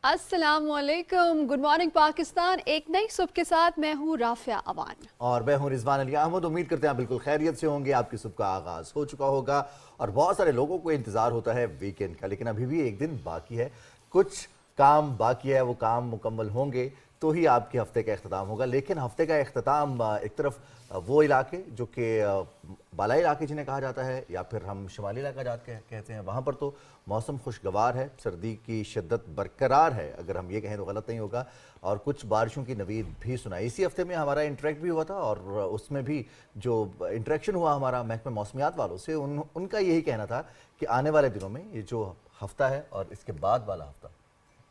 अस्सलाम वालेकुम, good morning Pakistan. एक नई सुबह के साथ मैं हूँ राफिया अवान और मैं हूं रिजवान अली अहमद। उम्मीद करते हैं बिल्कुल खैरियत से होंगे। आपकी सुबह का आगाज़ हो चुका होगा और बहुत सारे लोगों को इंतज़ार होता है वीकेंड का, लेकिन अभी भी एक दिन बाकी है। कुछ काम बाकी है, वो काम मुकम्मल होंगे तो ही आपके हफ्ते का इख्तिताम होगा। लेकिन हफ्ते का इख्तिताम एक तरफ वो इलाके जो कि बालाई इलाके जिन्हें कहा जाता है या फिर हम शुमाली इलाका कहते हैं, वहाँ पर तो मौसम खुशगवार है, सर्दी की शिद्दत बरकरार है, अगर हम ये कहें तो गलत नहीं होगा। और कुछ बारिशों की नवीद भी सुनाई। इसी हफ्ते में हमारा इंटरेक्ट भी हुआ था और उसमें भी जो इंटरेक्शन हुआ हमारा महकमे मौसमियात वालों से, उनका यही कहना था कि आने वाले दिनों में ये जो हफ्ता है और इसके बाद वाला हफ्ता,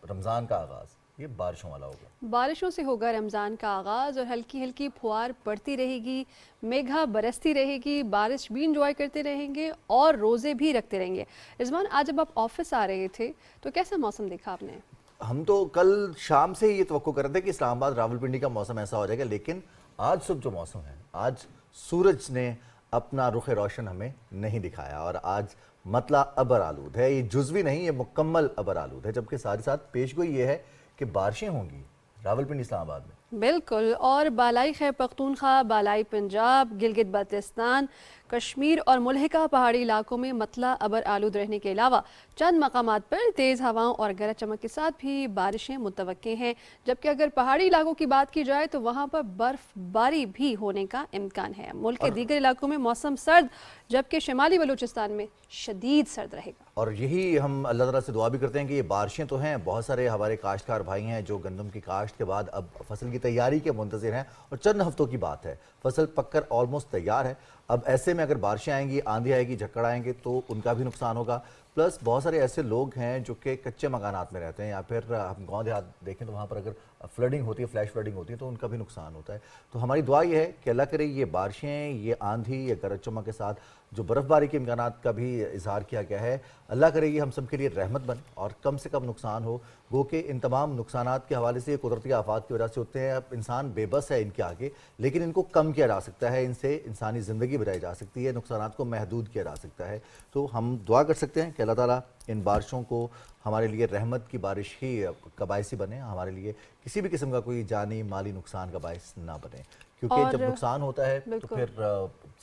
रमज़ान का आगाज़, ये बारिशों वाला होगा। बारिशों से होगा रमज़ान का आगाज़ और हल्की हल्की फुहार पड़ती रहेगी, मेघा बरसती रहेगी, बारिश भी इंजॉय करते रहेंगे और रोज़े भी रखते रहेंगे। रिजवान, आज जब आप ऑफिस आ रहे थे तो कैसा मौसम देखा आपने? हम तो कल शाम से ही ये तवक्को कर रहे थे कि इस्लामाबाद रावलपिंडी का मौसम ऐसा हो जाएगा, लेकिन आज सुबह जो मौसम है, आज सूरज ने अपना रुख रोशन हमें नहीं दिखाया और आज मतला अबर आलूद है। ये जुज़वी नहीं, ये मुकम्मल अबर आलूद है, जबकि साथ ही साथ पेशगोई ये है कि बारिशें होंगी रावलपिंडी इस्लामाबाद में। बिल्कुल, और बालाई खैबर पख्तूनख्वा, बालाई पंजाब, गिलगित बल्तिस्तान, कश्मीर और मुल्हिका पहाड़ी इलाकों में मतला अबर आलूद रहने के अलावा चंद मकामात पर तेज़ हवाओं और गरज चमक के साथ भी बारिशें मुतवक्के हैं। जबकि अगर पहाड़ी इलाकों की बात की जाए तो वहाँ पर बर्फबारी भी होने का इम्कान है। मुल्क के दीगर इलाकों में मौसम सर्द, जबकि शुमाली बलूचिस्तान में शदीद सर्द रहेगा। और यही हम अल्लाह ताला से दुआ भी करते हैं कि ये बारिशें तो हैं, बहुत सारे हमारे काश्तकार भाई हैं जो गंदम की काश्त के बाद अब फसल की तैयारी के मुंतज़िर हैं और चंद हफ्तों की बात है, फसल पककर ऑलमोस्ट तैयार है। अब ऐसे में अगर बारिशें आएंगी, आंधी आएगी, झक्कड़ आएंगे तो उनका भी नुकसान होगा। प्लस बहुत सारे ऐसे लोग हैं जो कि कच्चे मकानात में रहते हैं या फिर हम गांव देहात देखें तो वहाँ पर अगर फ्लडिंग होती है, फ्लैश फ्लडिंग होती है, तो उनका भी नुकसान होता है। तो हमारी दुआ ये है कि अल्लाह करे ये बारिशें, ये आंधी, ये गरज चमक के साथ जो बर्फ़बारी के इम्कानात का भी इजहार किया गया है, अल्लाह करे ये हम सब के लिए रहमत बने और कम से कम नुकसान हो। गो कि इन तमाम नुकसानात के हवाले से कुदरती आफात की वजह से होते हैं, अब इंसान बेबस है इनके आगे, लेकिन इनको कम किया जा सकता है, इनसे इंसानी ज़िंदगी बचाई जा सकती है, नुकसानात को महदूद किया जा सकता है। तो हम दुआ कर सकते हैं कि अल्लाह ताला इन बारिशों को हमारे लिए रहमत की बारिश ही का बायस बने, हमारे लिए किसी भी किस्म का कोई जानी माली नुकसान का बायस ना बने। क्योंकि जब नुकसान होता है तो फिर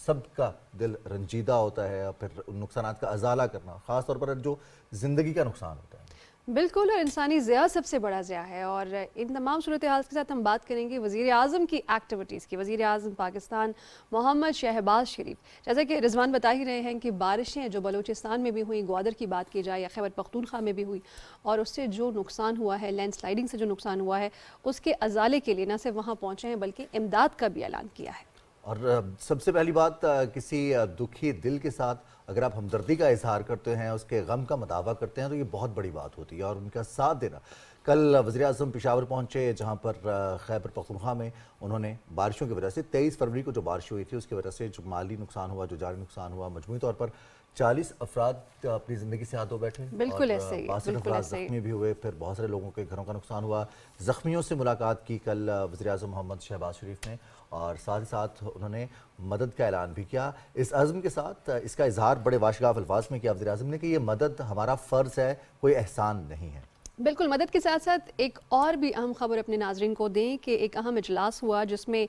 सबका दिल रंजीदा होता है और फिर नुकसानात का अजाला करना, ख़ास तौर पर जो ज़िंदगी का नुकसान होता है। बिल्कुल, और इंसानी ज़िया सबसे बड़ा ज़िया है। और इन तमाम सूरत हाल के साथ हम बात करेंगे वज़ीर आज़म की एक्टिविटीज़ की। वज़ीर आज़म पाकिस्तान मोहम्मद शहबाज शरीफ, जैसा कि रिजवान बता ही रहे हैं कि बारिशें जो बलूचिस्तान में भी हुई, ग्वादर की बात की जाए या खैबर पख्तूनख्वा में भी हुई, और उससे जो नुकसान हुआ है, लैंड स्लाइडिंग से जो नुकसान हुआ है, उसके अजाले के लिए न सिर्फ वहाँ पहुँचे हैं बल्कि इमदाद का भी ऐलान किया है। और सबसे पहली बात, किसी दुखी दिल के साथ अगर आप हमदर्दी का इजहार करते हैं, उसके गम का मदावा करते हैं, तो ये बहुत बड़ी बात होती है और उनका साथ देना। कल वज़ीर आज़म पेशावर पहुँचे, जहाँ पर खैबर पख्तूनख्वा में उन्होंने बारिशों की वजह से 23 फरवरी को जो बारिश हुई थी उसकी वजह से जो माली नुकसान हुआ, जो जानी नुकसान हुआ, मजमूई तौर पर 40 अफराद अपनी ज़िंदगी से हाथ धो बैठे बिल्कुल और ऐसे ही, 62 बिल्कुल अफराद ऐसे ही। ज़ख्मी भी हुए। फिर बहुत सारे लोगों के घरों का नुकसान हुआ। ज़ख्मियों से मुलाकात की कल वज़ीर आज़म मोहम्मद शहबाज शरीफ ने और साथ ही साथ उन्होंने मदद का ऐलान भी किया। इस अज़्म के साथ इसका इजहार बड़े वाशगाफ अल्फाज में किया वज़ीर आज़म ने कि ये मदद हमारा फ़र्ज़ है, कोई एहसान नहीं है। बिल्कुल, मदद के साथ साथ एक और भी अहम खबर अपने नाजरीन को दें कि एक अहम इजलास हुआ जिसमें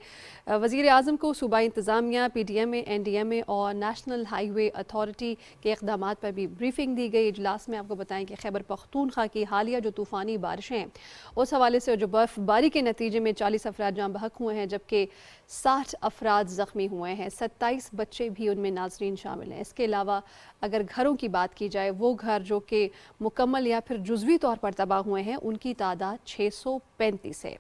वज़ीर आज़म को सूबाई इंतज़ामिया, PDMA, NDMA और नेशनल हाईवे अथॉरिटी के इक़दामात पर भी ब्रीफिंग दी गई। इजलास में आपको बताएं कि खैबर पख्तूनख्वा की हालिया जो तूफ़ानी बारिशें हैं, उस हवाले से जो बर्फ़बारी के नतीजे में 40 अफराद जाँ बहक हुए हैं, जबकि 60 अफराद ज़ख्मी हुए हैं, 27 बच्चे भी उनमें नाजरीन शामिल हैं। इसके अलावा अगर घरों की बात की जाए, वो घर जो कि मुकम्मल या फिर जुज़वी तौर पर तबाह हुए हैं, उनकी तादाद 635 है।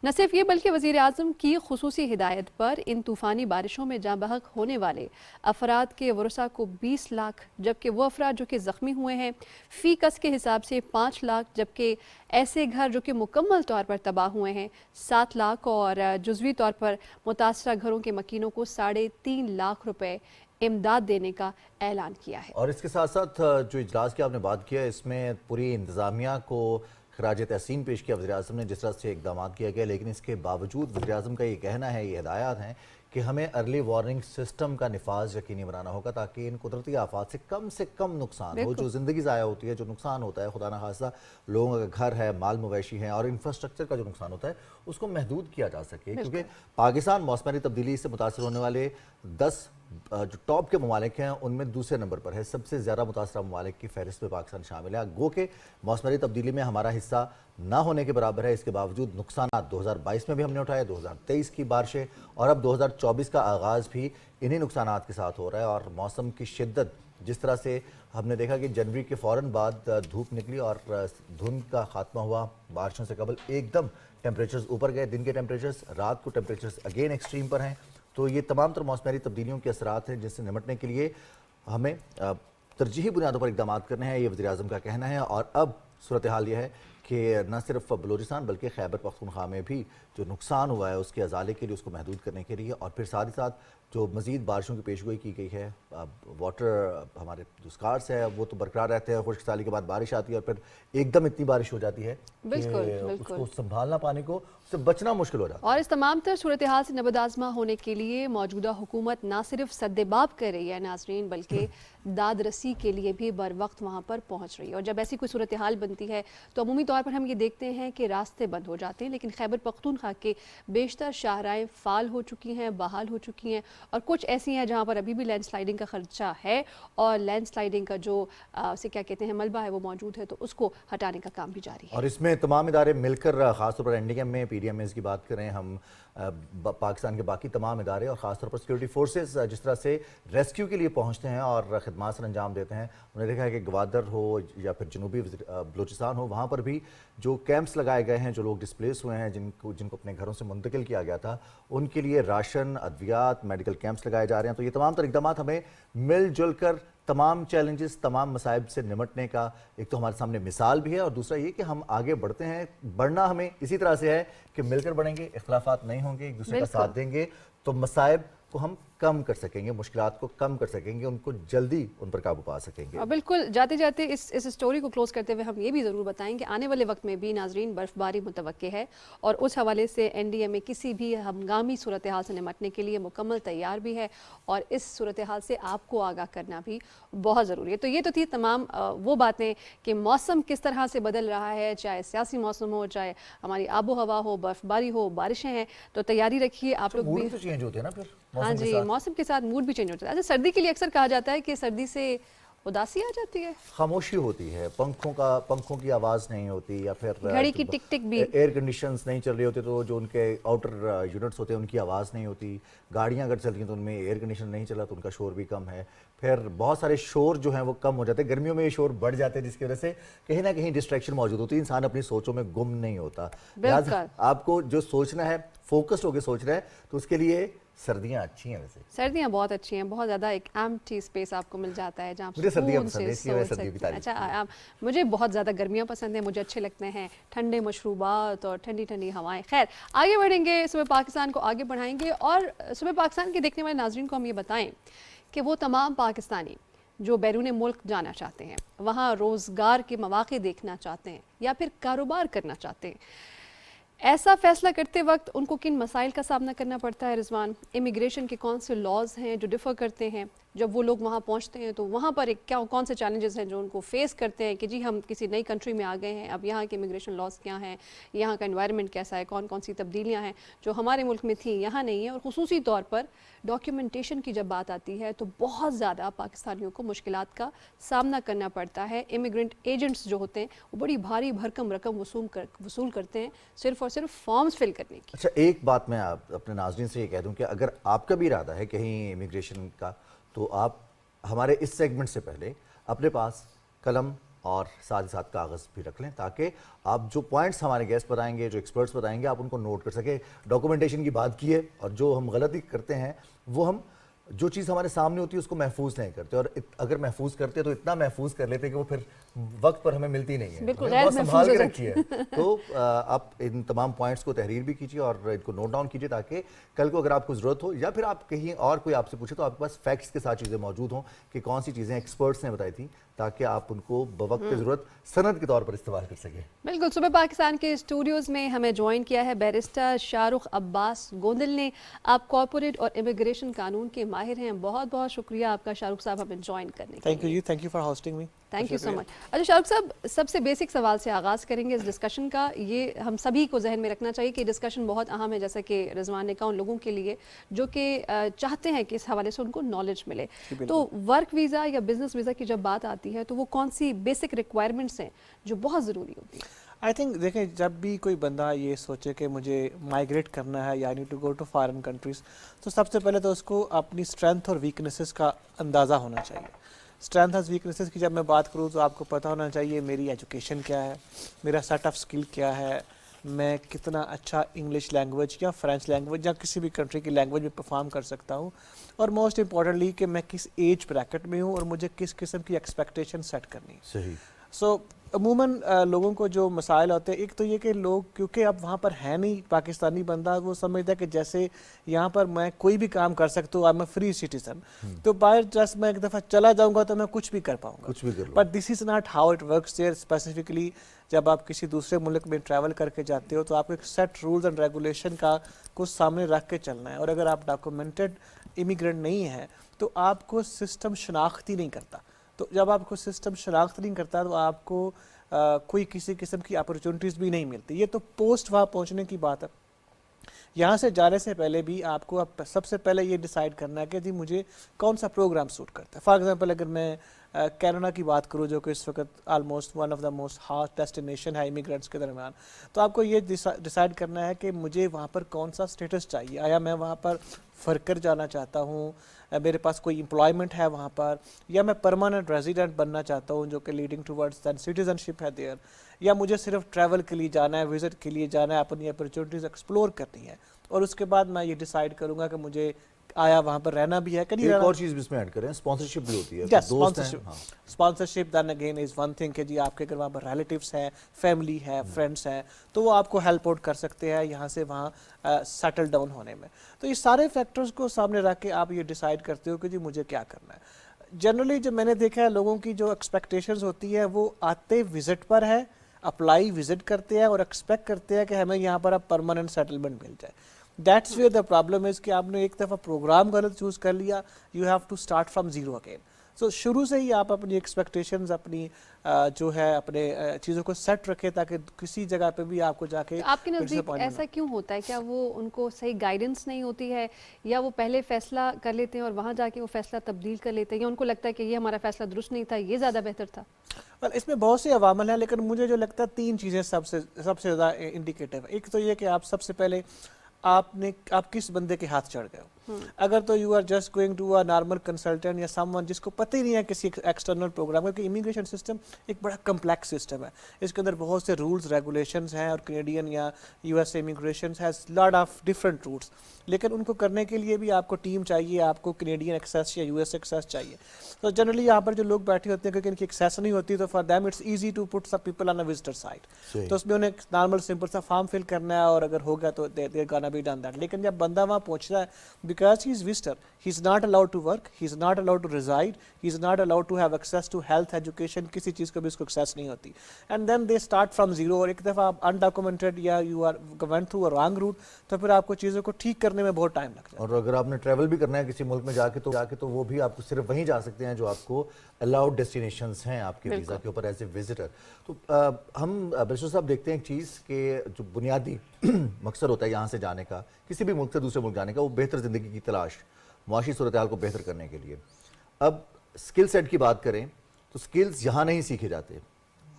न सिर्फ ये बल्कि वज़ीर आज़म की खुसूसी हिदायत पर इन तूफ़ानी बारिशों में जाँ बहक होने वाले अफराद के वरसा को 20 लाख, जबकि वो अफराद जो कि ज़ख्मी हुए हैं फ़ी कस के हिसाब से 5 लाख, जबकि ऐसे घर जो कि मुकम्मल तौर पर तबाह हुए हैं 7 लाख और जुज़वी तौर पर मुतासरा घरों के मकीनों को 3.5 लाख रुपए इमदाद देने का ऐलान किया है। और इसके साथ साथ जो इजलास की आपने बात किया, इसमें पूरी इंतज़ामिया को खराज तहसीन पेश किया वज़ीर आज़म ने, जिस तरह से इक़दाम किया गया, लेकिन इसके बावजूद वज़ीर आज़म का ये कहना है, ये हिदायत हैं کہ ہمیں ارلی وارننگ سسٹم کا نفاذ یقینی بنانا ہوگا تاکہ ان قدرتی آفات سے کم نقصان ہو. جو زندگی ضائع ہوتی ہے, جو نقصان ہوتا ہے خدا نخواستہ لوگوں کا گھر ہے, مال مویشی ہیں, اور انفراسٹرکچر کا جو نقصان ہوتا ہے اس کو محدود کیا جا سکے. کیونکہ پاکستان موسمیاتی تبدیلی سے متاثر ہونے والے 10 جو ٹاپ کے ممالک ہیں ان میں دوسرے نمبر پر ہے. سب سے زیادہ متاثرہ ممالک کی فہرست میں پاکستان شامل ہے. گو کہ موسمیاتی تبدیلی میں ہمارا حصہ نہ ہونے کے برابر ہے, اس کے باوجود نقصانات 2022 میں بھی ہم نے اٹھائے, 2023 کی بارشیں اور اب 2024 کا آغاز بھی انہی نقصانات کے ساتھ ہو رہا ہے. اور موسم کی شدت جس طرح سے ہم نے دیکھا کہ جنوری کے فوراً بعد دھوپ نکلی اور دھند کا خاتمہ ہوا, بارشوں سے قبل ایک دم ٹیمپریچرز اوپر گئے, دن کے ٹیمپریچرز, رات کو ٹیمپریچرز اگین ایکسٹریم پر ہیں. تو یہ تمام تر موسمیاتی تبدیلیوں کے اثرات ہیں جن سے نمٹنے کے لیے ہمیں ترجیحی بنیادوں پر اقدامات کرنے ہیں, یہ وزیر اعظم کا کہنا ہے. اور اب صورتحال یہ ہے کہ نہ صرف بلوچستان بلکہ خیبر پختونخوا میں بھی جو نقصان ہوا ہے اس کے ازالے کے لیے, اس کو محدود کرنے کے لیے, اور پھر ساتھ ہی ساتھ جو مزید بارشوں کی پیشگوئی کی گئی ہے. واٹر ہمارے جو سکارس ہے وہ تو برقرار رہتے ہیں, خشک سالی کے بعد بارش آتی ہے اور پھر ایک دم اتنی بارش ہو جاتی ہے کہ اس کو سنبھالنا, پانی کو, اس سے بچنا مشکل ہو جاتا ہے. اور اس تمام تر صورتحال سے نبرد آزما ہونے کے لیے موجودہ حکومت نہ صرف سدباب کر رہی ہے ناظرین, بلکہ داد رسی کے لیے بھی بر وقت وہاں پر پہنچ رہی ہے. اور جب ایسی کوئی صورتحال بنتی ہے تو عمومی طور پر ہم یہ دیکھتے ہیں کہ راستے بند ہو جاتے ہیں, لیکن خیبر پختونخوا کے بیشتر شاہراہیں فعال ہو چکی ہیں, بحال ہو چکی ہیں, اور کچھ ایسی ہیں جہاں پر ابھی بھی لینڈ سلائیڈنگ کا خدشہ ہے اور لینڈ سلائیڈنگ کا جو اسے کیا کہتے ہیں ملبہ ہے وہ موجود ہے, تو اس کو ہٹانے کا کام بھی جاری ہے. اور اس میں تمام ادارے مل کر, خاص طور پر این ڈی ایم میں, پی ڈی ایم ایز کی بات کریں ہم, پاکستان کے باقی تمام ادارے اور خاص طور پر سیکورٹی فورسز جس طرح سے ریسکیو کے لیے پہنچتے ہیں اور خدمات سر انجام دیتے ہیں. انہوں نے دیکھا ہے کہ گوادر ہو یا پھر جنوبی بلوچستان ہو, وہاں پر بھی جو کیمپس لگائے گئے ہیں, جو لوگ ڈسپلیس ہوئے ہیں, جن کو اپنے گھروں سے منتقل کیا گیا تھا, ان کے لیے راشن, ادویات, میڈیکل کیمپس لگائے جا رہے ہیں. تو یہ تمام تر اقدامات ہمیں مل جل کر تمام چیلنجز, تمام مصائب سے نمٹنے کا ایک تو ہمارے سامنے مثال بھی ہے, اور دوسرا یہ کہ ہم آگے بڑھتے ہیں. بڑھنا ہمیں اسی طرح سے ہے کہ مل کر بڑھیں گے, اختلافات نہیں ہوں گے, ایک دوسرے کا ساتھ دیں گے تو مصائب کو ہم کم کر سکیں گے, مشکلات کو کم کر سکیں گے, ان کو جلدی ان پر قابو پا سکیں گے. اور بالکل جاتے جاتے اس سٹوری کو کلوز کرتے ہوئے ہم یہ بھی ضرور بتائیں کہ آنے والے وقت میں بھی ناظرین برف باری متوقع ہے, اور اس حوالے سے این ڈی ایم میں کسی بھی ہنگامی صورتحال سے نمٹنے کے لیے مکمل تیار بھی ہے, اور اس صورتحال سے آپ کو آگاہ کرنا بھی بہت ضروری ہے. تو یہ تو تھی تمام وہ باتیں کہ موسم کس طرح سے بدل رہا ہے, چاہے سیاسی موسم ہو, چاہے ہماری آب و ہوا ہو, برف باری ہو, بارشیں ہیں, تو تیاری رکھیے آپ لوگ بھی. چینج ہوتے ہیں نا پھر. ہاں جی, موسم کے ساتھ موڈ بھی چینج ہوتا ہے. اچھا, سردی کے لیے اکثر کہا جاتا ہے کہ سردی سے اداسی آ جاتی ہے, خاموشی ہوتی ہے, پنکھوں کی آواز نہیں ہوتی, یا پھر گھڑی کی ٹک ٹک بھی, ایئر کنڈیشنز نہیں چل رہی ہوتی تو جو ان کے آؤٹر یونٹس ہوتے ہیں ان کی آواز نہیں ہوتی. گاڑیاں اگر چلتی ہیں تو ان میں ایئر کنڈیشن نہیں چلا تو ان کا شور بھی کم ہے. پھر بہت سارے شور جو ہیں وہ کم ہو جاتے ہیں. گرمیوں میں یہ شور بڑھ جاتے ہیں جس کی وجہ سے کہیں نہ کہیں ڈسٹریکشن موجود ہوتی ہے, انسان اپنی سوچوں میں گم نہیں ہوتا. لہٰذا آپ کو جو سوچنا ہے, فوکسڈ ہو کے سوچنا ہے, تو اس کے لیے سردیاں اچھی ہیں. ویسے سردیاں بہت اچھی ہیں, بہت زیادہ ایک ایمٹی اسپیس آپ کو مل جاتا ہے جہاں مجھے سردیاں پسند ہیں, اس لیے میں سردیوں کی تعریف. اچھا, مجھے بہت زیادہ گرمیاں پسند ہیں, مجھے اچھے لگتے ہیں ٹھنڈے مشروبات اور ٹھنڈی ٹھنڈی ہوائیں. خیر, آگے بڑھیں گے, صبح پاکستان کو آگے بڑھائیں گے, اور صبح پاکستان کے دیکھنے والے ناظرین کو ہم یہ بتائیں کہ وہ تمام پاکستانی جو بیرون ملک جانا چاہتے ہیں, وہاں روزگار کے مواقع دیکھنا چاہتے ہیں یا پھر کاروبار کرنا چاہتے ہیں, ایسا فیصلہ کرتے وقت ان کو کن مسائل کا سامنا کرنا پڑتا ہے رضوان؟ امیگریشن کے کون سے لاز ہیں جو ڈیفر کرتے ہیں جب وہ لوگ وہاں پہنچتے ہیں, تو وہاں پر کون سے چیلنجز ہیں جو ان کو فیس کرتے ہیں کہ جی ہم کسی نئی کنٹری میں آ گئے ہیں, اب یہاں کے امیگریشن لاز کیا ہیں, یہاں کا انوائرمنٹ کیسا ہے, کون سی تبدیلیاں ہیں جو ہمارے ملک میں تھیں یہاں نہیں ہیں. اور خصوصی طور پر ڈاکیومنٹیشن کی جب بات آتی ہے تو بہت زیادہ پاکستانیوں کو مشکلات کا سامنا کرنا پڑتا ہے. امیگرنٹ ایجنٹس جو ہوتے ہیں وہ بڑی بھاری بھرکم رقم وصول کرتے ہیں صرف اور صرف فارمز فل کرنے کی. اچھا, ایک بات میں اپنے ناظرین سے یہ کہہ دوں کہ اگر آپ کا بھی ارادہ ہے کہیں امیگریشن کا, تو آپ ہمارے اس سیگمنٹ سے پہلے اپنے پاس قلم اور ساتھ ہی ساتھ کاغذ بھی رکھ لیں, تاکہ آپ جو پوائنٹس ہمارے گیسٹ بتائیں گے, جو ایکسپرٹس بتائیں گے, آپ ان کو نوٹ کر سکیں. ڈاکومنٹیشن کی بات کی ہے, اور جو ہم غلطی کرتے ہیں وہ ہم جو چیز ہمارے سامنے ہوتی ہے اس کو محفوظ نہیں کرتے, اور اگر محفوظ کرتے تو اتنا محفوظ کر لیتے کہ وہ پھر وقت پر ہمیں ملتی نہیں ہے. بالکل بہت سنبھال کے رکھی ہے. تو آپ ان تمام پوائنٹس کو تحریر بھی کیجیے اور ان کو نوٹ ڈاؤن کیجیے, تاکہ کل کو اگر آپ کو ضرورت ہو یا پھر آپ کہیں اور کوئی آپ سے پوچھے تو آپ کے پاس فیکٹس کے ساتھ چیزیں موجود ہوں کہ کون سی چیزیں ایکسپرٹس نے بتائی تھیں ताकि आप उनको बवक्त ज़रूरत सनद के तौर पर इस्तेमाल कर सकें। बिल्कुल। सुबह पाकिस्तान के स्टूडियोज़ में हमें ज्वाइन किया है बैरिस्टर शाहरुख अब्बास गोंदल ने। आप कॉर्पोरेट और इमिग्रेशन कानून के माहिर हैं। बहुत बहुत शुक्रिया आपका शाहरुख साहब हमें ज्वाइन करने के लिए। Thank you for hosting me. Thank you so much. अच्छा शाहरुख साहब, सबसे बेसिक सवाल से आगाज़ करेंगे इस डिस्कशन का। ये हम सभी को जहन में रखना चाहिए कि डिस्कशन बहुत अहम है, जैसा कि रिजवान ने कहा, उन लोगों के लिए जो कि चाहते हैं कि इस हवाले से उनको नॉलेज मिले। तो वर्क वीज़ा या बिजनेस वीज़ा की जब बात आती है तो वो कौन सी बेसिक रिक्वायरमेंट्स हैं जो बहुत ज़रूरी होती है? आई थिंक देखें, जब भी कोई बंदा ये सोचे कि मुझे माइग्रेट करना है या need to go to foreign countries, तो सबसे पहले तो उसको अपनी स्ट्रेंथ और वीकनेसेस का अंदाज़ा होना चाहिए। स्ट्रेंथ और वीकनेसेस की जब मैं बात करूँ तो आपको पता होना चाहिए मेरी एजुकेशन क्या है, मेरा सेट ऑफ स्किल क्या है, मैं कितना अच्छा इंग्लिश लैंग्वेज या फ्रेंच लैंग्वेज या किसी भी कंट्री की लैंग्वेज में परफॉर्म कर सकता हूँ, और मोस्ट इम्पॉर्टेंटली कि मैं किस एज ब्रैकेट में हूँ और मुझे किस किस्म की एक्सपेक्टेशन सेट करनी है। सही। सो अमूमन लोगों को जो मसाइल होते हैं, एक तो ये कि लोग क्योंकि अब वहाँ पर है नहीं पाकिस्तानी बंदा, वो समझता है कि जैसे यहाँ पर मैं कोई भी काम कर सकता हूँ, I am a free citizen, तो बाय जस्ट मैं एक दफ़ा चला जाऊँगा तो मैं कुछ भी कर पाऊँगा, कुछ भी कर but this is not how it works there. Specifically जब आप किसी दूसरे मुल्क में ट्रैवल करके जाते हो तो आपको एक सेट रूल्स एंड रेगुलेशन का कुछ सामने रख के चलना है, और अगर आप डॉक्यूमेंटेड इमिग्रेंट नहीं है तो आपको सिस्टम शनाख्ती नहीं करता। तो जब आपको सिस्टम शनाख्त नहीं करता तो आपको कोई किसी किस्म की अपॉर्चुनिटीज़ भी नहीं मिलती। ये तो पोस्ट वहाँ पहुँचने की बात है। यहाँ से जाने से पहले भी आपको अब सबसे पहले ये डिसाइड करना है कि जी मुझे कौन सा प्रोग्राम सूट करता है। फॉर एग्जांपल अगर मैं कनाडा की बात करूँ, जो कि इस वक्त almost one of the most hot destination है इमिग्रेंट्स के दरमियान, तो आपको ये डिसाइड करना है कि मुझे वहाँ पर कौन सा स्टेटस चाहिए। आया मैं वहाँ पर वर्कर जाना चाहता हूँ, मेरे पास कोई एम्प्लॉयमेंट है वहाँ पर, या मैं परमानेंट रेजिडेंट बनना चाहता हूँ जो कि लीडिंग टुवर्ड्स दैन सिटीजनशिप है देयर, या मुझे सिर्फ ट्रैवल के लिए जाना है, विजिट के लिए जाना है, अपनी अपॉर्चुनिटीज़ एक्सप्लोर करनी है। और उसके बाद मैं ये डिसाइड करूँगा कि मुझे आया वहाँ पर रहना भी है कि नहीं एक रहना। और चीज़ भी इसमें ऐड करें, स्पॉन्सरशिप भी होती है। Yes, दोस्त हैं, sponsorship. हाँ। Sponsorship then again is one thing कि जी आपके अगर वहाँ पर relatives हैं, family है, friends हैं, तो वो आपको हेल्प आउट कर सकते हैं यहाँ से वहाँ सेटल डाउन होने में। तो ये सारे फैक्टर्स को सामने रख के आप ये डिसाइड करते हो कि जी मुझे क्या करना है। जनरली जब मैंने देखा है लोगों की जो एक्सपेक्टेशंस होती है वो आते विजिट पर है, अप्लाई विजिट करते हैं और एक्सपेक्ट करते हैं कि हमें यहाँ पर अब परमानेंट सेटलमेंट मिल जाए। That's where the problem is कि आपने एक दफ़ा प्रोग्राम गलत चूज़ कर लिया, you have to start from zero again. So शुरू से ही आप अपनी एक्सपेक्टेशंस, अपनी जो है अपने चीज़ों को सेट रखें ताकि किसी जगह पे भी आपको जाके तो आपके नज़दीक ऐसा क्यों होता है? क्या वो उनको सही गाइडेंस नहीं होती है, या वो पहले फैसला कर लेते हैं और वहाँ जाके वो फैसला तब्दील कर लेते हैं, या उनको लगता है कि ये हमारा फैसला दुरुस्त नहीं था, ये ज़्यादा बेहतर था? इसमें बहुत से अवामल हैं, लेकिन मुझे जो लगता है तीन चीज़ें सबसे ज़्यादा इंडिकेटिव है। एक तो ये कि आप सबसे पहले आप किस बंदे के हाथ चढ़ गए हो। अगर तो you are just going to a normal consultant या समवन जिसको पता ही नहीं है किसी एक्सटर्नल प्रोग्राम, क्योंकि इमिग्रेशन सिस्टम एक बड़ा कम्प्लेक्स सिस्टम है, इसके अंदर बहुत से रूल्स रेगुलेशंस हैं, और कैनेडियन या US immigration has lot of different routes, लेकिन उनको करने के लिए भी आपको टीम चाहिए, आपको कैनेडियन एक्सेस या यूएस एक्सेस चाहिए। तो जनरली यहाँ पर जो लोग बैठे होते हैं क्योंकि इनकी एक्सेस नहीं होती, तो for them it's easy to put some people on a visitor site. तो उसमें उन्हें नॉर्मल सिंपल सा फॉर्म फिल करना है, और अगर होगा तो there gonna be done that. लेकिन जब बंदा वहाँ पहुँचता है, because he is visitor, he is not allowed to work, he is not allowed to reside, he is not allowed to have access to health, education, किसी चीज़ को भी इसको एक्सेस नहीं होती। And then they start from zero, और एक दफ़ा आप अनडॉक्यूमेंटेड या you are went through a wrong route, तो फिर आपको चीज़ों को ठीक करने में बहुत टाइम लगता है। और अगर आपने ट्रैवल भी करना है किसी मुल्क में जाके तो वो भी आपको सिर्फ वहीं जा सकते हैं जो आपको अलाउड डेस्टिनेशंस हैं आपके वीज़ा के ऊपर एज ए विजिटर। तो हम बैरिस्टर साहब देखते हैं एक चीज़ के जो बुनियादी मकसद होता है यहाँ से जाने का, किसी भी मुल्क से दूसरे मुल्क जाने का, वो बेहतर ज़िंदगी की तलाश, मुआशी सूरत हाल को बेहतर करने के लिए। अब स्किल सेट की बात करें तो स्किल्स यहाँ नहीं सीखे जाते।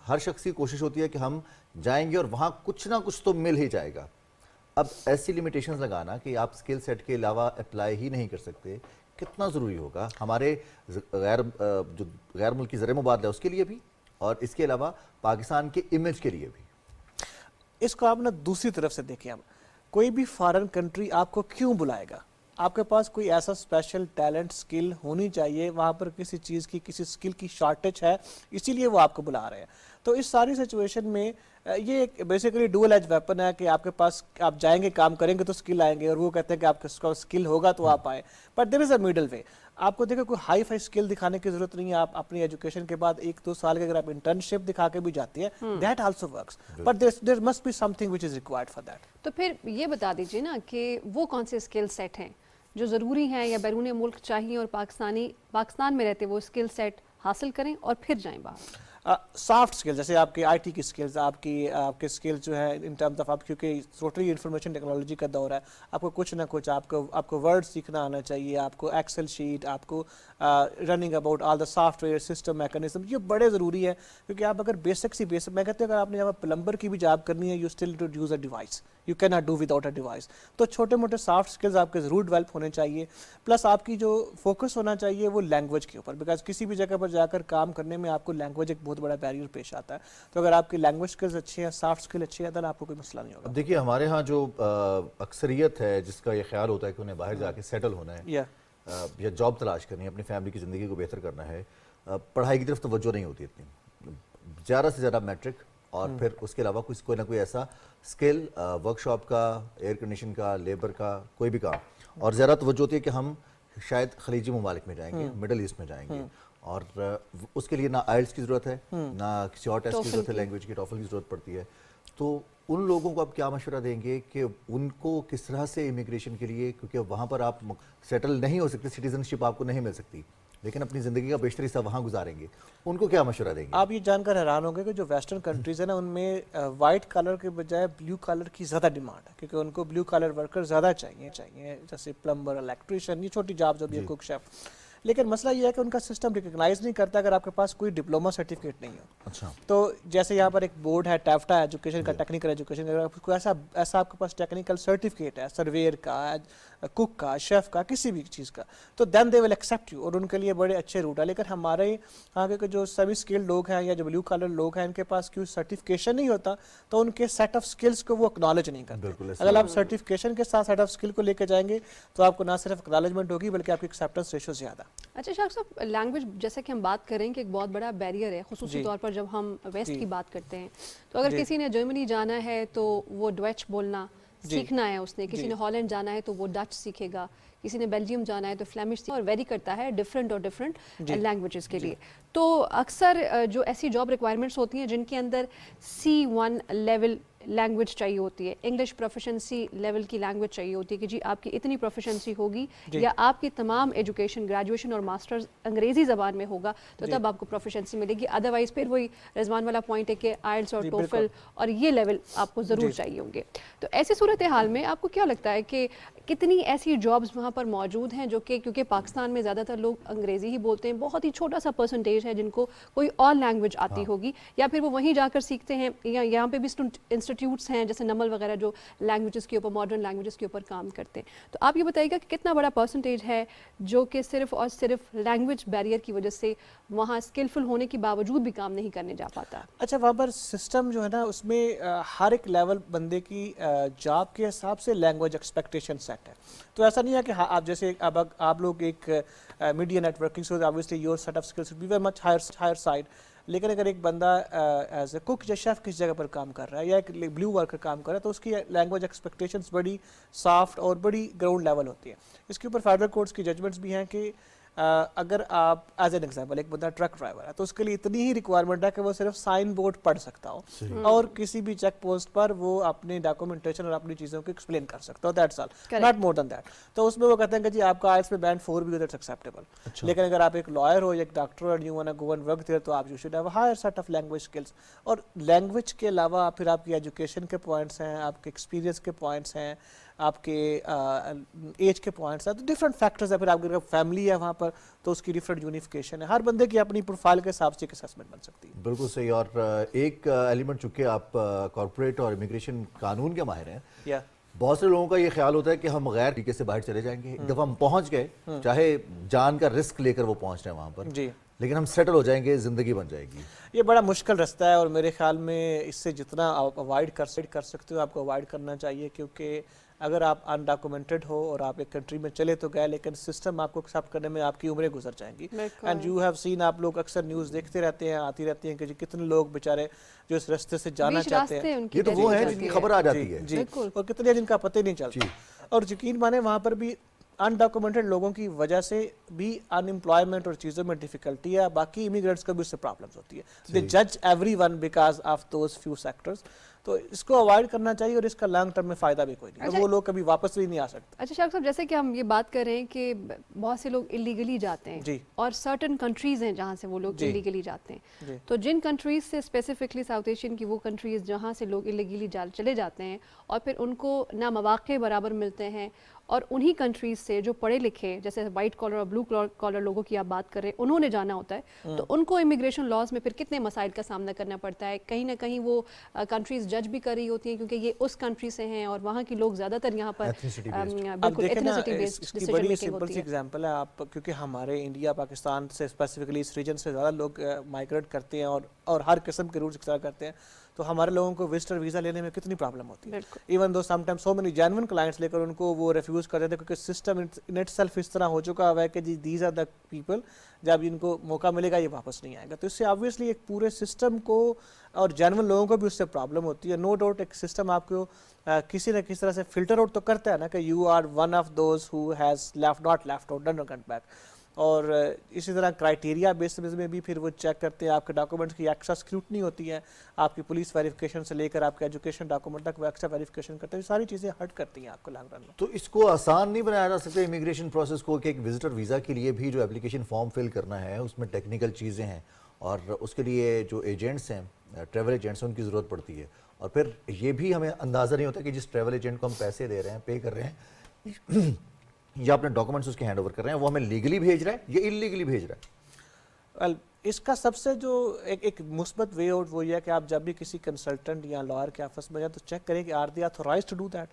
हर शख्स की कोशिश होती है कि हम जाएंगे और वहाँ कुछ ना कुछ तो मिल ही जाएगा। अब ऐसी लिमिटेशंस लगाना कि आप स्किल सेट के अलावा अप्लाई ही नहीं कर सकते, कितना ज़रूरी होगा हमारे गैर मुल्की ज़र मुबादला उसके लिए भी, और इसके अलावा पाकिस्तान के इमेज के लिए भी। इसको आप ना दूसरी तरफ से देखें, हम कोई भी फॉरेन कंट्री आपको क्यों बुलाएगा? आपके पास कोई ऐसा स्पेशल टैलेंट स्किल होनी चाहिए, वहाँ पर किसी चीज़ की किसी स्किल की शॉर्टेज है, इसीलिए वो आपको बुला रहे हैं। तो इस सारी सिचुएशन में ये एक बेसिकली डुअल एज वेपन है कि आपके पास आप जाएंगे काम करेंगे तो स्किल आएंगे, और वो कहते हैं कि आपके स्किल होगा तो आप आए, but there is a middle way. آپ کو دیکھیں کوئی ہائی فائی اسکل دکھانے کی ضرورت نہیں ہے. آپ اپنی ایجوکیشن کے بعد 1-2 سال کے اگر آپ انٹرنشپ دکھا کے بھی جاتی ہیں, that also works, but there must be something which is required for that. تو پھر یہ بتا دیجیے نا کہ وہ کون سے اسکل سیٹ ہیں جو ضروری ہیں یا بیرون ملک چاہیے اور پاکستان میں رہتے وہ اسکل سیٹ حاصل کریں اور پھر جائیں باہر. سافٹ اسکل جیسے آپ کی آئی ٹی کی اسکلز, آپ کے اسکلز جو ہے ان ٹرمز آف, آپ کیونکہ ٹوٹلی انفارمیشن ٹیکنالوجی کا دور ہے, آپ کو کچھ نہ کچھ آپ کو ورڈ سیکھنا آنا چاہیے, آپ کو ایکسل شیٹ, آپ کو running about all the soft where system mechanism, یہ بڑے ضروری ہے. کیونکہ آپ اگر بیسک میں کہتے ہیں اگر آپ نے جب پلمبر کی بھی جاب کرنی ہے, you still to use a device, you can not do without a device. تو چھوٹے موٹے سافٹ اسکلز آپ کے ضرور ڈیولپ ہونے چاہیے. پلس آپ کی جو فوکس ہونا چاہیے وہ لینگویج کے اوپر, بیکاز کسی بھی جگہ پر جا کر کام کرنے میں آپ کو لینگویج ایک بہت بڑا بیریئر پیش آتا ہے. تو اگر آپ کی لینگویج اسکلز اچھی ہیں, سافٹ اسکل اچھی ہے, تو آپ کو کوئی مسئلہ نہیں ہوگا. اب دیکھیے ہمارے ہاں جو اکثریت ہے جس کا یہ خیال ہوتا ہے کہ انہیں باہر جا کے سیٹل ہونا ہے یا جاب تلاش کرنی ہے, اپنی فیملی کی زندگی کو بہتر کرنا ہے, پڑھائی کی طرف توجہ نہیں ہوتی اتنی, زیادہ سے زیادہ میٹرک, اور پھر اس کے علاوہ کوئی نہ کوئی ایسا اسکل, ورک شاپ کا, ایئر کنڈیشن کا, لیبر کا, کوئی بھی کام. اور زیادہ توجہ ہوتی ہے کہ ہم شاید خلیجی ممالک میں جائیں گے, مڈل ایسٹ میں جائیں گے, اور اس کے لیے نہ آئلٹس کی ضرورت ہے, نہ کسی اور ٹیسٹ کی ضرورت ہے, لینگویج کی, ٹوفل کی ضرورت پڑتی ہے. تو ان لوگوں کو آپ کیا مشورہ دیں گے کہ ان کو کس طرح سے امیگریشن کے لیے, کیونکہ وہاں پر آپ سیٹل نہیں ہو سکتے, سٹیزن شپ آپ کو نہیں مل سکتی, لیکن اپنی زندگی کا بیشتر حصہ وہاں گزاریں گے, ان کو کیا مشورہ دیں گے؟ آپ یہ جان کر حیران ہوں گے کہ جو ویسٹرن کنٹریز ہیں نا, ان میں وائٹ کلر کے بجائے بلیو کلر کی زیادہ ڈیمانڈ ہے, کیونکہ ان کو بلیو کلر ورکر زیادہ چاہیے, جیسے پلمبر, الیکٹریشین, یہ چھوٹی جاب جو بھی ہے, کوک شیف. لیکن مسئلہ یہ ہے کہ ان کا سسٹم ریکگنائز نہیں کرتا اگر آپ کے پاس کوئی ڈپلوما سرٹیفکیٹ نہیں ہو. اچھا. تو جیسے یہاں پر ایک بورڈ ہے ٹیفٹا ایجوکیشن کا, ٹیکنیکل ایجوکیشن, اگر کوئی ایسا آپ کے پاس ٹیکنیکل سرٹیفکیٹ ہے, سرویئر کا, کوک کا, شیف کا, کسی بھی چیز کا, تو دین دے ول ایکسیپٹ یو, اور ان کے لیے بڑے اچھے روٹ ہے. لیکن ہمارے یہاں کے جو سیمی اسکلڈ لوگ ہیں یا جو بلیو کلر لوگ ہیں, ان کے پاس کوئی سرٹیفکیشن نہیں ہوتا, تو ان کے سیٹ آف اسکلس کو وہ اکنالج نہیں کرتے. اگر آپ سرٹیفکیشن کے ساتھ سیٹ آف اسکل کو لے کے جائیں گے تو آپ کو نہ صرف اکنالجمنٹ ہوگی بلکہ آپ کی ایکسیپٹنس ریشو زیادہ. اچھا شاخ صاحب, لینگویج جیسے کہ ہم بات کریں کہ ایک بہت بڑا بیریئر ہے, خصوصی طور پر جب ہم ویسٹ کی بات کرتے ہیں. تو اگر کسی نے جرمنی جانا ہے تو وہ ڈویچ بولنا سیکھنا ہے اس نے, کسی نے ہالینڈ جانا ہے تو وہ ڈچ سیکھے گا, کسی نے بیلجیم جانا ہے تو فلیمش, اور ویری کرتا ہے ڈفرینٹ لینگویجز کے لیے. تو اکثر جو ایسی جاب ریکوائرمنٹس ہوتی ہیں جن کے اندر C1 لیول لینگویج چاہیے ہوتی ہے, انگلش پروفیشنسی لیول کی لینگویج چاہیے ہوتی ہے کہ جی آپ کی اتنی پروفیشنسی ہوگی یا آپ کی تمام ایجوکیشن, گریجویشن اور ماسٹرز انگریزی زبان میں ہوگا تو تب آپ کو پروفیشنسی ملے گی. ادروائز پھر وہی رضوان والا پوائنٹ ہے کہ آئلٹس اور ٹوفل اور یہ لیول آپ کو ضرور چاہیے ہوں گے. تو ایسی صورتحال میں آپ کو کیا لگتا ہے کہ کتنی ایسی جابز وہاں پر موجود ہیں جو کہ کیونکہ پاکستان میں زیادہ تر لوگ انگریزی ہی بولتے ہیں, بہت ہی چھوٹا سا پرسنٹیج ہے جن کو کوئی اور لینگویج آتی ہوگی, یا پھر وہ وہیں جا کر سیکھتے ہیں, یا یہاں پہ بھی انسٹیٹیوٹس ہیں جیسے نمل وغیرہ جو لینگویجز کے اوپر, ماڈرن لینگویجز کے اوپر کام کرتے ہیں. تو آپ یہ بتائیے گا کہ کتنا بڑا پرسنٹیج ہے جو کہ صرف اور صرف لینگویج بیریئر کی وجہ سے وہاں اسکلفل ہونے کے باوجود بھی کام نہیں کرنے جا پاتا؟ اچھا, وہاں پر سسٹم جو ہے نا اس میں ہر ایک لیول بندے کی جاب کے حساب سے لینگویج ایکسپیکٹیشن سیٹ ہے. تو ایسا نہیں ہے کہ آپ جیسے اب آپ لوگ ایک میڈیا نیٹ ورکنگ سے obviously your set of skills would be very much higher side. لیکن اگر ایک بندہ ایز اے کوک یا شیف کس جگہ پر کام کر رہا ہے یا ایک بلیو ورکر کام کر رہا ہے تو اس کی لینگویج ایکسپیکٹیشنز بڑی سافٹ اور بڑی گراؤنڈ لیول ہوتی ہے. اس کے اوپر فیڈرل کورٹس کی ججمنٹس بھی ہیں کہ اگر آپ ایز این ایگزامپل ایک بندہ ٹرک ڈرائیور ہے تو اس کے لیے اتنی ہی ریکوائرمنٹ ہے کہ وہ صرف سائن بورڈ پڑھ سکتا ہو اور کسی بھی چیک پوسٹ پر وہ اپنے ڈاکومنٹیشن اور اپنی چیزوں کو ایکسپلین کر سکتا ہو, that's all, not more than that. تو اس میں وہ کہتے ہیں کہ جی آپ کا آئلٹس میں بینڈ 4 بھی ہو, دیٹس ایکسیپٹیبل. لیکن اگر آپ ایک لائر ہو یا ایک ڈاکٹر ہو, you want to go and work there, تو آپ you should have higher set of language skills. اور لینگویج کے علاوہ پھر آپ کی ایجوکیشن کے پوائنٹس ہیں, آپ کے ایکسپیرینس کے پوائنٹس ہیں, آپ کے ایج کے پوائنٹس ہیں, تو ڈفرینٹ فیکٹرز ہیں. پھر آپ کی فیملی ہے وہاں پر تو اس کی ڈفرینٹ یونیفیکیشن ہے. ہر بندے کی اپنی پروفائل کے حساب سے ایک اسیسمنٹ بن سکتی ہے. بالکل صحیح. اور ایک ایلیمنٹ چونکہ آپ کارپوریٹ اور امیگریشن قانون کے ماہر ہیں, بہت سے لوگوں کا یہ خیال ہوتا ہے کہ ہم غیر طریقے سے باہر چلے جائیں گے, ایک دفعہ ہم پہنچ گئے, چاہے جان کا رسک لے کر وہ پہنچ رہے ہیں وہاں پر, لیکن ہم سیٹل ہو جائیں گے, زندگی بن جائے گی. یہ بڑا مشکل رستہ ہے اور میرے خیال میں اس سے جتنا آپ اوائڈ کر سکتے ہو آپ کو اوائڈ کرنا چاہیے. کیونکہ اگر آپ انڈاکومنٹڈ ہو اور آپ ایک کنٹری میں چلے تو گئے, لیکن سسٹم آپ کو ایکسیپٹ کرنے میں آپ کی عمریں گزر جائیں گی. اینڈ یو ہیو سین, آپ لوگ اکثر نیوز دیکھتے رہتے ہیں, آتی رہتی ہیں کہ جی کتنے لوگ بیچارے جو اس رستے سے جانا چاہتے ہیں, یہ تو وہ ہیں جن کی خبر آ جاتی ہے, جی, اور کتنے جن کا پتہ ہی نہیں چلتا. اور یقین مانے وہاں پر بھی अनडॉक्यूमेंटेड लोगों की वजह से भी अनएम्प्लॉयमेंट और चीज़ों में डिफिकल्टी है, बाकी इमिग्रेंट्स को भी उससे प्रॉब्लम्स होती है. दे जज everyone because of those few sectors. तो इसको अवॉइड करना चाहिए और इसका लॉन्ग टर्म में फ़ायदा भी कोई नहीं. अच्छा, और वो लोग कभी वापस भी नहीं आ सकते. अच्छा शाहरुख साहब, जैसे कि हम ये बात कर रहे हैं कि बहुत से लोग इलीगली जाते हैं जी. और सर्टन कंट्रीज़ हैं जहाँ से वो लोग जी. इलीगली जाते हैं, जी. तो जिन कंट्रीज़ से स्पेसिफिकली साउथ एशियन की वो कंट्रीज़ जहाँ से लोग इलीगली चले जाते हैं और फिर उनको ना मौक़े बराबर मिलते हैं, और उन्हीं कंट्रीज़ से जो पढ़े लिखे जैसे वाइट कॉलर और ब्लू कॉलर लोगों की आप बात कर रहे हैं, उन्होंने जाना होता है, तो उनको इमिग्रेशन लॉज में फिर कितने मसाइल का सामना करना पड़ता है. कहीं ना कहीं वो कंट्रीज़ जज भी कर रही होती हैं क्योंकि ये उस कंट्री से हैं और वहाँ के लोग ज़्यादातर यहाँ पर Ethnicity based. अब बिल्कुल देखें ना, एथनिसिटी बेस्ड इसकी डिसीजन बड़ी मेकिंग सिंपल होती सी है. एग्जांपल है. आप क्योंकि हमारे इंडिया पाकिस्तान से स्पेसिफिकली इस रीजन से ज़्यादा लोग माइग्रेट करते हैं और हर किस्म के रूल्स इख्तियार करते हैं, तो हमारे लोगों को विजिटर वीज़ा लेने में कितनी प्रॉब्लम होती है. Even though sometimes so many genuine clients लेकर उनको वो रिफ्यूज़ कर देते हैं क्योंकि सिस्टम इन इटसेल्फ इस तरह हो चुका है कि जी दीज आर द पीपल, जब इनको मौका मिलेगा ये वापस नहीं आएगा. तो इससे ऑब्वियसली एक पूरे सिस्टम को और जेन्युइन लोगों को भी उससे प्रॉब्लम होती है. नो डाउट एक सिस्टम आपको किसी न किसी तरह से फिल्टर आउट तो करता है ना कि you are one of those who has not left out done cut back. और इसी तरह क्राइटेरिया बेसिस में भी फिर वो चेक करते हैं. आपके डॉक्यूमेंट्स की एक्स्ट्रा स्क्रूटनी होती है, आपकी पुलिस वेरिफिकेशन से लेकर आपके एजुकेशन डॉक्यूमेंट तक वो एक्स्ट्रा वेरिफिकेशन करते हैं. सारी चीज़ें हर्ट करती हैं आपको लॉन्ग रन में. तो इसको आसान नहीं बनाया जा सकता इमिग्रेशन प्रोसेस को कि एक विजिटर वीज़ा के लिए भी जो एप्लीकेशन फॉर्म फिल करना है उसमें टेक्निकल चीज़ें हैं और उसके लिए जो एजेंट्स हैं, ट्रैवल एजेंट्स हैं, उनकी ज़रूरत पड़ती है. और फिर ये भी हमें अंदाज़ा नहीं होता कि जिस ट्रैवल एजेंट को हम पैसे दे रहे हैं, पे कर रहे हैं या अपने डॉक्यूमेंट्स उसके हैंड ओवर कर रहे हैं, वो हमें लीगली भेज रहा है या इलीगली भेज रहा है. वेल, इसका सबसे जो एक मुस्बत वे आउट वो ये है कि आप जब भी किसी कंसल्टेंट या लॉयर के ऑफिस में जाए तो चेक करें कि are they authorised to do that.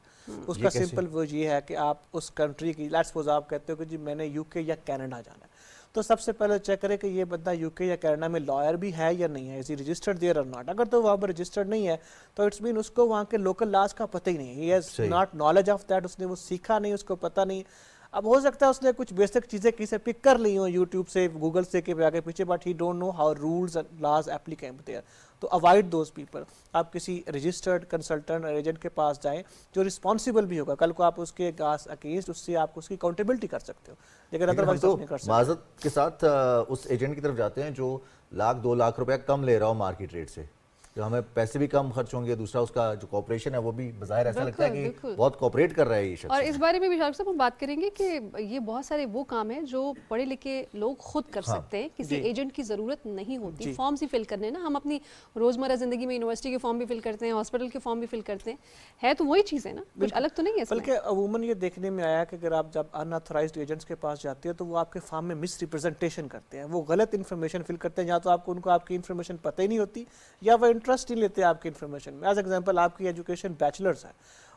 उसका सिंपल वो ये है कि आप उस कंट्री की, लेट्स सपोज आप कहते हो कि जी मैंने यूके या कनाडा जाना है, तो सबसे पहले चेक करें कि ये बंदा यूके या कनाडा में लॉयर भी है या नहीं है. इज ही रजिस्टर्ड देयर और नॉट. अगर तो वहाँ पर रजिस्टर्ड नहीं है तो इट्स मीन उसको वहाँ के लोकल लॉज का पता ही नहीं है. He has not knowledge of that. उसने वो सीखा नहीं, उसको पता नहीं. अब हो सकता है उसने कुछ बेसिक चीज़ें किसी से पिक कर ली हो यूट्यूब से, गूगल से, के आगे पीछे, but he don't know how rules and laws applicable there. तो अवॉइड दोज पीपल. आप किसी रजिस्टर्ड कंसल्टेंट और एजेंट के पास जाएं जो रिस्पॉन्सिबल भी होगा. कल को आप उसके अगेंस्ट उससे आप उसकी अकाउंटेबिलिटी कर सकते हो, लेकिन अदरवाइज तो नहीं कर सकते. माजत के साथ उस एजेंट की तरफ जाते हैं जो $1-2 लाख रुपया कम ले रहा हो मार्केट रेट से, जो हमें पैसे भी कम खर्च होंगे, दूसरा उसका जो कॉपरेशन है वो भी बाहर ऐसा लगता है कि बहुत कॉपरेट कर रहा है ये शख्स. और इस बारे में भी शाहरुख साहब हम बात करेंगे कि ये बहुत सारे वो काम है जो पढ़े लिखे लोग खुद कर सकते हैं, किसी एजेंट की ज़रूरत नहीं होती. फॉर्म्स ही फिल करने ना, हम अपनी रोज़मर्रा ज़िंदगी में यूनिवर्सिटी के फॉर्म भी फिल करते हैं, हॉस्पिटल के फॉर्म भी फिल करते हैं, है तो वही चीज़ है ना, कुछ अलग तो नहीं है. बल्कि अमूमन ये देखने में आया कि अगर आप जब अनऑथराइज्ड एजेंट्स के पास जाते हो तो वो आपके फॉर्म में मिस रिप्रेजेंटेशन करते हैं, वो गलत इन्फॉर्मेशन फिल करते हैं, या तो आपको उनको आपकी इन्फॉर्मेशन पता ही नहीं होती या वो इंटरेस्ट नहीं लेते आपकी इन्फॉर्मेशन में. एज एग्जांपल आपकी एजुकेशन बैचलर्स है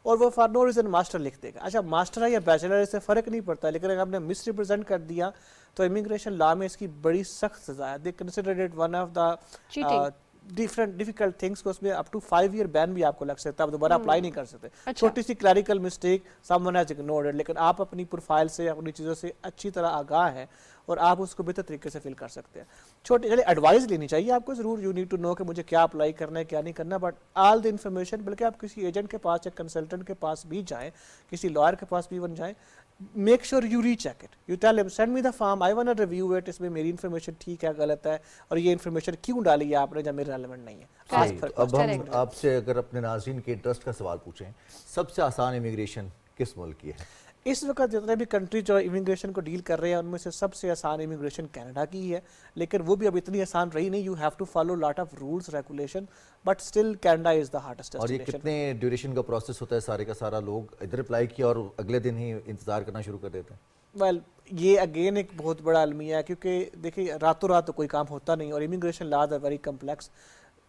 और वो फॉर नो रीजन मास्टर लिख देगा. अच्छा मास्टर है या बैचलर है इससे फ़र्क नहीं पड़ता, लेकिन अगर आपने मिस रिप्रेजेंट कर दिया तो इमिग्रेशन लॉ में इसकी बड़ी सख्त सज़ा है. They consider it one of the difficult things को उसमें अप टू 5 ईयर बैन भी आपको लग सकता है. आप दोबारा अप्लाई नहीं कर सकते. अच्छा. छोटी सी clerical mistake someone has ignored it, लेकिन आप अपनी प्रोफाइल से अपनी चीज़ों से अच्छी तरह आगाह है और आप उसको बेहतर तरीके से फिल कर सकते हैं. छोटी चलिए एडवाइस लेनी चाहिए आपको ज़रूर. यू नीड टू नो कि मुझे क्या अप्लाई करना है क्या नहीं करना, बट ऑल द इन्फॉर्मेशन, बल्कि आप किसी एजेंट के पास या कंसल्टेंट के पास भी जाएँ, किसी लॉयर के पास भी बन जाएँ, make sure you recheck it. You tell him send me the form, I want to review it, इसमें मेरी इन्फॉर्मेशन ठीक है गलत है और ये इन्फॉर्मेशन क्यों डाली है आपने जब मेरे रेलेवेंट नहीं है. अब हम आपसे अगर अपने नाज़रीन के इंटरेस्ट का सवाल पूछें, सबसे आसान इमिग्रेशन किस मुल्क की है? इस वक्त जितने भी कंट्री जो इमिग्रेशन को डील कर रहे हैं उनमें से सबसे आसान इमिग्रेशन कनाडा की ही है, लेकिन वो भी अब इतनी आसान रही नहीं. You have to follow lot of rules regulation, but still Canada is the hardest destination. और ये कितने ड्यूरेशन का प्रोसेस होता है? सारे का सारा लोग इधर अप्लाई किया और अगले दिन ही इंतजार करना शुरू कर देते हैं. वेल ये अगेन एक बहुत बड़ा अलमिया है, क्योंकि देखिए रातों रात तो कोई काम होता नहीं और immigration laws are very complex.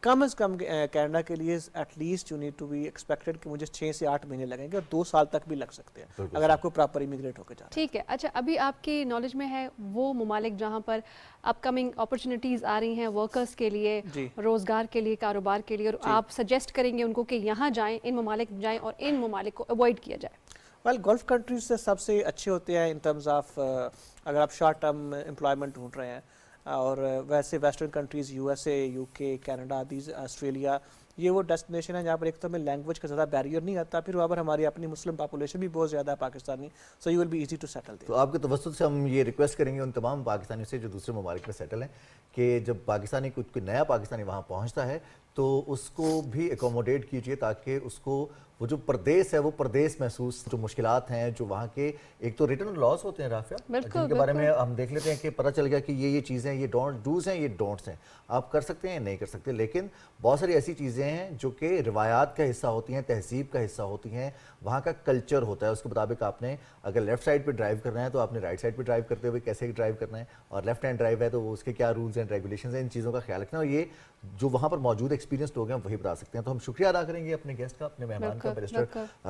कम से कम कनाडा के लिए at least you need to be expected कि मुझे 6 से 8 महीने लगेंगे और 2 साल तक भी लग सकते हैं अगर आपको प्रॉपर इमिग्रेट होकर जाना. ठीक है. अच्छा अभी आपकी नॉलेज में है वो ममालिक जहाँ पर अपकमिंग अपॉर्चुनिटीज़ आ रही हैं वर्कर्स के लिए, रोज़गार के लिए, कारोबार के लिए, और आप सजेस्ट करेंगे उनको कि यहाँ जाएँ, इन ममालिक जाएँ और इन ममालिक को अवॉइड किया जाए? वेल गल्फ कंट्रीज से सबसे अच्छे होते हैं इन टर्म्स ऑफ अगर आप शॉर्ट टर्म एम्प्लॉयमेंट ढूंढ रहे हैं, और वैसे western countries USA, UK, Canada, these Australia, ये वो डेस्टिनेशन है जहाँ पर एक तो हमें लैंग्वेज का ज़्यादा बैरियर नहीं आता, फिर वहाँ पर हमारी अपनी मुस्लिम पॉपुलेशन भी बहुत ज़्यादा है Pakistani, so you will be easy to settle तो आपके तवज्जुह से हम ये रिक्वेस्ट करेंगे उन तमाम पाकिस्तानियों से जो दूसरे ममालिक में सेटल हैं कि जब पाकिस्तानी कोई नया पाकिस्तानी वहाँ पहुँचता है तो उसको भी एकोमोडेट कीजिए ताकि उसको वो जो प्रदेश है वो प्रदेश महसूस, जो मुश्किलात हैं, जो वहाँ के एक तो रिटर्न लॉस होते हैं राफिया, जिनके बारे में हम देख लेते हैं कि पता चल गया कि ये चीज़ें, ये डूज़ हैं, ये डोंट्स हैं, आप कर सकते हैं नहीं कर सकते, लेकिन बहुत सारी ऐसी चीज़ें हैं जो कि रिवायात का हिस्सा होती हैं, तहजीब का हिस्सा होती हैं, वहाँ का कल्चर होता है, उसके मुताबिक आपने अगर लेफ्ट साइड पे ड्राइव करना है तो आपने राइट साइड पे ड्राइव करते हुए कैसे ड्राइव करना है, और लेफ्ट हैंड ड्राइव है तो वो उसके क्या रूल्स एंड रेगुलेशंस हैं, इन चीज़ों का ख्याल रखना, और ये जो वहाँ पर मौजूद एक्सपीरियंस लोग हैं वही बता सकते हैं। तो हम शुक्रिया अदा करेंगे अपने गेस्ट का, अपने मेहमान का, बैरिस्टर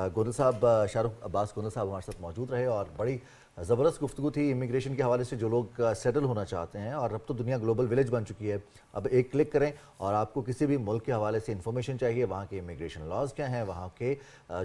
गोंदल साहब, शाहरुख अब्बास गोंदल साहब हमारे साथ मौजूद रहे और बड़ी ज़बरदस्त गुफ्तगू थी इमिग्रेशन के हवाले से। जो लोग सेटल होना चाहते हैं, और अब तो दुनिया ग्लोबल विलेज बन चुकी है, अब एक क्लिक करें और आपको किसी भी मुल्क के हवाले से इन्फॉर्मेशन चाहिए, वहाँ के इमिग्रेशन लॉज क्या हैं, वहाँ के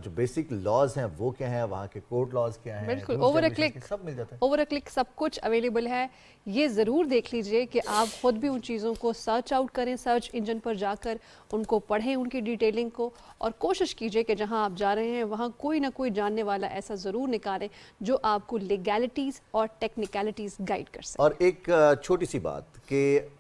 जो बेसिक लॉज हैं वो क्या हैं, वहाँ के कोर्ट लॉज क्या हैं, बिल्कुल ओवर अ क्लिक सब मिल जाता है, ओवर अ क्लिक सब कुछ अवेलेबल है। ये ज़रूर देख लीजिए कि आप खुद भी उन चीज़ों को सर्च आउट करें, सर्च इंजन पर जाकर उनको पढ़ें, उनकी डिटेलिंग को, और कोशिश कीजिए कि जहां आप जा रहे हैं वहां कोई ना कोई जानने वाला ऐसा ज़रूर निकालें जो आपको लीगैलिटीज़ और टेक्निकलिटीज़ गाइड कर सके। और एक छोटी सी बात कि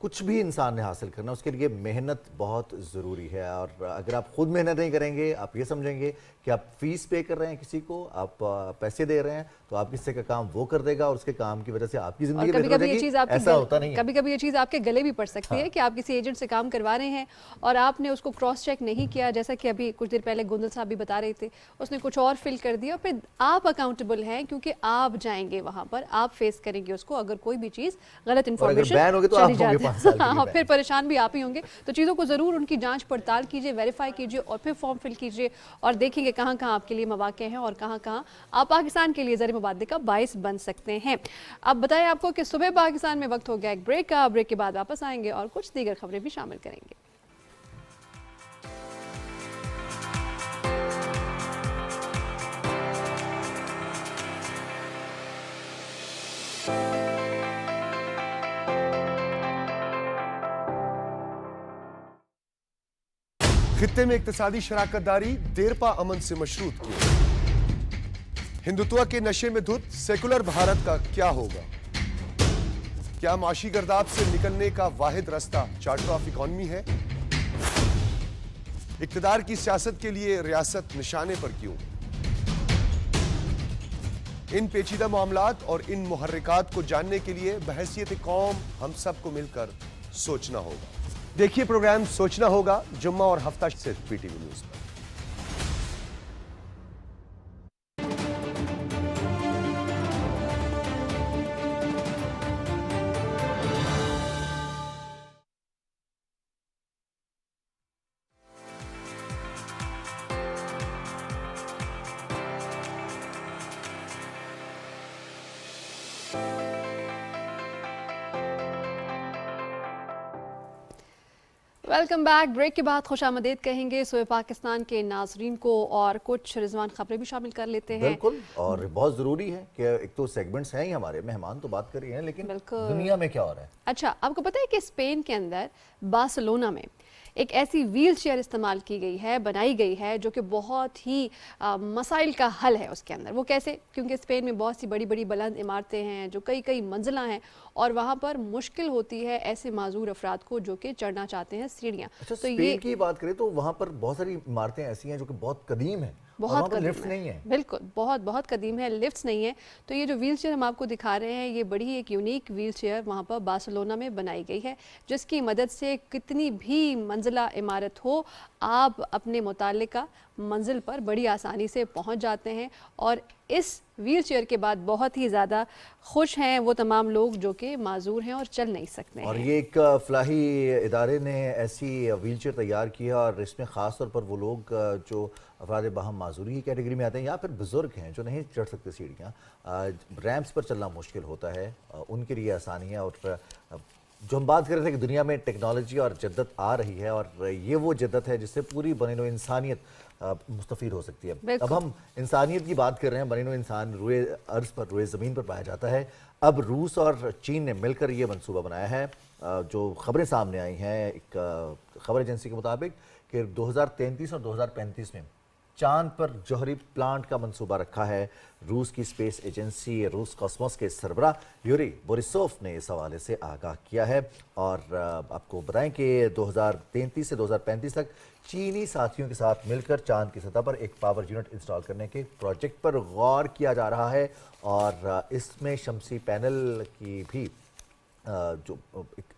कुछ भी इंसान ने हासिल करना उसके लिए मेहनत बहुत ज़रूरी है, और अगर आप खुद मेहनत नहीं करेंगे, आप ये समझेंगे कि आप फीस पे कर रहे हैं किसी को, आप पैसे दे रहे हैं तो आप किसी का काम वो कर देगा और उसके काम की वजह से आपकी ज़िंदगी बेहतर हो जाएगी, ऐसा होता नहीं है। कभी कभी ये चीज़ आपके गले भी पड़ सकती है कि आप किसी एजेंट से काम करवा रहे हैं और आपने उसको क्रॉस चेक नहीं किया, जैसा कि अभी कुछ देर पहले गोंदल साहब भी बता रहे थे, उसने कुछ और फिल कर दिया, फिर आप अकाउंटेबल हैं क्योंकि आप जाएंगे वहाँ पर, आप फेस करेंगे उसको अगर कोई भी चीज़ गलत इन्फॉर्मेशन चली जाती है, हाँ फिर परेशान भी आप ही होंगे। तो चीज़ों को ज़रूर उनकी जांच पड़ताल कीजिए, वेरीफाई कीजिए और फिर फॉर्म फिल कीजिए और देखेंगे कहाँ कहाँ आपके लिए मौके हैं और कहाँ कहाँ आप पाकिस्तान के लिए ज़र मुबादले का बाइस बन सकते हैं। अब बताएं आपको कि सुबह पाकिस्तान में वक्त हो गया एक ब्रेक का, ब्रेक के बाद वापस आएंगे और कुछ दीगर खबरें भी शामिल करेंगे। खित्ते में इक्तिसादी शराकतदारी देरपा अमन से मशरूत की। हिंदुत्व के नशे में धुत सेकुलर भारत का क्या होगा? क्या माशी गर्दाब से निकलने का वाहिद रास्ता चार्टर ऑफ इकोनॉमी है? इक्तदार की सियासत के लिए रियासत निशाने पर क्यों? इन पेचीदा मामलात और इन मुहर्रिकात को जानने के लिए बहैसियत कौम हम सबको मिलकर सोचना होगा। देखिए प्रोग्राम सोचना होगा जुम्मा और हफ्ता से पीटीवी न्यूज पर। Welcome back. ब्रेक के बाद खुशामदीद कहेंगे सोए पाकिस्तान के नाजरीन को और कुछ रिजवान खबरें भी शामिल कर लेते हैं। बिल्कुल, और बहुत ज़रूरी है कि एक तो सेगमेंट्स हैं ही हमारे, मेहमान तो बात कर रही हैं लेकिन दुनिया में क्या हो रहा है। अच्छा, आपको पता है कि स्पेन के अंदर बार्सिलोना में एक ऐसी व्हील चेयर इस्तेमाल की गई है, बनाई गई है जो कि बहुत ही मसाइल का हल है उसके अंदर। वो कैसे? क्योंकि स्पेन में बहुत सी बड़ी बड़ी बुलंद इमारतें हैं जो कई कई मंजिला हैं और वहाँ पर मुश्किल होती है ऐसे माजूर अफराद को जो कि चढ़ना चाहते हैं सीढ़ियाँ। अच्छा, तो स्पेन की बात करें तो वहाँ पर बहुत सारी इमारतें ऐसी हैं जो कि बहुत कदीम हैं, बहुत लिफ्ट नहीं है। बिल्कुल, बहुत कदीम है, लिफ्ट्स नहीं है। तो ये जो व्हील चेयर हम आपको दिखा रहे हैं, ये बड़ी एक यूनिक व्हील चेयर वहाँ पर बार्सिलोना में बनाई गई है, जिसकी मदद से कितनी भी मंजिला इमारत हो, आप अपने मुताल्लिका मंजिल पर बड़ी आसानी से पहुँच जाते हैं। और इस व्हील चेयर के बाद बहुत ही ज़्यादा खुश हैं वो तमाम लोग जो कि माजूर हैं और चल नहीं सकते हैं। और ये एक फलाही इदारे ने ऐसी व्हील चेयर तैयार की है और इसमें ख़ास तौर पर वो लोग जो अफराद बाहम माजूरी की कैटेगरी में आते हैं या फिर बुज़ुर्ग हैं जो नहीं चढ़ सकते सीढ़ियाँ, रैम्प्स पर चलना मुश्किल होता है, उनके लिए आसानी है। और जो हम बात कर रहे थे कि दुनिया में टेक्नोलॉजी और जद्दत आ रही है और ये वो जद्दत है जिससे पूरी बनीनो इंसानियत मुस्तफ़ीद हो सकती है। अब हम इंसानियत की बात कर रहे हैं, बनीनो इंसान रुए अर्ज़ पर, रुए ज़मीन पर पाया जाता है। अब रूस और चीन ने मिलकर ये मंसूबा बनाया है। जो खबरें सामने आई हैं एक खबर एजेंसी के मुताबिक कि 2033 और 2035 में चांद पर जौहरी प्लांट का मंसूबा रखा है। रूस की स्पेस एजेंसी रूस कॉस्मोस के सरबराह यूरी बोरिसोव ने इस हवाले से आगाह किया है। और आपको बताएं कि 2033 से 2035 तक चीनी साथियों के साथ मिलकर चांद की सतह पर एक पावर यूनिट इंस्टॉल करने के प्रोजेक्ट पर गौर किया जा रहा है। और इसमें शमसी पैनल की भी जो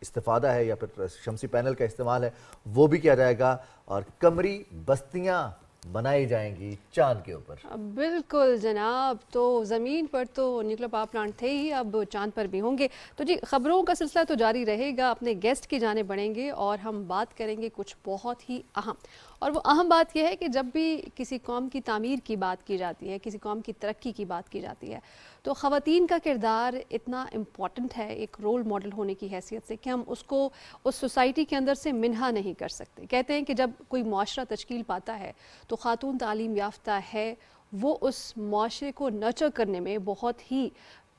इस्तेफादा है या फिर शमसी पैनल का इस्तेमाल है वो भी किया जाएगा और कमरी बस्तियां बनाई जाएंगी चांद के ऊपर। बिल्कुल जनाब, तो ज़मीन पर तो न्यूक्लियर पावर प्लांट थे ही, अब चांद पर भी होंगे। तो जी ख़बरों का सिलसिला तो जारी रहेगा, अपने गेस्ट की जाने बढ़ेंगे और हम बात करेंगे कुछ बहुत ही अहम। और वो अहम बात यह है कि जब भी किसी कौम की तामीर की बात की जाती है, किसी कौम की तरक्की की बात की जाती है, तो ख़वातीन का किरदार इतना इम्पॉर्टेंट है एक रोल मॉडल होने की हैसियत से कि हम उसको उस सोसाइटी के अंदर से मिन्हा नहीं कर सकते। कहते हैं कि जब कोई मुआशरा तश्कील पाता है तो ख़ातून तालीम याफ्ता है, वो उस मुआशरे को नर्चर करने में बहुत ही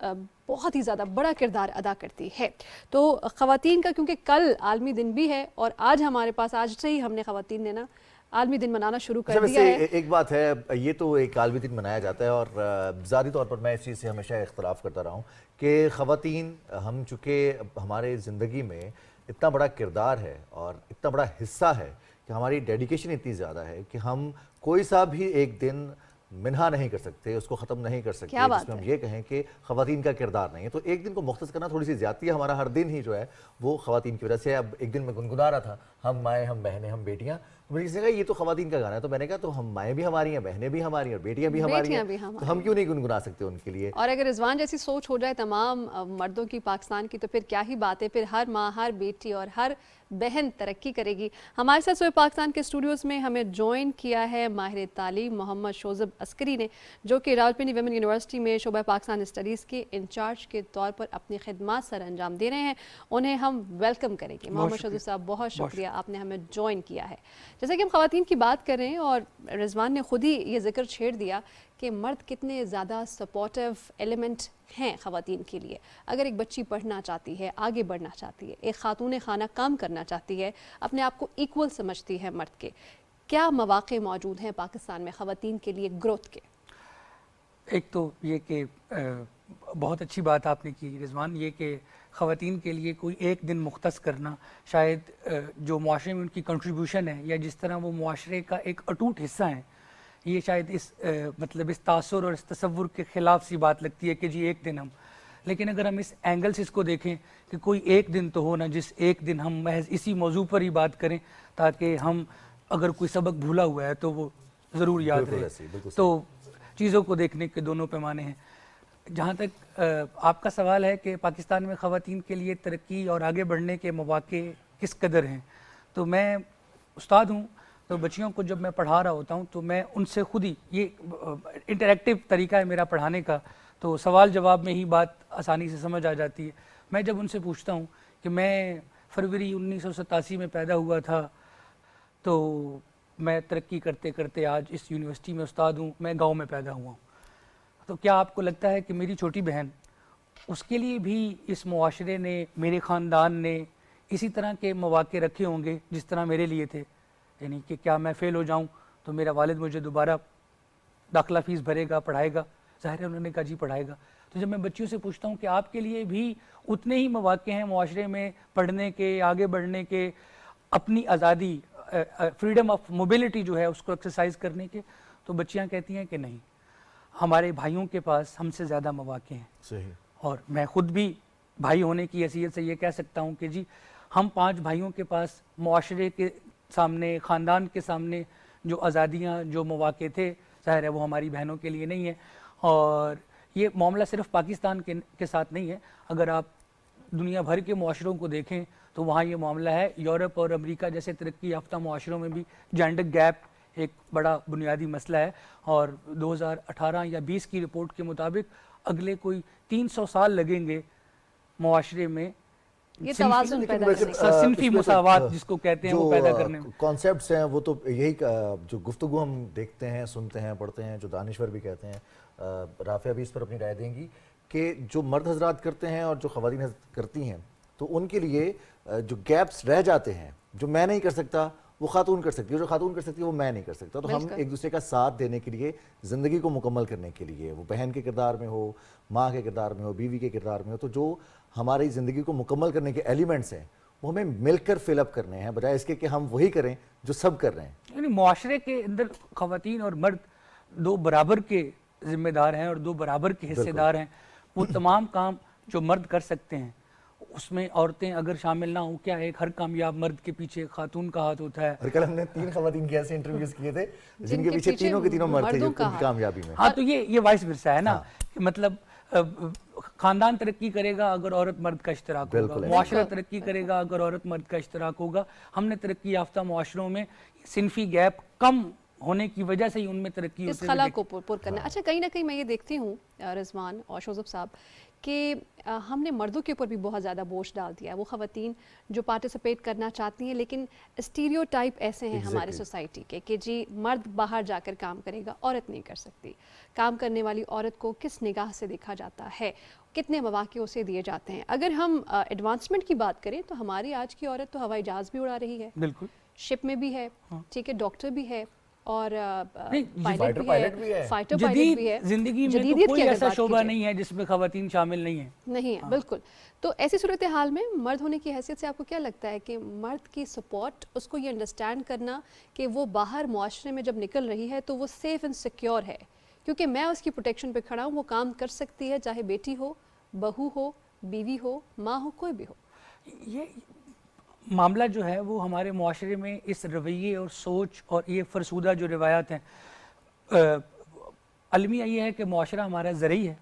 ज़्यादा बड़ा किरदार अदा करती है। तो ख़वातीन का क्योंकि कल आलमी दिन भी है और आज हमारे पास, आज से ही हमने ख़वातीन ने ना आलमी दिन मनाना शुरू कर दिया है। एक बात है, ये तो एक आलमी दिन मनाया जाता है और ज़ाती तौर पर मैं इस चीज़ से हमेशा इख्तलाफ करता रहा हूँ कि ख़वातीन हम चूँकि हमारे ज़िंदगी में इतना बड़ा किरदार है और इतना बड़ा हिस्सा है कि हमारी डेडिकेशन इतनी ज़्यादा है कि हम कोई सा भी एक दिन मिन्हा नहीं कर सकते, उसको ख़त्म नहीं कर सकते जिसमें हम ये कहें कि ख़वातीन का किरदार नहीं है। तो एक दिन को मुख्तस करना थोड़ी सी ज़्यादती है। हमारा हर दिन ही जो है वो ख़वातीन की वजह से। अब एक दिन मैं गुनगुना रहा था, हम माएँ हम बहनें हम बेटियाँ, मुझे किसी ने कहा ये तो ख़वातीन का गाना है, तो मैंने कहा तो हम माएँ भी हमारी हैं, बहनें भी हमारी हैं और बेटियाँ भी हमारी हैं, तो हम क्यों नहीं गुनगुना सकते उनके लिए। और अगर रिजवान जैसी सोच हो जाए तमाम मर्दों की पाकिस्तान की, तो फिर क्या ही बात है, फिर हर माँ हर बेटी और हर बहन तरक्की करेगी। हमारे साथ सोए पाकिस्तान के स्टूडियोज़ में हमें ज्वाइन किया है माहिर तालीम मोहम्मद शोज़ब अस्करी ने, जो कि रावलपिंडी वुमेन यूनिवर्सिटी में शोबा पाकिस्तान स्टडीज़ के इंचार्ज के तौर पर अपनी खिदमत सर अंजाम दे रहे हैं। उन्हें हम वेलकम करेंगे। मोहम्मद शोज़ब साहब, बहुत शुक्रिया, आपने हमें ज्वाइन किया है। जैसे कि हम ख़वातीन की बात कर रहे हैं और रिजवान ने खुद ही ये जिक्र छेड़ दिया कि मर्द कितने ज़्यादा सपोर्टिव एलिमेंट हैं ख़वातीन के लिए। अगर एक बच्ची पढ़ना चाहती है, आगे बढ़ना चाहती है, एक खातून खाना काम करना चाहती है, अपने आप को इक्वल समझती है मर्द के, क्या मौक़े मौजूद हैं पाकिस्तान में ख़वातीन के लिए ग्रोथ के? एक तो ये कि बहुत अच्छी बात आपने की रिजवान, ये कि ख़वातीन के लिए कोई एक दिन मुख्तस करना शायद जो मुआशरे में उनकी कंट्रीब्यूशन है या जिस तरह वो मुआशरे का एक अटूट हिस्सा है, ये शायद इस मतलब इस तासुर और इस तसव्वुर के ख़िलाफ़ सी बात लगती है कि जी एक दिन हम। लेकिन अगर हम इस एंगल से इसको देखें कि कोई एक दिन तो हो ना जिस एक दिन हम महज इसी मौजू पर ही बात करें, ताकि हम अगर कोई सबक भूला हुआ है तो वो ज़रूर याद रहे। तो चीज़ों को देखने के दोनों पैमाने हैं। जहाँ तक आपका सवाल है कि पाकिस्तान में ख़वातीन के लिए तरक्की और आगे बढ़ने के मौक़े किस कदर हैं, तो मैं उस्ताद हूँ, तो बच्चियों को जब मैं पढ़ा रहा होता हूँ तो मैं उनसे खुद ही, ये इंटरेक्टिव तरीका है मेरा पढ़ाने का, तो सवाल जवाब में ही बात आसानी से समझ आ जाती है। मैं जब उनसे पूछता हूँ कि मैं फरवरी 1987 में पैदा हुआ था, तो मैं तरक्की करते करते आज इस यूनिवर्सिटी में उस्ताद हूँ, मैं गाँव में पैदा हुआ हूँ, तो क्या आपको लगता है कि मेरी छोटी बहन, उसके लिए भी इस मुआशरे ने, मेरे ख़ानदान ने इसी तरह के मौक़े रखे होंगे जिस तरह मेरे लिए थे? यानी कि क्या मैं फ़ेल हो जाऊं तो मेरा वालिद मुझे दोबारा दाखिला फ़ीस भरेगा, पढ़ाएगा? ज़ाहिर है उन्होंने कहा जी पढ़ाएगा। तो जब मैं बच्चियों से पूछता हूं कि आपके लिए भी उतने ही मौक़े हैं मुआशरे में पढ़ने के, आगे बढ़ने के, अपनी आज़ादी, फ्रीडम ऑफ मोबिलिटी जो है उसको एक्सरसाइज करने के, तो बच्चियाँ कहती हैं कि नहीं, हमारे भाइयों के पास हमसे ज़्यादा मौक़े हैं। सही। और मैं ख़ुद भी भाई होने की हैसियत से ये कह सकता हूँ कि जी हम 5 भाइयों के पास मुआशरे के सामने, ख़ानदान के सामने जो आज़ादियाँ, जो मौक़े थे, ज़ाहिर है वो हमारी बहनों के लिए नहीं है। और ये मामला सिर्फ पाकिस्तान के साथ नहीं है, अगर आप दुनिया भर के मुआशरों को देखें तो वहाँ ये मामला है। यूरोप और अमेरिका जैसे तरक्की याफ्ता मुआशरों में भी जेंडर गैप एक बड़ा बुनियादी मसला है, और 2018 या 20 की रिपोर्ट के मुताबिक अगले कोई 300 साल लगेंगे मुआशरे में ये तवाज़ुन पैदा करने का, सिन्फी मुसावात जिसको कहते हैं वो पैदा करने में। कॉन्सेप्ट्स हैं वो तो यही जो गुफ्तगू हम देखते हैं, सुनते हैं, पढ़ते हैं, जो दानिश्वर भी कहते हैं, राफ़िया भी इस पर अपनी राय देंगी کہ جو مرد حضرات کرتے ہیں اور جو خواتین کرتی ہیں تو ان کے لیے جو گیپس رہ جاتے ہیں، جو میں نہیں کر سکتا وہ خاتون کر سکتی ہے، جو خاتون کر سکتی ہے وہ میں نہیں کر سکتا. تو ہم ایک دوسرے کا ساتھ دینے کے لیے، زندگی کو مکمل کرنے کے لیے، وہ بہن کے کردار میں ہو، ماں کے کردار میں ہو، بیوی کے کردار میں ہو، تو جو ہماری زندگی کو مکمل کرنے کے ایلیمنٹس ہیں وہ ہمیں مل کر فل اپ کرنے ہیں، بجائے اس کے کہ ہم وہی کریں جو سب کر رہے ہیں. یعنی معاشرے کے اندر خواتین اور مرد دو برابر کے ذمہ دار ہیں اور دو برابر کے حصے دار ہیں. وہ تمام کام جو مرد کر سکتے ہیں اس میں عورتیں اگر شامل نہ ہوں، کیا ایک ہر کامیاب مرد کے پیچھے خاتون کا ہاتھ ہوتا ہے. اور کل ہم نے 3 خواتین کے ایسے انٹرویوز کیے تھے جن کے پیچھے تینوں کے تینوں مرد تھے جو ان کی کامیابی میں. ہاں تو یہ وائس ورسا ہے نا کہ مطلب خاندان ترقی کرے گا اگر عورت مرد کا اشتراک ہوگا، معاشرہ ترقی کرے گا اگر عورت مرد کا اشتراک ہوگا. ہم نے ترقی یافتہ معاشروں میں صنفی گیپ کم ہونے کی وجہ سے ہی ان میں ترقی اس خلا کو پر کرنا. اچھا کہیں نہ کہیں میں یہ دیکھتی ہوں رضوان اور شوذب صاحب کہ ہم نے مردوں کے اوپر بھی بہت زیادہ بوجھ ڈال دیا ہے. وہ خواتین جو پارٹیسپیٹ کرنا چاہتی ہیں لیکن اسٹیریو ٹائپ ایسے ہیں ہمارے سوسائٹی کے کہ جی مرد باہر جا کر کام کرے گا، عورت نہیں کر سکتی. کام کرنے والی عورت کو کس نگاہ سے دیکھا جاتا ہے، کتنے مواقع اسے دیے جاتے ہیں. اگر ہم ایڈوانسمنٹ کی بات کریں تو ہماری آج کی عورت تو ہوائی جہاز بھی اڑا رہی ہے، بالکل شپ میں بھی ہے، ٹھیک ہے، ڈاکٹر بھی ہے اور فائٹر پائلٹ بھی ہے. فائٹر پائلٹ بھی ہے. جدید زندگی میں تو کوئی ایسا شعبہ نہیں ہے جس میں خواتین شامل نہیں ہیں. نہیں ہے بالکل. تو ایسی صورتحال میں مرد ہونے کی حیثیت سے آپ کو کیا لگتا ہے کہ مرد کی سپورٹ، اس کو یہ انڈرسٹینڈ کرنا کہ وہ باہر معاشرے میں جب نکل رہی ہے تو وہ سیف اینڈ سیکیور ہے کیونکہ میں اس کی پروٹیکشن پہ کھڑا ہوں، وہ کام کر سکتی ہے چاہے بیٹی ہو، بہو ہو، بیوی ہو، ماں ہو، کوئی بھی ہو. یہ معاملہ جو ہے وہ ہمارے معاشرے میں اس رویے اور سوچ اور یہ فرسودہ جو روایات ہیں، المیہ یہ ہے کہ معاشرہ ہمارا زرعی ہے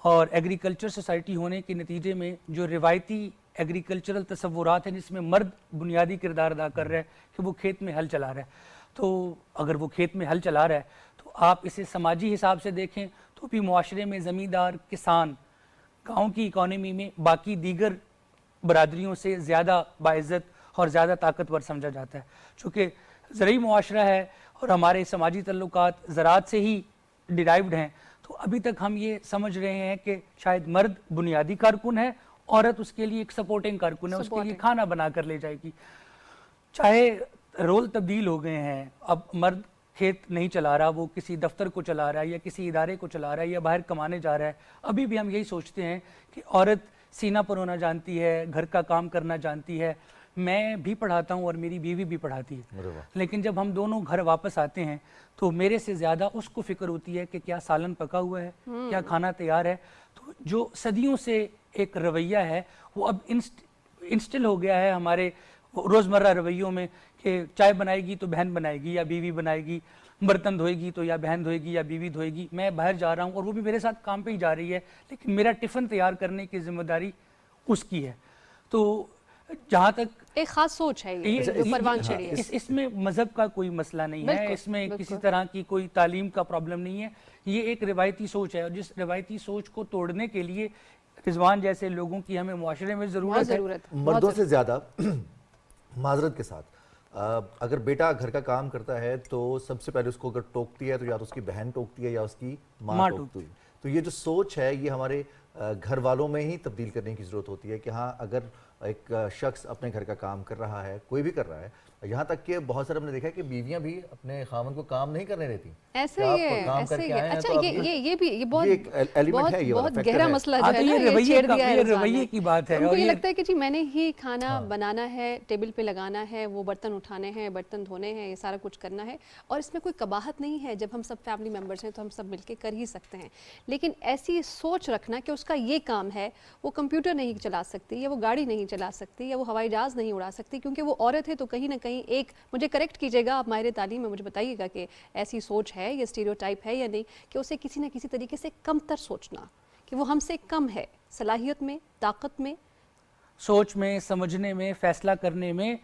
اور ایگریکلچر سوسائٹی ہونے کے نتیجے میں جو روایتی ایگریکلچرل تصورات ہیں جس میں مرد بنیادی کردار ادا کر رہا ہے کہ وہ کھیت میں ہل چلا رہا ہے. تو اگر وہ کھیت میں ہل چلا رہا ہے تو آپ اسے سماجی حساب سے دیکھیں تو بھی معاشرے میں زمیندار، کسان، گاؤں کی اکانومی میں باقی دیگر برادریوں سے زیادہ باعزت اور زیادہ طاقتور سمجھا جاتا ہے. چونکہ زرعی معاشرہ ہے اور ہمارے سماجی تعلقات زراعت سے ہی ڈیرائیوڈ ہیں، تو ابھی تک ہم یہ سمجھ رہے ہیں کہ شاید مرد بنیادی کارکن ہے، عورت اس کے لیے ایک سپورٹنگ کارکن ہے، اس کے لیے کھانا بنا کر لے جائے گی. چاہے رول تبدیل ہو گئے ہیں، اب مرد کھیت نہیں چلا رہا، وہ کسی دفتر کو چلا رہا ہے یا کسی ادارے کو چلا رہا ہے یا باہر کمانے جا رہا ہے. ابھی بھی ہم یہی سوچتے ہیں کہ عورت سینہ پر ہونا جانتی ہے، گھر کا کام کرنا جانتی ہے. میں بھی پڑھاتا ہوں اور میری بیوی بھی پڑھاتی ہے، لیکن جب ہم دونوں گھر واپس آتے ہیں تو میرے سے زیادہ اس کو فکر ہوتی ہے کہ کیا سالن پکا ہوا ہے، کیا کھانا تیار ہے. تو جو صدیوں سے ایک رویہ ہے وہ اب انسٹل ہو گیا ہے ہمارے روزمرہ رویوں میں کہ چائے بنائے گی تو بہن بنائے گی یا بیوی بنائے گی، برتن دھوئے گی تو یا بہن دھوئے گی یا بیوی دھوئے گی. میں باہر جا رہا ہوں اور وہ بھی میرے ساتھ کام پہ ہی جا رہی ہے، لیکن میرا ٹفن تیار کرنے کی ذمہ داری اس کی ہے. تو جہاں تک ایک خاص سوچ ہے یہ جو پروان چڑھی ہے، اس میں مذہب کا کوئی مسئلہ نہیں ہے، اس میں کسی طرح کی کوئی تعلیم کا پرابلم نہیں ہے. یہ ایک روایتی سوچ ہے اور جس روایتی سوچ کو توڑنے کے لیے رضوان جیسے لوگوں کی ہمیں معاشرے میں ضرورت ہے. مردوں سے زیادہ معذرت کے ساتھ اگر بیٹا گھر کا کام کرتا ہے تو سب سے پہلے اس کو اگر ٹوکتی ہے تو یا تو اس کی بہن ٹوکتی ہے یا اس کی ماں ٹوکتی ہے. تو یہ جو سوچ ہے یہ ہمارے گھر والوں میں ہی تبدیل کرنے کی ضرورت ہوتی ہے کہ ہاں اگر ایک شخص اپنے گھر کا کام کر رہا ہے، کوئی بھی کر رہا ہے، یہاں تک کہ بہت سارے ہم نے دیکھا ہے کہ بیویاں بھی اپنے خاوند کو کام نہیں کرنے دیتی. ایسے ہی ہے، ایسے ہی ہے. اچھا یہ بھی بہت گہرا مسئلہ جو ہے نا یہ چھیڑ دیا ہے رویے کی بات ہے. ان کو یہ لگتا ہے کہ جی میں نے ہی کھانا بنانا ہے، ٹیبل پہ لگانا ہے، وہ برتن اٹھانے ہیں، برتن دھونے ہیں، یہ سارا کچھ کرنا ہے اور اس میں کوئی قباحت نہیں ہے. جب ہم سب فیملی ممبرس ہیں تو ہم سب مل کے کر ہی سکتے ہیں. لیکن ایسی سوچ رکھنا کہ اس کا یہ کام ہے، وہ کمپیوٹر نہیں چلا سکتی یا وہ گاڑی نہیں چلا سکتی یا وہ ہوائی جہاز نہیں اڑا سکتی کیونکہ وہ عورت ہے، تو کہیں نہ کہیں ایک مجھے کریکٹ کیجیے گا آپ ماہر تعلیم میں، مجھے بتائیے گا کہ ایسی سوچ ہے، یہ اسٹیریو ٹائپ ہے یا نہیں کہ اسے کسی نہ کسی طریقے سے کم تر سوچنا کہ وہ ہم سے کم ہے صلاحیت میں، طاقت میں، سوچ میں، سمجھنے میں، فیصلہ کرنے میں،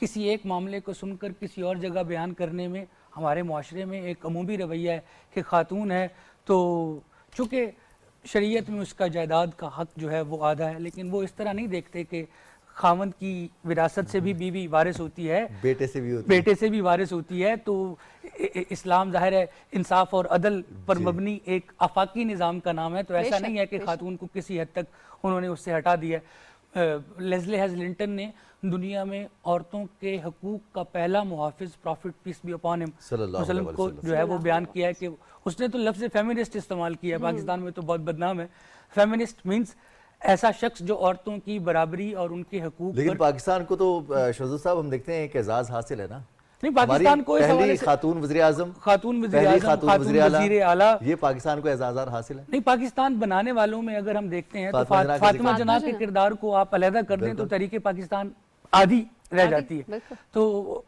کسی ایک معاملے کو سن کر کسی اور جگہ بیان کرنے میں. ہمارے معاشرے میں ایک عمومی رویہ ہے کہ خاتون ہے تو چونکہ شریعت میں اس کا جائیداد کا حق جو ہے وہ آدھا ہے، لیکن وہ اس طرح نہیں دیکھتے کہ خاوند کی وراثت سے بھی بیوی وارث ہوتی ہے، بیٹے سے بھی وارث ہوتی ہے. تو इस्लाम ज़ाहिर है इंसाफ और अदल पर मबनी एक आफाकी निज़ाम का नाम है, तो ऐसा नहीं है कि खातून को किसी हद तक उन्होंने उससे हटा दिया। लेस्ली हैज़ लिंटन ने दुनिया में औरतों के हकूक़ का पहला मुहाफ़िज़ prophet peace be upon him वसल्लम को जो है वो बयान किया है कि उसने तो लफ्ज़ फेमिनिस्ट इस्तेमाल किया है, पाकिस्तान में तो बहुत बदनाम है। फेमिनिस्ट मीन्स ऐसा शख्स जो औरतों की बराबरी और उनके हकूक़ लेकिन पर, पाकिस्तान को तो शहज़ाद साहब हम देखते हैं एक एजाज़ हासिल है ना, नहीं पाकिस्तान को इस हवाले पहली से खातून वज़ीर आज़म, खातून वज़ीर पहली आज़म, खातून खातून वज़ीर वज़ीर आला, ये पाकिस्तान को एजाज़ हासिल है। नहीं पाकिस्तान बनाने वालों में अगर हम देखते हैं तो फातिमा जना का फातिमा जिक्र। जना के किरदार को आप अलहदा कर दें तो तरीके पाकिस्तान आधी रह जाती है। बिल्कुल। तो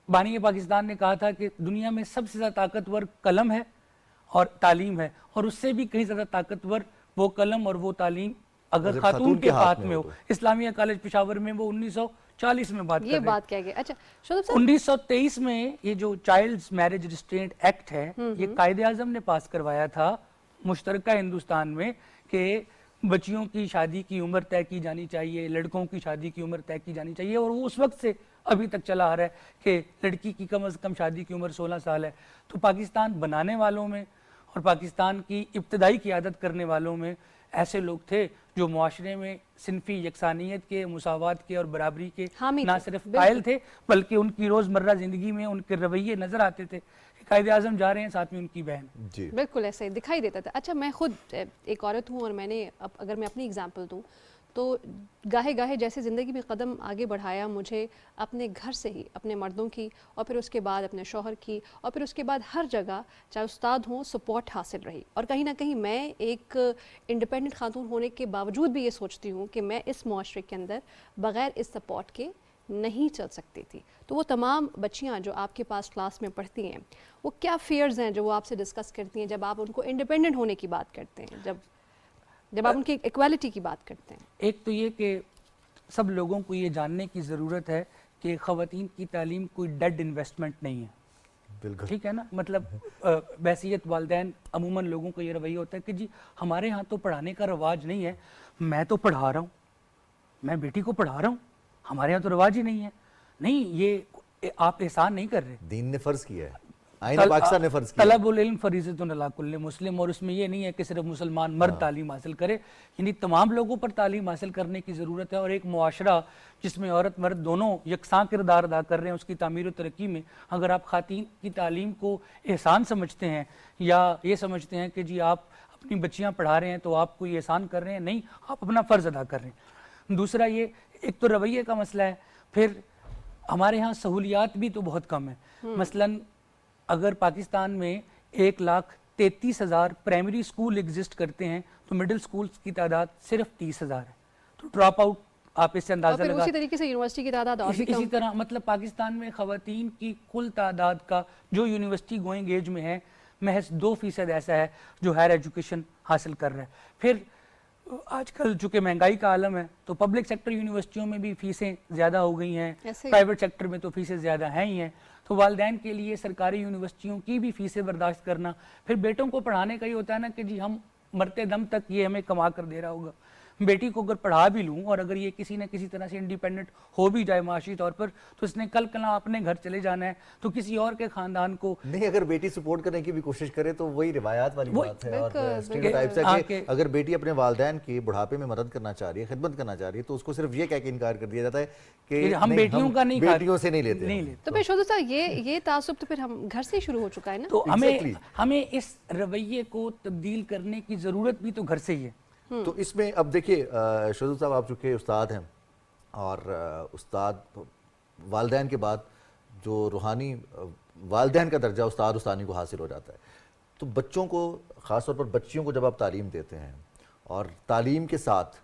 बानी पाकिस्तान ने कहा था कि दुनिया में सबसे ज़्यादा ताकतवर कलम है और तालीम है, और उससे भी कहीं ज़्यादा ताकतवर वो कलम और वो तालीम अगर खातून के हाथ में हो। इस्लामिया कॉलेज पेशावर में वो 1940 में बात कर ये रहे बात क्या गई। अच्छा शोधब साहब, 1923 में ये जो चाइल्ड्स मैरिज रिस्ट्रेंट एक्ट है ये कायदे आजम ने पास करवाया था मुश्तरका हिंदुस्तान में कि बच्चियों की शादी की उम्र तय की जानी चाहिए, लड़कों की शादी की उम्र तय की जानी चाहिए, और वो उस वक्त से अभी तक चला आ रहा है कि लड़की की कम से कम शादी की उम्र 16 साल है। तो पाकिस्तान बनाने वालों में और पाकिस्तान की इब्तदाई क़ियादत करने वालों में ऐसे लोग थे जो मुआशरे में सिनफी यकसानियत के, मुसावात के और बराबरी के हामी ना थे, सिर्फ कायल थे बल्कि उनकी रोज़मर्रा ज़िंदगी में उनके रवैये नज़र आते थे। कायदे आज़म जा रहे हैं, साथ में उनकी बहन। जी बिल्कुल ऐसे ही दिखाई देता था। अच्छा मैं खुद एक औरत हूँ और मैंने अब अगर मैं अपनी एग्जांपल दूँ तो गाहे गाहे जैसे ज़िंदगी में कदम आगे बढ़ाया, मुझे अपने घर से ही अपने मर्दों की और फिर उसके बाद अपने शौहर की और फिर उसके बाद हर जगह चाहे उस्ताद हों सपोर्ट हासिल रही। और कहीं ना कहीं मैं एक इंडिपेंडेंट खातून होने के बावजूद भी ये सोचती हूँ कि मैं इस मुआशरे के अंदर बग़ैर इस सपोर्ट के नहीं चल सकती थी। तो वो तमाम बच्चियाँ जो आपके पास क्लास में पढ़ती हैं वो क्या फेयर्स हैं जो वो आपसे डिस्कस करती हैं जब आप उनको इंडिपेंडेंट होने की बात करते हैं, जब आप उनकी इक्वालिटी की बात करते हैं? एक तो ये कि सब लोगों को ये जानने की ज़रूरत है कि ख़वातीन की तालीम कोई डेड इन्वेस्टमेंट नहीं है। बिल्कुल ठीक है ना, मतलब बैसियत वालदैन अमूमन लोगों का ये रवैया होता है कि जी हमारे यहाँ तो पढ़ाने का रवाज नहीं है, मैं तो पढ़ा रहा हूँ, मैं बेटी को पढ़ा रहा हूँ, हमारे यहाँ तो रवाज ही नहीं है। नहीं, ये आप एहसान नहीं कर रहे। दीन ने फर्ज किया है, आईन पाकिस्तान ने फर्ज किया है। तलबुल इल्म फरीज़तुन अला कुल्लि मुस्लिम, और उसमें ये नहीं है कि सिर्फ मुसलमान मर्द तालीम हासिल करे, यानी तमाम लोगों पर तालीम हासिल करने की ज़रूरत है। और एक मुआशरा जिसमें औरत मर्द दोनों यकसां किरदार अदा कर रहे हैं उसकी तामीर व तरक्की में, अगर आप खातीन की तालीम को एहसान समझते हैं या ये समझते हैं कि जी आप अपनी बच्चियाँ पढ़ा रहे हैं तो आप कोई एहसान कर रहे हैं, नहीं, आप अपना फ़र्ज़ अदा कर रहे हैं। दूसरा ये एक तो रवैये का मसला है, फिर हमारे यहाँ सहूलियात भी तो बहुत कम है। मसलन अगर पाकिस्तान में 1,33,000 प्राइमरी स्कूल एग्जिस्ट करते हैं तो मिडिल स्कूल्स की तादाद सिर्फ 30,000 है। तो ड्रॉप आउट आप इससे और अंदाजा फिर लगा उसी तरीके से यूनिवर्सिटी की तादाद और भी इसी कम। तरह, मतलब पाकिस्तान में ख़वातीन की कुल तादाद का जो यूनिवर्सिटी गोइंग एज में है महज 2% ऐसा है जो हायर एजुकेशन हासिल कर रहा है। फिर आजकल चूँकि महंगाई का आलम है तो पब्लिक सेक्टर यूनिवर्सिटियों में भी फ़ीसें ज़्यादा हो गई हैं, ऐसे ही। प्राइवेट सेक्टर में तो फ़ीसें ज़्यादा हैं ही हैं। तो वालिदैन के लिए सरकारी यूनिवर्सिटियों की भी फ़ीसें बर्दाश्त करना, फिर बेटों को पढ़ाने का ही होता है ना कि जी हम मरते दम तक ये हमें कमा कर दे रहा होगा। बेटी को अगर पढ़ा भी लूँ और अगर ये किसी न किसी तरह से इंडिपेंडेंट हो भी जाए माशी तौर पर, तो इसने कल कल अपने घर चले जाना है तो किसी और के ख़ानदान को नहीं, अगर बेटी सपोर्ट करने की भी कोशिश करे तो वही रिवायात वाली बात है और बिल्कुल, स्टीरियोटाइप्स है हाँ, कि अगर बेटी अपने वालिदैन की बुढ़ापे में मदद करना चाह रही है, खिदमत करना चाह रही है, तो उसको सिर्फ ये कह के इनकार कर दिया जाता है कि हम नहीं, बेटियों का नहीं बेटियों से नहीं लेते नहीं हैं। लेते। तो फिर शोधु साहब ये तासुब तो फिर हम घर से ही शुरू हो चुका है ना। तो Exactly. हमें इस रवैये को तब्दील करने की ज़रूरत भी तो घर से ही है। तो इसमें अब देखिए शहज़ाद साहब आप चूँकि उस्ताद हैं और उस्ताद वालिदैन के बाद जो रूहानी वालिदैन का दर्जा उस्ताद उस्तानी को हासिल हो जाता है, तो बच्चों को ख़ास तौर पर बच्चियों को जब आप तालीम देते हैं और तालीम के साथ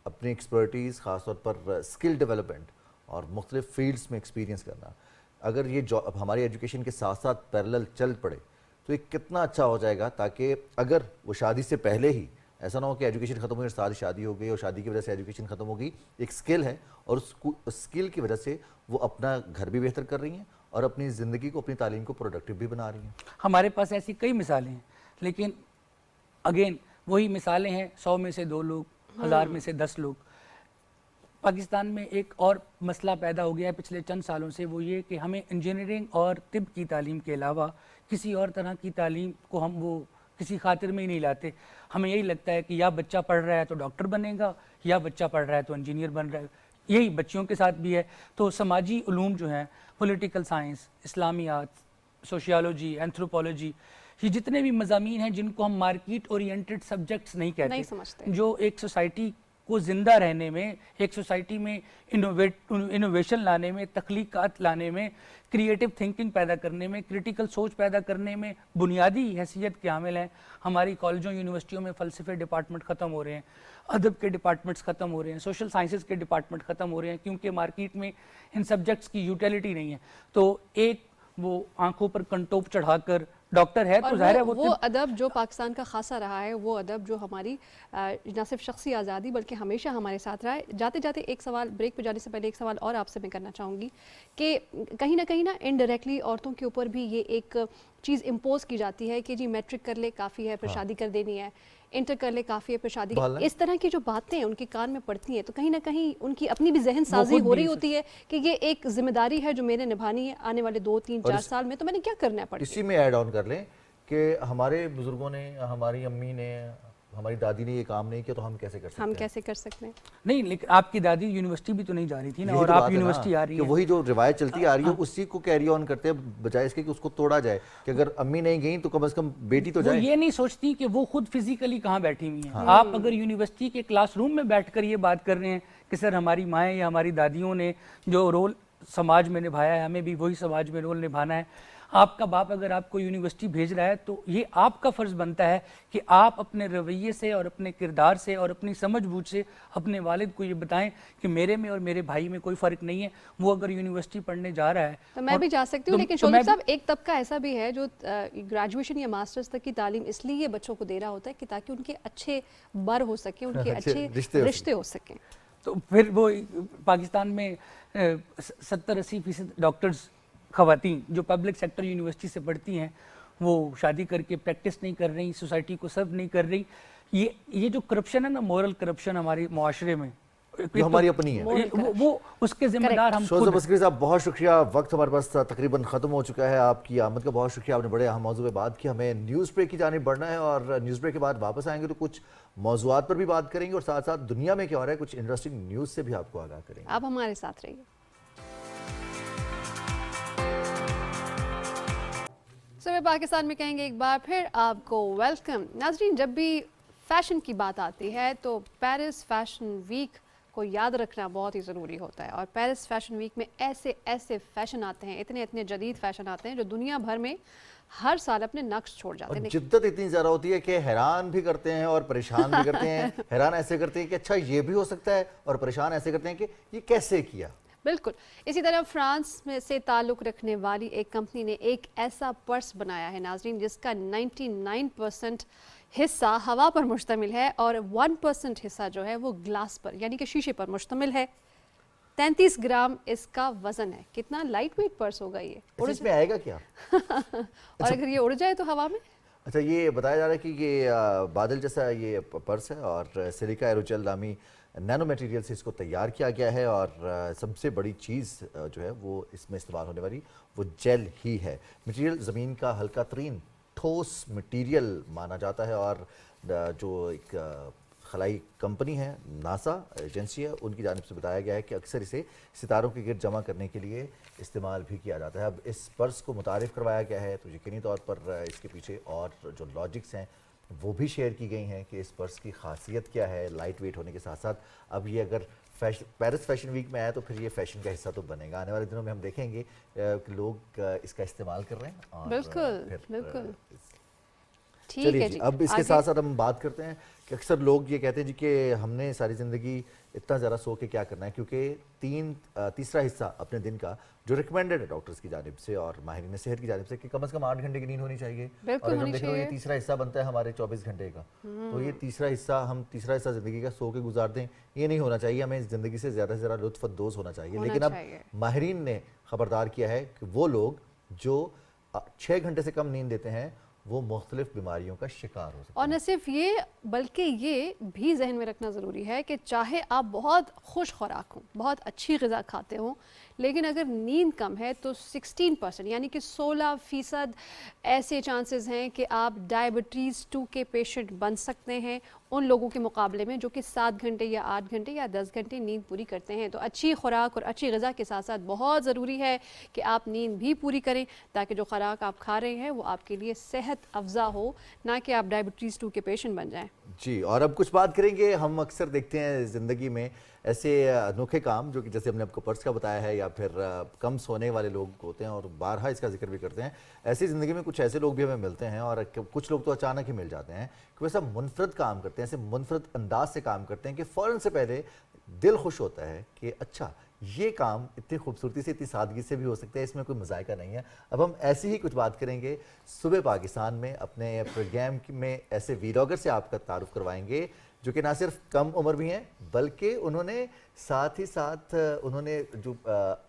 अपनी एक्सपर्टीज़ ख़ास तौर पर स्किल डेवलपमेंट और मुख्तलिफ़ फील्ड्स में एक्सपीरियंस करना, अगर ये जॉब हमारी एजुकेशन के साथ साथ पैरेलल चल पड़े तो ये कितना अच्छा हो जाएगा, ताकि अगर वो शादी से पहले ही ऐसा ना हो कि एजुकेशन ख़त्म हुई और साथ शादी हो गई और शादी की वजह से एजुकेशन ख़त्म हो गई। एक स्किल है और उस स्किल की वजह से वो अपना घर भी बेहतर कर रही हैं और अपनी ज़िंदगी को, अपनी तालीम को प्रोडक्टिव भी बना रही हैं। हमारे पास ऐसी कई मिसालें हैं, लेकिन अगेन वही मिसालें हैं, 100 में से 2 लोग, 1000 में से 10 लोग। पाकिस्तान में एक और मसला पैदा हो गया है पिछले चंद सालों से, वो ये कि हमें इंजीनियरिंग और तिब की तालीम के अलावा किसी और तरह की तालीम को हम वो किसी खातिर में ही नहीं लाते। हमें यही लगता है कि या बच्चा पढ़ रहा है तो डॉक्टर बनेगा, या बच्चा पढ़ रहा है तो इंजीनियर बन रहा है। यही बच्चियों के साथ भी है। तो समाजी उलूम जो हैं, पॉलिटिकल साइंस, इस्लामियात, सोशियोलॉजी, एंथ्रोपोलॉजी, ये जितने भी मज़ामीन हैं जिनको हम मार्केट ओरिएंटेड सब्जेक्ट्स नहीं कहते, नहीं समझते। जो एक सोसाइटी को ज़िंदा रहने में, एक सोसाइटी में इनोवेशन लाने में, तख्लीक़ात लाने में, क्रिएटिव थिंकिंग पैदा करने में, क्रिटिकल सोच पैदा करने में बुनियादी हैसियत के हामिल हैं। हमारी कॉलेजों यूनिवर्सिटियों में फ़लसफ़े डिपार्टमेंट ख़त्म हो रहे हैं, अदब के डिपार्टमेंट्स ख़त्म हो रहे हैं, सोशल साइंसेज़ के डिपार्टमेंट ख़त्म हो रहे हैं, क्योंकि मार्केट में इन सब्जेक्ट्स की यूटिलिटी नहीं है। तो एक वो आंखों पर कंटोप चढ़ाकर डॉक्टर है तो और ज़ाहिर है वो अदब जो पाकिस्तान का खासा रहा है, वो अदब जो हमारी न सिर्फ शख्सी आज़ादी बल्कि हमेशा हमारे साथ रहा है। जाते जाते एक सवाल, ब्रेक पे जाने से पहले एक सवाल और आपसे मैं करना चाहूँगी कि कहीं ना इनडायरेक्टली औरतों के ऊपर भी ये एक चीज़ इम्पोज की जाती है कि जी मैट्रिक कर ले काफ़ी है, फिर शादी कर देनी है, इंटर कर ले काफ़ी है, फिर शादी। इस तरह की जो बातें उनके कान में पड़ती हैं तो कहीं ना कहीं उनकी अपनी भी जहन साजी हो रही होती है कि ये एक जिम्मेदारी है जो मैंने निभानी है आने वाले 2, 3, 4 साल में, तो मैंने क्या करना है। इसी में ऐड ऑन कर लें कि हमारे बुजुर्गों ने, हमारी अम्मी ने, हमारी दादी ने ये काम नहीं किया तो हम कैसे कर सकते हम हैं? कैसे कर सकते हैं? नहीं, लेकिन आपकी दादी यूनिवर्सिटी भी तो नहीं जा रही थी ना, यही और तो आप बात है यूनिवर्सिटी ना, आ रही कि है। वही जो रिवायत चलती आ रही है उसी को कैरी ऑन करते हैं, बजाय इसके कि उसको तोड़ा जाए कि अगर अम्मी नहीं गई तो कम से कम बेटी तो वो जाए। ये नहीं सोचती कि वो खुद फिजिकली कहाँ बैठी हुई हैं। आप अगर यूनिवर्सिटी के क्लासरूम में बैठकर ये बात कर रहे हैं कि सर हमारी माएँ या हमारी दादियों ने जो रोल समाज में निभाया है, हमें भी वही समाज में रोल निभाना है। आपका बाप अगर आपको यूनिवर्सिटी भेज रहा है तो ये आपका फ़र्ज़ बनता है कि आप अपने रवैये से और अपने किरदार से और अपनी समझ-बूझ से अपने वालिद को ये बताएं कि मेरे में और मेरे भाई में कोई फ़र्क नहीं है। वो अगर यूनिवर्सिटी पढ़ने जा रहा है तो मैं भी जा सकती हूँ, लेकिन तो शोधक साहब एक तबका ऐसा भी है जो ग्रेजुएशन या मास्टर्स तक की तालीम इसलिए बच्चों को दे रहा होता है कि ताकि उनके अच्छे बर हो सके, उनके अच्छे रिश्ते हो सकें। तो फिर वो पाकिस्तान में 70-80% डॉक्टर्स ख़वातीन जो पब्लिक सेक्टर यूनिवर्सिटी से पढ़ती हैं वो शादी करके प्रैक्टिस नहीं कर रही, सोसाइटी को सर्व नहीं कर रही। ये जो करप्शन है ना, मोरल करप्शन हमारे मुआशरे में, जो हमारी अपनी है, वो उसके जिम्मेदार हम खुद शोज़ब अस्करी साहब बहुत शुक्रिया। वक्त हमारे पास तकरीबन ख़त्म हो चुका है। आपकी आमद का बहुत शुक्रिया, आपने बड़े अहम मौजू पे बात की। हमें न्यूज़ ब्रेक की जानिब बढ़ना है और न्यूज़ ब्रेक के बाद वापस आएंगे तो कुछ मौज़ूआत पर भी बात करेंगे और साथ साथ दुनिया में क्या हो रहा है कुछ इंटरेस्टिंग न्यूज़ से भी आपको आगाह करेंगे। आप हमारे साथ रहिए। सुबह पाकिस्तान में कहेंगे एक बार फिर आपको वेलकम। नाज़रीन, जब भी फैशन की बात आती है तो पेरिस फैशन वीक को याद रखना बहुत ही ज़रूरी होता है। और पेरिस फैशन वीक में ऐसे ऐसे फैशन आते हैं, इतने इतने जदीद फैशन आते हैं जो दुनिया भर में हर साल अपने नक्श छोड़ जाते हैं। जिद्दत इतनी ज़्यादा होती है कि हैरान भी करते हैं और परेशान भी करते हैं। हैरान ऐसे करते हैं कि अच्छा ये भी हो सकता है, और परेशान ऐसे करते हैं कि ये कैसे किया। बिल्कुल इसी तरह फ्रांस में से ताल्लुक़ रखने वाली एक कंपनी ने एक ऐसा पर्स बनाया है नाज़रीन जिसका 99% हिस्सा हवा पर मुश्तमिल है और 1% हिस्सा जो है वो ग्लास पर यानी कि शीशे पर मुश्तमिल है। 33 ग्राम इसका वज़न है। कितना लाइट वेट पर्स होगा ये। इसमें आएगा क्या? और अगर ये उड़ जाए तो हवा में? अच्छा, ये बताया जा रहा है कि ये बादल जैसा ये पर्स है और सिलिका एरोजेल नामी नैनो मटेरियल से इसको तैयार किया गया है। और सबसे बड़ी चीज़ जो है वो इसमें इस्तेमाल होने वाली वो जेल ही है। मटेरियल ज़मीन का हल्का तरीन ठोस मटेरियल माना जाता है और जो एक खलाई कंपनी है, नासा एजेंसी है, उनकी जानिब से बताया गया है कि अक्सर इसे सितारों के गिर्द जमा करने के लिए इस्तेमाल भी किया जाता है। अब इस पर्स को मुतारिफ़ करवाया गया है तो यकीनी तौर पर इसके पीछे और जो लॉजिक्स हैं वो भी शेयर की गई हैं कि इस पर्स की खासियत क्या है लाइट वेट होने के साथ साथ। अब ये अगर पेरिस फैशन वीक में आया तो फिर ये फैशन का हिस्सा तो बनेगा। आने वाले दिनों में हम देखेंगे कि लोग इसका इस्तेमाल कर रहे हैं। और बिल्कुल बिल्कुल ठीक चलिए है जी, जी। अब इसके साथ साथ हम बात करते हैं कि अक्सर लोग ये कहते हैं जी कि हमने सारी ज़िंदगी इतना ज़्यादा सो के क्या करना है, क्योंकि तीसरा हिस्सा अपने दिन का जो रिकमेंडेड है डॉक्टर्स की जानिब से और माहिरीन सेहत की जानिब से कि कम से कम 8 घंटे की नींद होनी चाहिए। और अगर हम देख रहे हो ये तीसरा हिस्सा बनता है हमारे 24 घंटे का, तो ये तीसरा हिस्सा ज़िंदगी का सो के गुजार दें, ये नहीं होना चाहिए। हमें ज़िंदगी से ज़्यादा लुत्फ़अंदोज़ होना चाहिए। लेकिन अब माहिरीन ने ख़बरदार किया है कि वो लोग जो 6 घंटे से कम नींद देते हैं वो मुख्तलिफ बीमारियों का शिकार हो सकते और हैं। न सिर्फ ये बल्कि ये भी जहन में रखना ज़रूरी है कि चाहे आप बहुत खुश खुराक हों, बहुत अच्छी ग़िज़ा खाते हों, लेकिन अगर नींद कम है तो 16% यानी कि 16% ऐसे चांसेस हैं कि आप डायबिटीज़ 2 के पेशेंट बन सकते हैं उन लोगों के मुकाबले में जो कि 7 घंटे या 8 घंटे या 10 घंटे नींद पूरी करते हैं। तो अच्छी खुराक और अच्छी ग़िज़ा के साथ साथ बहुत ज़रूरी है कि आप नींद भी पूरी करें ताकि जो खुराक आप खा रहे हैं वो आपके लिए सेहत अफ़ज़ा हो, ना कि आप डायबिटीज़ 2 के पेशेंट बन जाएं। जी, और अब कुछ बात करेंगे। हम अक्सर देखते हैं ज़िंदगी में ऐसे अनोखे काम जो कि जैसे हमने आपको पर्स का बताया है या फिर कम सोने वाले लोग होते हैं और बारहा इसका जिक्र भी करते हैं। ऐसी ज़िंदगी में कुछ ऐसे लोग भी हमें मिलते हैं और कुछ लोग तो अचानक ही मिल जाते हैं कि वैसा मुनफरद काम करते हैं, ऐसे मुनफरद अंदाज से काम करते हैं कि फ़ौरन से पहले दिल खुश होता है कि अच्छा ये काम इतनी खूबसूरती से, इतनी सादगी से भी हो सकता है, इसमें कोई मज़ायका नहीं है। अब हम ऐसी ही कुछ बात करेंगे सुबह पाकिस्तान में। अपने प्रोग्राम में ऐसे वीलॉगर से आपका तारुफ करवाएंगे जो कि ना सिर्फ कम उम्र भी हैं बल्कि उन्होंने साथ ही साथ उन्होंने जो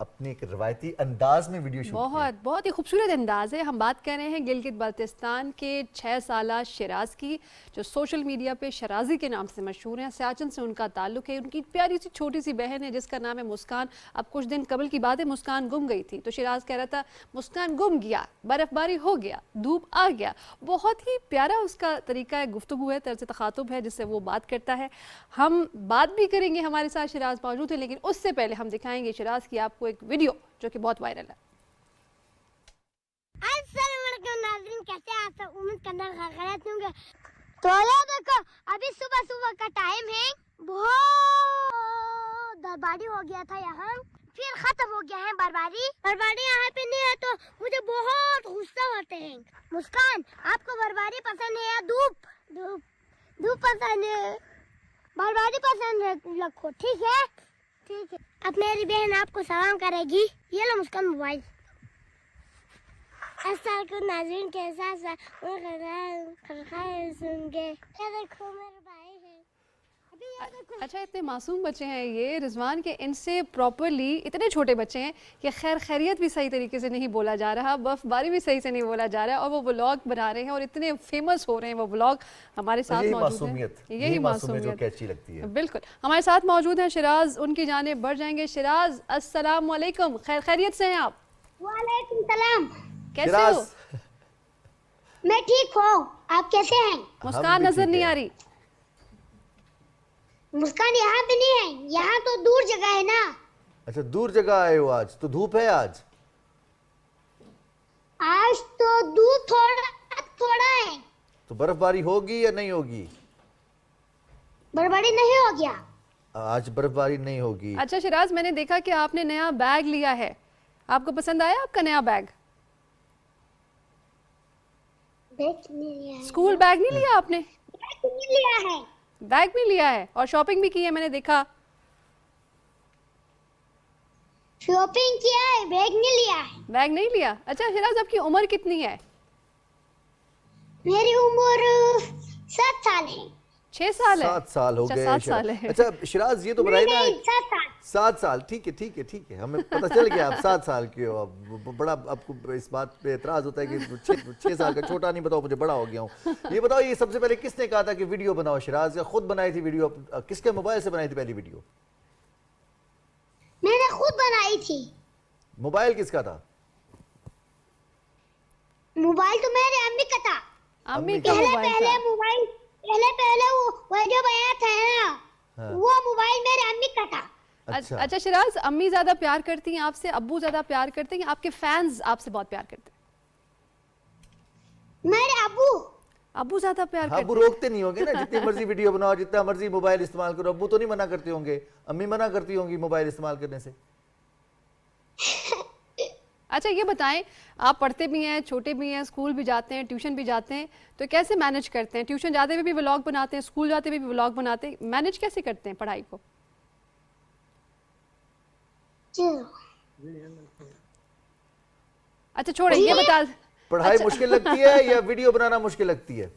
अपने एक रवायती अंदाज में वीडियो शूट किया। बहुत ही खूबसूरत अंदाज है। हम बात कर रहे हैं गिलगित बाल्टिस्तान के 6 साला शिराज की, जो सोशल मीडिया पे शराजी के नाम से मशहूर हैं। सियाचिन से उनका ताल्लुक है। उनकी प्यारी सी छोटी सी बहन है जिसका नाम है मुस्कान। अब कुछ दिन कबल की बात है, मुस्कान गुम गई थी तो शिराज कह रहा था मुस्कान गुम गया, बर्फबारी हो गया, धूप आ गया। बहुत ही प्यारा उसका तरीका है, गुफ्तगू है, तर्ज तखातुब है जिससे वो बात करता है। हम बात भी करेंगे, हमारे साथ शिराज मौजूद है, लेकिन उससे पहले हम दिखाएंगे शिराज की आपको एक वीडियो जो कि बहुत वायरल है। नाज़रीन, कैसे आप सब उम्मीद करना खैरियत होंगे। तो ये देखो अभी सुबह सुबह का टाइम है, बहुत बर्बादी हो गया था यहाँ, फिर खत्म हो गया है बर्बादी यहाँ पे नहीं है तो मुझे बहुत गुस्सा होते हैं। मुस्कान, आपको बर्बादी पसंद है या धूप पसंद है? बर्बादी पसंद है रखो, ठीक है। अब मेरी बहन आपको सलाम करेगी। ये लो मुस्कान मोबाइल। नाज़रीन के साथ सुनगे। ये देखो मेरे भाई है। अभी ये देखो। अच्छा, इतने मासूम बच्चे हैं ये रिजवान के, इनसे प्रॉपरली इतने छोटे बच्चे हैं कि खैरियत भी सही तरीके से नहीं बोला जा रहा, बर्फबारी भी सही से नहीं बोला जा रहा, और वो व्लॉग बना रहे हैं और इतने फेमस हो रहे हैं वो व्लॉग। हमारे साथ मौजूद हैं, यही मासूमियत जो कि अच्छी लगती है। बिल्कुल, हमारे साथ मौजूद हैं शिराज, उनकी जानिब बढ़ जाएंगे। शिराज, अस्सलाम वालेकुम, खैरियत से हैं आप? वालेकुम सलाम। कैसे हो? मैं ठीक हूँ, आप कैसे हैं? मुस्कान नजर नहीं आ रही। मुस्कान यहाँ पे नहीं है, यहाँ तो दूर जगह है ना। अच्छा, दूर जगह आए हो। आज तो धूप है। आज तो दूर थोड़ा है। तो बर्फबारी होगी या नहीं होगी? बर्फबारी नहीं हो गया। आज बर्फबारी नहीं होगी। अच्छा शिराज, मैंने देखा कि आपने नया बैग लिया है, आपको पसंद आया आपका नया बैग? बैग नहीं लिया है। स्कूल बैग नहीं लिया आपने? बैग नहीं लिया है। बैग भी लिया है और शॉपिंग भी की है, मैंने देखा। शॉपिंग किया है, बैग नहीं लिया है। बैग नहीं लिया। अच्छा शिराज, आपकी उम्र कितनी है? मेरी उम्र 7 साल है। 6 साल है? 7 साल हो अच्छा, गए। 7 साल है। अच्छा शिराज, ये तो बताइए ना। 7 साल। 7 साल, ठीक है, हमें पता चल गया आप 7 साल के हो। अब बड़ा आपको इस बात पे एतराज होता है कि 6 साल का छोटा नहीं, बताओ मुझे बड़ा हो गया हूँ। ये बताओ, ये सबसे पहले किसने कहा था कि वीडियो बनाओ? शिराज या खुद बनाई थी वीडियो? किसके मोबाइल से बनाई थी पहली वीडियो? मैंने खुद बनाई थी। मोबाइल किसका था? मोबाइल तो मेरे अम्मी का था। अम्मी का पहले मोबाइल पहले था। मोबाइल पहले वो वीडियो बनाया था ना, हाँ। वो मोबाइल मेरे अम्मी का था। अच्छा, अच्छा शिराज, अम्मी ज्यादा प्यार करती हैं आपसे, अब्बू ज्यादा प्यार करते हैं, आपके फैंस आपसे बहुत प्यार करते हैं? मेरे अब्बू ज्यादा प्यार हाँ, करते वो रोकते नहीं होंगे ना, जितनी मर्जी वीडियो बनाओ, जितना मर्जी मोबाइल इस्तेमाल करो। अब्बू तो नहीं मना करते होंगे, अम्मी मना करती होंगी मोबाइल इस्तेमाल करने से। अच्छा ये बताएं, आप पढ़ते भी हैं, छोटे भी हैं, स्कूल भी जाते हैं, ट्यूशन भी जाते हैं, तो कैसे मैनेज करते हैं? ट्यूशन जाते हुए भी व्लॉग बनाते हैं, स्कूल जाते हुए भी व्लॉग बनाते हैं, मैनेज कैसे करते हैं पढ़ाई को? अच्छा छोड़े, ये बता। पढ़ाई मुश्किल लगती है या वीडियो बनाना मुश्किल लगती है?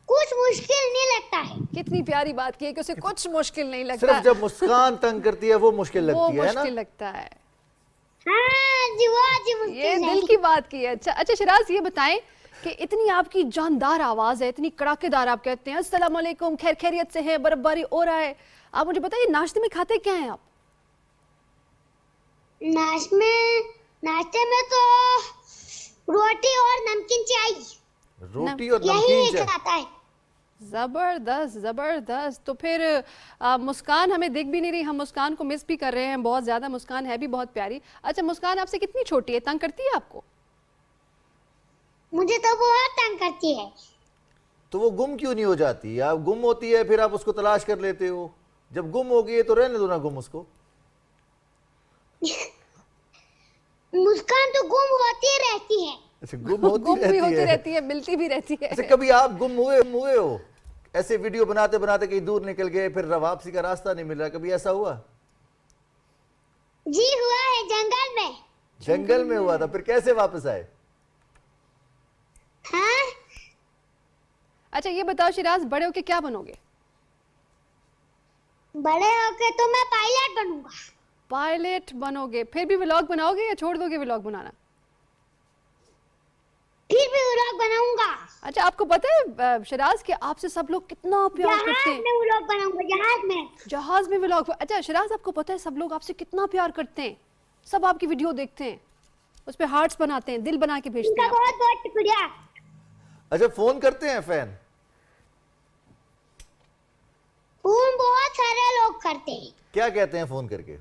कुछ मुश्किल नहीं लगता है। कितनी प्यारी बात की है कि उसे कुछ मुश्किल नहीं लगता, सिर्फ जब मुस्कान तंग करती है वो मुश्किल वो लगती है ना? मुश्किल लगता है। हाँ जी वो जी ये मुश्किल दिल की बात की है। अच्छा शिराज, ये बताएं कि इतनी आपकी जानदार आवाज है, इतनी कड़ाकेदार, आप कहते हैं अस्सलाम वालेकुम, खैर खैरियत से है, बर्फबारी हो रहा है, आप मुझे बताइए नाश्ते में खाते क्या हैं आप? नाश्ते में तो रोटी और नमकीन चाय, रोटी और यही नमकीन एक चाय। आता है। जबरदस्त जबरदस्त। तो फिर मुस्कान हमें दिख भी नहीं रही, हम मुस्कान को मिस भी कर रहे हैं बहुत ज्यादा। मुस्कान है भी बहुत प्यारी। अच्छा मुस्कान आपसे कितनी छोटी है, तंग करती है आपको? मुझे तो बहुत तंग करती है। तो वो गुम क्यों नहीं हो जाती? आप गुम होती है फिर आप उसको तलाश कर लेते हो, जब गुम हो गई है तो रहने दो ना गुम उसको। मुस्कान तो गुम होती रहती है। अच्छा, गुम होती गुम भी रहती होती है। रहती है, मिलती भी रहती है। अच्छा, कभी आप गुम हुए हो? ऐसे वीडियो बनाते बनाते कहीं दूर निकल गए, फिर वापसी का रास्ता नहीं मिल रहा, कभी ऐसा हुआ? जी हुआ है, जंगल में। जंगल में हुआ था, फिर कैसे वापस आए? हाँ अच्छा ये बताओ शिराज, बड़े होके क्या बनोगे? बड़े होके तो मैं पायलट बनूंगा। पायलट बनोगे, फिर भी व्लॉग बनाओगे या छोड़ दोगे व्लॉग बनाना? फिर भी व्लॉग बनाऊंगा। अच्छा आपको पता है शिराज कि आपसे सब लोग कितना प्यार करते जहाज हैं? में व्लॉग बनाऊंगा, जहाज में। जहाज में व्लॉग। अच्छा शिराज आपको पता है सब लोग आपसे कितना प्यार करते हैं, सब आपकी वीडियो देखते हैं, उस पे हार्ट्स बनाते हैं, दिल बना के भेजते उनका हैं। बहुत बहुत शुक्रिया। अच्छा, फोन करते हैं फैन? फोन बहुत सारे लोग करते हैं। क्या कहते हैं फोन करके?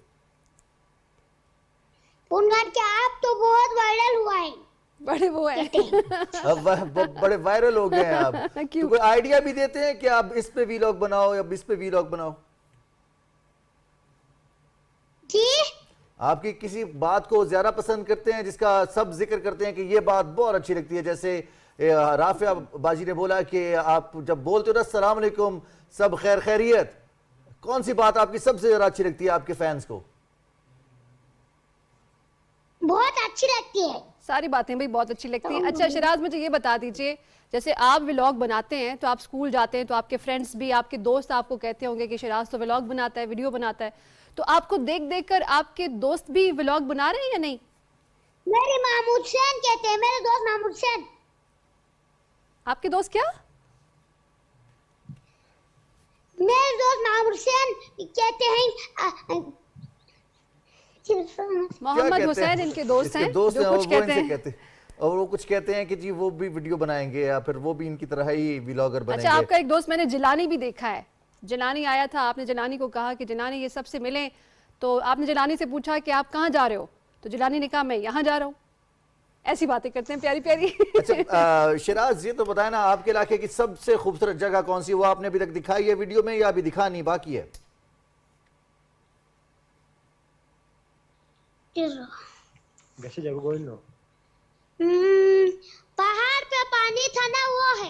फोन करके आप तो बहुत वायरल हुआ है। बड़े वो है। अब बड़े वायरल हो गए हैं आप। क्यों? तो कोई आइडिया भी देते हैं कि आप इस पे वीलॉग बनाओ या इस पे वीलॉग बनाओ? जी आपकी किसी बात को ज्यादा पसंद करते हैं जिसका सब जिक्र करते हैं कि ये बात बहुत अच्छी लगती है? जैसे राफिया बाजी ने बोला कि आप जब बोलते हो ना अस्सलाम वालेकुम, सब खैर खैरियत, कौन सी बात आपकी सबसे ज्यादा अच्छी लगती है आपके फैंस को? बहुत अच्छी लगती है। सारी बातें भाई बहुत अच्छी लगती हैं। अच्छा शिराज मुझे ये बता दीजिए, जैसे आप व्लॉग बनाते हैं तो आप स्कूल जाते हैं तो आपके फ्रेंड्स भी, आपके दोस्त आपको कहते होंगे कि शिराज तो व्लॉग बनाता है, वीडियो बनाता है, तो आपको देख देख कर आपके दोस्त भी व्लॉग बना रहे हैं या नहीं? मेरे महमूद हुसैन कहते हैं, मेरे दोस्त महमूद हुसैन। आपके दोस्त क्या? मेरे दोस्त महमूद हुसैन कहते हैं मोहम्मद कहते हुसैन हैं? इनके दोस्त इसके हैं दोस्त जो हैं, कुछ वो कहते इनसे हैं। कहते हैं और वो कुछ कहते हैं कि जी वो भी वीडियो बनाएंगे या फिर वो भी इनकी तरह ही व्लॉगर अच्छा बनेंगे। आपका एक दोस्त मैंने जिलानी भी देखा है, जिलानी आया था, आपने जिलानी को कहा कि जिलानी ये सबसे मिले, तो आपने जिलानी से पूछा कि आप कहाँ जा रहे हो, तो जिलानी ने कहा मैं यहाँ जा रहा हूँ। ऐसी बातें करते हैं प्यारी प्यारी। अच्छा शिराज, ये तो बताया ना आपके इलाके की सबसे खूबसूरत जगह कौन सी, वो आपने अभी तक दिखाई है वीडियो में या अभी दिखानी बाकी है? पहाड़ पे पानी था ना, वो है।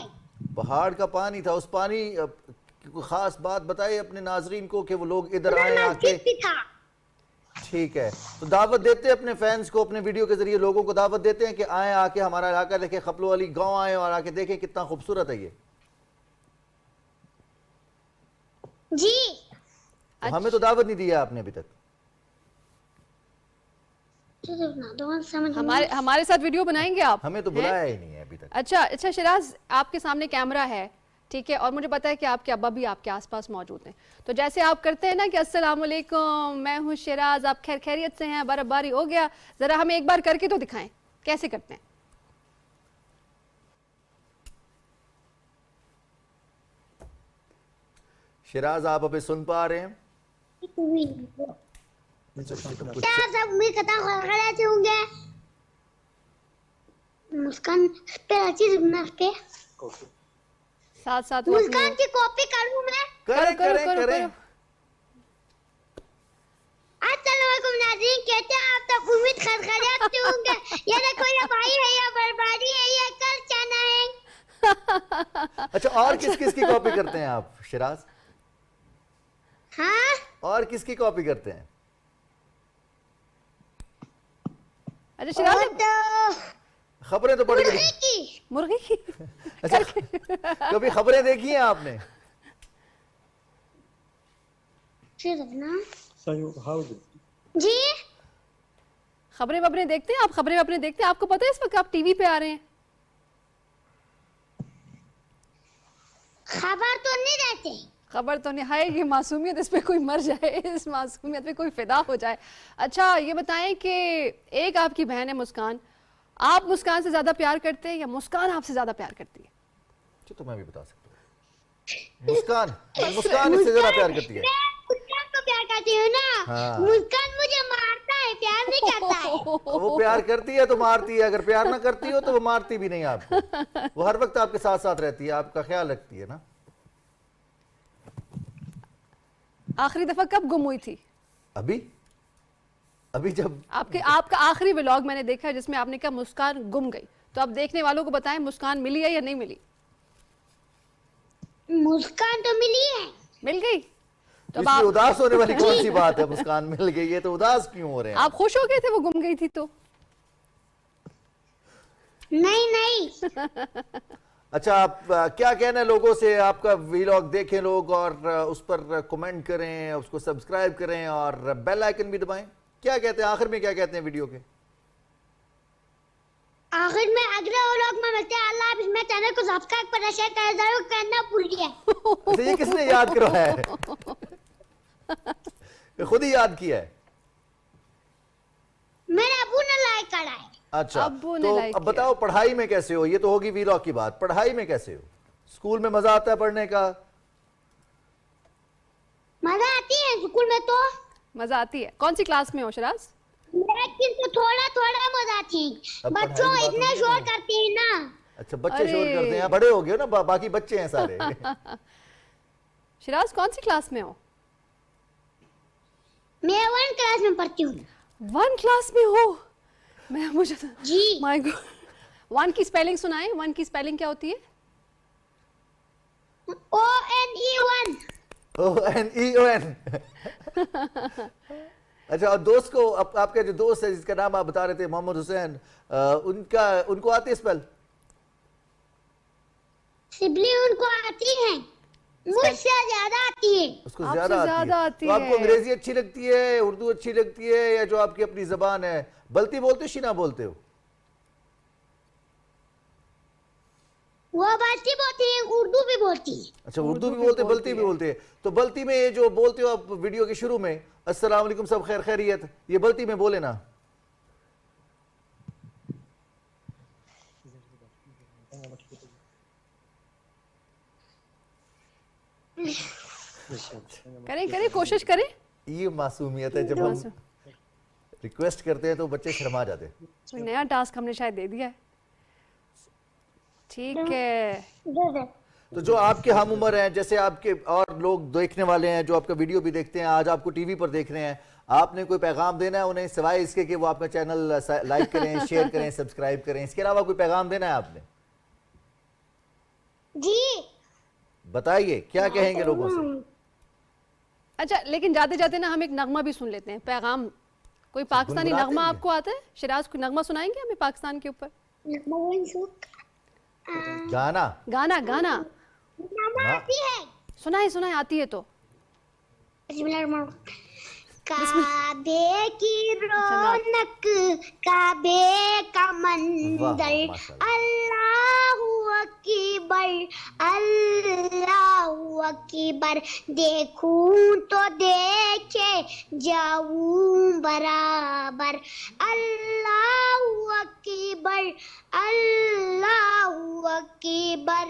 पहाड़ का पानी था, उस पानी की कोई खास बात बताइए अपने नाजरीन को कि वो लोग इधर आए आके। मस्जिद भी था। ठीक है, तो दावत देते हैं अपने फैंस को, अपने वीडियो के जरिए लोगों को दावत देते हैं कि आए, आके हमारा इलाका देखें, खपलो वाली गांव आए और आके देखें कितना खूबसूरत है ये। जी तो हमें तो दावत नहीं दिया आपने अभी तक। हमारे साथ वीडियो बनाएंगे आप? हमें तो हैं? बुलाया ही नहीं है अभी तक। अच्छा शिराज, आपके सामने कैमरा है, ठीक है, और मुझे पता है कि आपके अब्बा भी आपके आसपास मौजूद हैं, तो जैसे आप करते हैं ना कि अस्सलाम वालेकुम, मैं हूँ शिराज, आप खैर खैरियत से हैं, बर्फबारी हो गया, जरा हमें एक बार करके तो दिखाएं कैसे करते हैं। शिराज आप अभी सुन पा रहे हैं? क्या सब उम्मीद करता हूँ खैरियत से होंगे। मुस्कान पे अच्छी पे साथ साथ वो मुस्कान अपने- की कॉपी करूँ मैं। करें करो, करें करो, करें। अस्सलाम वालेकुम नाज़रीन, कहते हैं आप तक उम्मीद खैरियत से होंगे। ये देखो ये भाई है, ये बर्बादी है, ये कल चना है। अच्छा, और किस किस की कॉपी करते हैं आप शिराज? हाँ और किसकी कॉपी करते हैं? अच्छा शिराज, और तो खबरें तो बड़ी बड़ी। मुर्गी की। मुर्गी की अच्छा, कभी खबरें देखी हैं आपने? सिर्फ ना जी खबरें वबरें देखते हैं आप? खबरें वबरें देखते हैं? आपको पता है इस वक्त आप टीवी पे आ रहे हैं? खबर तो नहीं देते। खबर तो नहीं है, ये मासूमियत, इस पे कोई मर जाए, इस मासूमियत पे कोई फिदा हो जाए। अच्छा ये बताएं कि एक आपकी बहन है मुस्कान, आप मुस्कान से ज्यादा प्यार करते हैं या मुस्कान आपसे ज्यादा प्यार करती है? तो मैं भी बता सकता हूँ। मुस्कान इससे ज्यादा प्यार करती है। मैं मुस्कान को प्यार करती हूँ ना। हाँ। मुस्कान मुझे मारता है, प्यार नहीं करता है। वो प्यार करती है तो मारती है, अगर प्यार ना करती हो तो वो मारती भी नहीं आपको। वो हर वक्त आपके साथ साथ रहती है, आपका ख्याल रखती है ना। आखिरी दफा कब गुम हुई थी? अभी जब आपका आखिरी व्लॉग मैंने देखा है जिसमें आपने कहा मुस्कान गुम गई, तो आप देखने वालों को बताएं मुस्कान मिली है या नहीं मिली? मुस्कान तो मिली है। मिल गई तो अब इसमें आप उदास होने वाली कौन सी बात है? मुस्कान मिल गई है तो उदास क्यों हो रहे हैं? आप खुश हो गए थे वो गुम गई थी तो? नहीं नहीं। अच्छा, आप क्या कहना है लोगों से? आपका वीलॉग देखें लोग और उस पर कमेंट करें, उसको सब्सक्राइब करें और बेल आइकन भी दबाएं। क्या कहते हैं आखिर में, क्या कहते हैं वीडियो के? आखिर में अगले व्लॉग में मिलते हैं। अल्लाह हाफिज़। मैं चैनल को सब्सक्राइब करना, शेयर करना जरूर करना भूल गया। अच्छा, ये किसने याद करवाया है? ये खुद ही याद किया है? मेरे अबू ने लाइक करा है। अच्छा, अब्बू ने तो लाइक अब किया। बताओ पढ़ाई में कैसे हो? ये तो होगी वीलॉग की बात, पढ़ाई में कैसे हो? स्कूल में मजा आता है पढ़ने का? मजा आती है स्कूल में तो, मजा आती है। कौन सी क्लास में हो शराज? लेकिन तो थोड़ा थोड़ा मजा आती है। अब पढ़ाई बच्चों की बात इतने होगी शोर ना। करते हैं ना। अच्छा, बच्चे शोर अरे। करते हैं, बड़े हो गए हो ना, बाकी बच्चे हैं सारे। शराज कौन सी क्लास में हो? मैं 1 क्लास में पढ़ती हूँ। 1 क्लास में हो? मैं मुझे जी। My God. 1 की स्पेलिंग सुनाएं। 1 की स्पेलिंग क्या होती है? ONE1। ONEON। अच्छा, और दोस्त को आपके जो दोस्त है जिसका नाम आप बता रहे थे मोहम्मद हुसैन, उनको आती है स्पेल? सिबली उनको आती है, मुझसे ज्यादा आती है। उसको आपसे ज्यादा ज्यादा आती आती है। तो आपको है। अंग्रेजी अच्छी लगती है, उर्दू अच्छी लगती है, या जो आपकी अपनी जबान है? बल्ती बोलते हो, शीना बोलते हो? वो बल्ती बोलती है, उर्दू भी बोलती है। अच्छा, उर्दू भी बोलते, बल्ती भी बोलते हैं। तो बल्ती में ये जो बोलते हो आप वीडियो के शुरू में, अस्सलाम वालेकुम, सब खैर खैरियत, ये बल्ती में बोले ना। करें करें, कोशिश करें। ये मासूमियत है, जब हम रिक्वेस्ट करते हैं तो बच्चे शर्मा जाते हैं। कोई नया टास्क हमने शायद दे दिया है। ठीक है। तो जो आपके हम उम्र हैं, जैसे आपके और लोग देखने वाले हैं जो आपका वीडियो भी देखते हैं, आज आपको टीवी पर देख रहे हैं, आपने कोई पैगाम देना है उन्हें सिवाय इसके कि वो आपका चैनल लाइक करें, शेयर करें, सब्सक्राइब करें, इसके अलावा कोई पैगाम देना है आपने? जी। बताइए क्या कहेंगे लोगों से? अच्छा, लेकिन जाते जाते ना हम एक नगमा भी सुन लेते हैं, पैगाम। कोई पाकिस्तानी गुनगुनाते नगमा हैं? आपको आता है? शिराज को नगमा सुनाएंगे हमें पाकिस्तान के ऊपर? गाना? गाना गाना आती है। सुनाए सुनाए, आती है तो। काबे की रौनक, काबे का मंजर, माशाल्लाह। अल्लाहु अकबर, अल्लाहु अकबर। देखूं तो देखे जाऊं बराबर, अल्लाहु अकबर, अल्लाहु अकबर।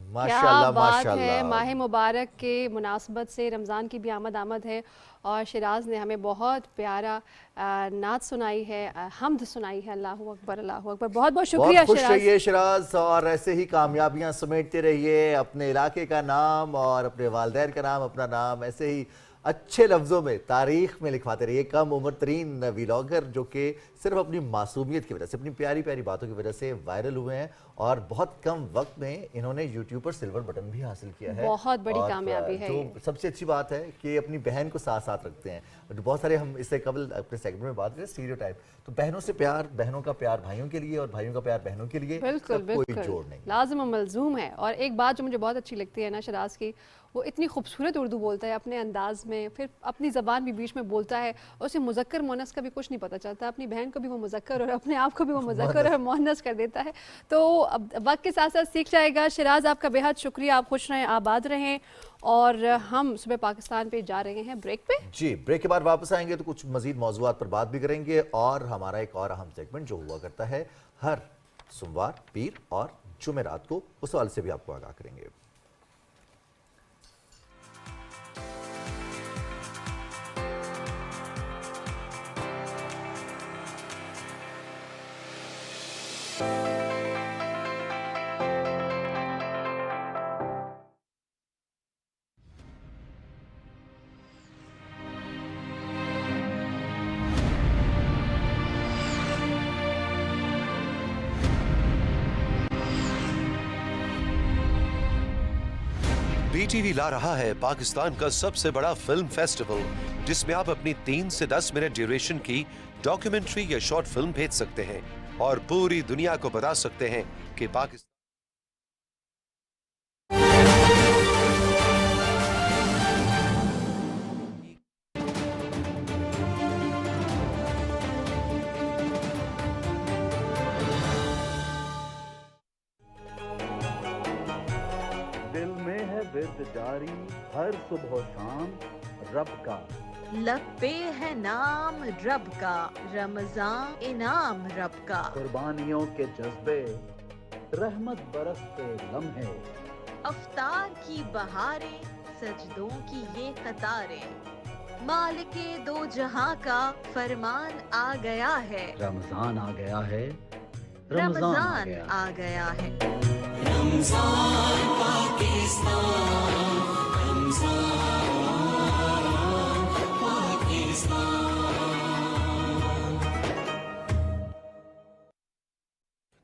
क्या माशाल्लाह बात है। माशाल्लाह। माह मुबारक के मुनासबत से रमज़ान की भी आमद है और शिराज ने हमें बहुत प्यारा नात सुनाई है, हम्द सुनाई है। अल्लाहु अकबर, अल्लाहु अकबर। बहुत बहुत शुक्रिया बहुत खुश शिराज। रहिए शिराज, और ऐसे ही कामयाबियां समेटते रहिए, अपने इलाके का नाम और अपने वालिदैन का नाम, अपना नाम ऐसे ही अच्छे लफ्ज़ों में तारीख में लिखवाते रहिए। कम उम्र तरीन व्लॉगर जो कि सिर्फ अपनी मासूमियत की वजह से, अपनी प्यारी प्यारी बातों की वजह से वायरल हुए हैं, और बहुत कम वक्त में इन्होंने यूट्यूब पर सिल्वर बटन भी हासिल किया है। बहुत बड़ी और कामयाबी है जो ये। सबसे अच्छी बात है कि अपनी बहन को साथ साथ रखते हैं। بہت سارے ہم اس سے قبل اپنے سیگمنٹ میں بات کریں اسٹیریوٹائپ، تو بہنوں سے پیار، بہنوں کا پیار بھائیوں کے لیے اور بھائیوں کا پیار بہنوں کے لیے، بالکل کوئی جوڑ نہیں، لازم و ملزوم ہے. اور ایک بات جو مجھے بہت اچھی لگتی ہے نا شراز کی، وہ اتنی خوبصورت اردو بولتا ہے اپنے انداز میں، پھر اپنی زبان بھی بیچ میں بولتا ہے، اور اسے مذکر مونس کا بھی کچھ نہیں پتہ چلتا، اپنی بہن کو بھی وہ مذکر اور اپنے آپ کو بھی وہ مذکر اور مونس کر دیتا ہے. تو اب وقت کے ساتھ ساتھ سیکھ جائے گا. شراز آپ کا بے حد شکریہ، آپ خوش رہیں، آباد رہیں. اور ہم صبح پاکستان پہ جا رہے ہیں بریک پہ. جی بریک کے بعد واپس آئیں گے تو کچھ مزید موضوعات پر بات بھی کریں گے، اور ہمارا ایک اور اہم سیگمنٹ جو ہوا کرتا ہے ہر سوموار، پیر اور جمعرات کو، اس سوال سے بھی آپ کو آگاہ کریں گے. BTV لا رہا ہے پاکستان کا سب سے بڑا فلم فیسٹیول، جس میں آپ اپنی 3 سے 10 منٹ ڈیوریشن کی ڈاکیومنٹری یا شارٹ فلم بھیج سکتے ہیں اور پوری دنیا کو بتا سکتے ہیں کہ پاکستان دل میں ہے ورد جاری ہر صبح و شام رب کا، لب پہ ہے نام رب کا، رمضان انعام رب کا، قربانیوں کے جذبے رحمت برستے لمحے، افطار کی بہاریں سجدوں کی یہ قطاریں، مالک دو جہاں کا فرمان آ گیا ہے، رمضان آ گیا ہے، رمضان آ گیا ہے.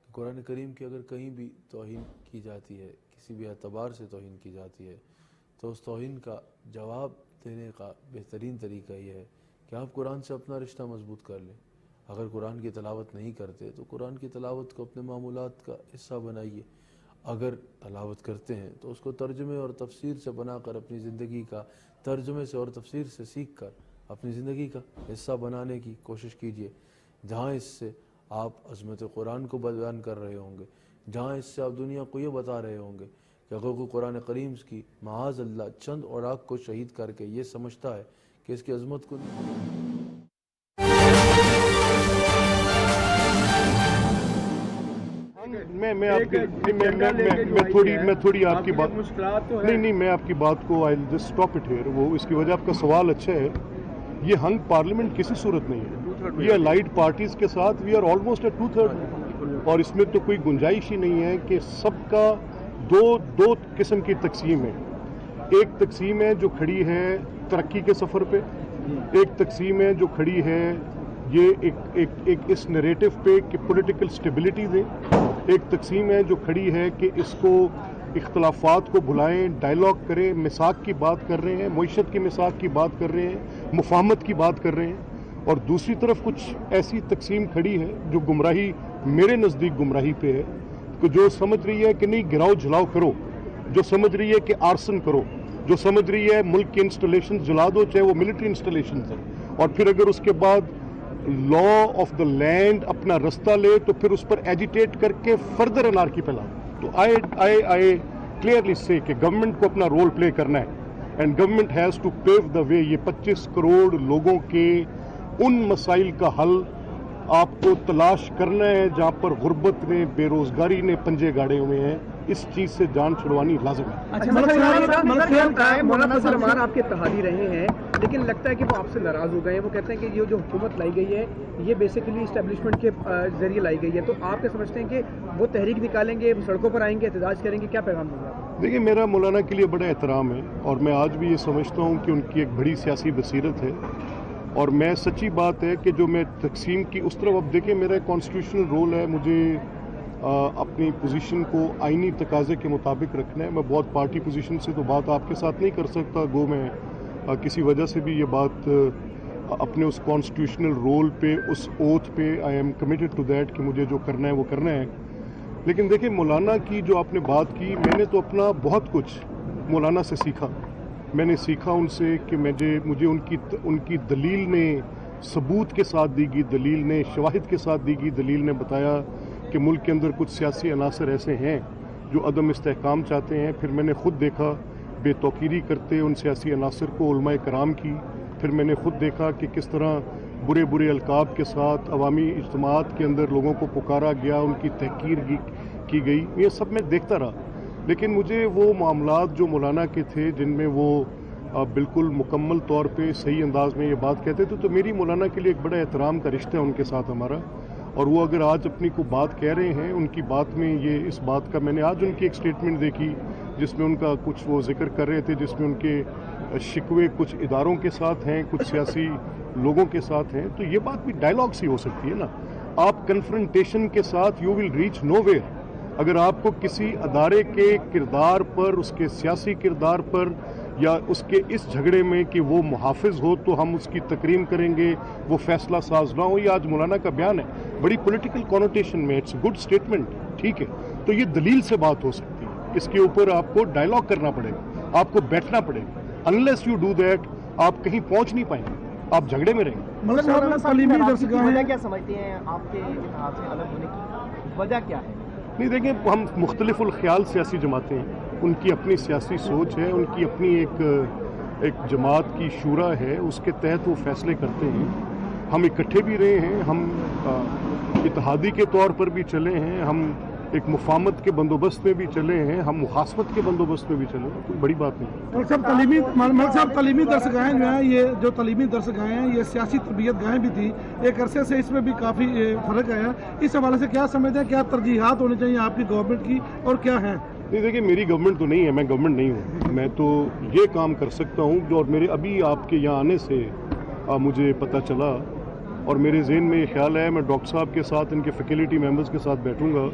قرآن کریم کی اگر کہیں بھی توہین کی جاتی ہے، کسی بھی اعتبار سے توہین کی جاتی ہے، تو اس توہین کا جواب دینے کا بہترین طریقہ یہ ہے کہ آپ قرآن سے اپنا رشتہ مضبوط کر لیں. اگر قرآن کی تلاوت نہیں کرتے تو قرآن کی تلاوت کو اپنے معمولات کا حصہ بنائیے. اگر تلاوت کرتے ہیں تو اس کو ترجمے اور تفسیر سے بنا کر اپنی زندگی کا، ترجمے سے اور تفسیر سے سیکھ کر اپنی زندگی کا حصہ بنانے کی کوشش کیجیے. جہاں اس سے آپ عظمت قرآن کو بیان کر رہے ہوں گے، جہاں اس سے آپ دنیا کو یہ بتا رہے ہوں گے کہ اگر کوئی قرآن کریم کی معاذ اللہ چند اوراق کو شہید کر کے یہ سمجھتا ہے کہ اس کی عظمت کو میں تھوڑی آپ کی بات نہیں میں آپ کی بات کو I'll just stop it here. وہ اس کی وجہ آپ کا سوال اچھا ہے. یہ ہنگ پارلیمنٹ کسی صورت نہیں ہے، یہ الائڈ پارٹیز کے ساتھ وی آر آلموسٹ ایٹ 2/3، اور اس میں تو کوئی گنجائش ہی نہیں ہے کہ سب کا دو قسم کی تقسیم ہے. ایک تقسیم ہے جو کھڑی ہے ترقی کے سفر پہ، ایک تقسیم ہے جو کھڑی ہے یہ ایک اس نیریٹو پہ کہ پولیٹیکل سٹیبلٹی دیں، ایک تقسیم ہے جو کھڑی ہے کہ اس کو اختلافات کو بھلائیں، ڈائلاگ کریں، میثاق کی بات کر رہے ہیں، معیشت کی میثاق کی بات کر رہے ہیں، مفاہمت کی بات کر رہے ہیں. اور دوسری طرف کچھ ایسی تقسیم کھڑی ہے جو گمراہی، میرے نزدیک گمراہی پہ ہے، کہ جو سمجھ رہی ہے کہ نہیں گراؤ جلاؤ کرو، جو سمجھ رہی ہے کہ آرسن کرو، جو سمجھ رہی ہے ملک کی انسٹالیشن جلا دو چاہے وہ ملٹری انسٹالیشنز ہیں، اور پھر اگر اس کے بعد لا آف دا لینڈ اپنا رستہ لے تو پھر اس پر ایجیٹیٹ کر کے فردر انارکی پھیلا. تو آئی کلیئرلی سے کہ گورنمنٹ کو اپنا رول پلے کرنا ہے، اینڈ گورنمنٹ ہیز ٹو پیو دا وے. یہ 25 کروڑ لوگوں کے ان مسائل کا حل آپ کو تلاش کرنا ہے جہاں پر غربت نے، بے روزگاری نے پنجے گاڑے ہوئے ہیں. اس چیز سے جان چھڑوانی لازم ہے. مولانا سلمان آپ کے اتحادی رہے ہیں، لیکن لگتا ہے کہ وہ آپ سے ناراض ہو گئے ہیں. وہ کہتے ہیں کہ یہ جو حکومت لائی گئی ہے یہ بیسیکلی اسٹیبلشمنٹ کے ذریعے لائی گئی ہے. تو آپ کیا سمجھتے ہیں کہ وہ تحریک نکالیں گے، سڑکوں پر آئیں گے، احتجاج کریں گے؟ کیا پیغام دیں گے؟ دیکھیے میرا مولانا کے لیے بڑا احترام ہے، اور میں آج بھی یہ سمجھتا ہوں کہ ان کی ایک بڑی سیاسی بصیرت ہے، اور میں سچی بات ہے کہ جو میں تقسیم کی اس طرف، اب دیکھیں میرا کانسٹیٹیوشنل رول ہے، مجھے اپنی پوزیشن کو آئینی تقاضے کے مطابق رکھنا ہے. میں بہت پارٹی پوزیشن سے تو بات آپ کے ساتھ نہیں کر سکتا، گو میں کسی وجہ سے بھی یہ بات अपने उस कॉन्स्टिट्यूशनल रोल पे, उस ओथ पे I am committed to that कि मुझे जो करना है वो करना है। लेकिन देखिए, मौलाना की जो आपने बात की, मैंने तो अपना बहुत कुछ मौलाना से सीखा। मैंने सीखा उनसे कि मुझे उनकी दलील ने सबूत के साथ दी गई दलील ने, शवाहिद के साथ दी गई दलील ने बताया कि मुल्क के अंदर कुछ सियासी अनासर ऐसे हैं जो अदम इस्तेहकाम चाहते हैं। फिर मैंने ख़ुद देखा बेतौकीरी करते उन सियासी अनासर को उलमाए कराम की। फिर मैंने ख़ुद देखा कि किस तरह बुरे बुरे अलकाब के साथ अवामी इज्तिमात के अंदर लोगों को पुकारा गया, उनकी तहकीर की गई। ये सब मैं देखता रहा। लेकिन मुझे वो मामलात जो मौलाना के थे जिनमें वो बिल्कुल मुकम्मल तौर पे सही अंदाज में ये बात कहते थे, तो मेरी मौलाना के लिए एक बड़ा एहतराम का रिश्ता है उनके साथ हमारा। और वो अगर आज अपनी को बात कह रहे हैं, उनकी बात में ये इस बात का, मैंने आज उनकी एक स्टेटमेंट देखी जिसमें उनका कुछ वो जिक्र कर रहे थे, जिसमें उनके शिकवे कुछ इदारों के साथ हैं, कुछ सियासी लोगों के साथ हैं। तो ये बात भी डायलॉग सी हो सकती है ना। आप कन्फ्रंटेशन के साथ यू विल रीच नोवेयर। अगर आपको किसी अदारे के किरदार पर, उसके सियासी किरदार पर, या उसके इस झगड़े में कि वो मुहाफिज हो तो हम उसकी तकरीम करेंगे, वो फैसला साज ना हो, ये आज मौलाना का बयान है बड़ी पॉलिटिकल कॉनोटेशन में। इट्स गुड स्टेटमेंट, ठीक है। तो ये दलील से बात हो सकती है, इसके ऊपर आपको डायलॉग करना पड़ेगा, आपको बैठना पड़ेगा। अनलेस यू डू दैट आप कहीं पहुंच नहीं पाएंगे, आप झगड़े में रहेंगे। वजह क्या समझते हैं आपके इतिहाद से अलग होने की वजह क्या है? नहीं, देखिए, हम मुख्तलिफुल ख्याल सियासी जमातें हैं, उनकी अपनी सियासी सोच है, उनकी अपनी एक जमात की शूरा है, उसके तहत वो फैसले करते हैं। हम इकट्ठे भी रहे हैं, हम इत्तेहादी के तौर पर भी चले हैं, हम एक मुफाहमत के बंदोबस्त में भी चले हैं, हम मुखासमत के बंदोबस्त में भी चले हैं। कोई बड़ी बात नहीं। साहब तलीमी दरसगाहें जो हैं, ये जो तलीमी दरसगाहें हैं, ये सियासी तरबियत गाहें भी थी, एक अरसे से इसमें भी काफ़ी फ़र्क आया। इस हवाले से क्या समझते हैं, क्या तरजीहात होनी चाहिए आपकी गवर्नमेंट की और क्या है? नहीं, देखिए, मेरी गवर्नमेंट तो नहीं है, मैं गवर्नमेंट नहीं हूँ। मैं तो ये काम कर सकता हूँ जो, और मेरे अभी आपके यहाँ आने से मुझे पता चला और मेरे ज़हन में ये ख्याल है, मैं डॉक्टर साहब के साथ, इनके फैकल्टी मेंबर्स के साथ बैठूंगा।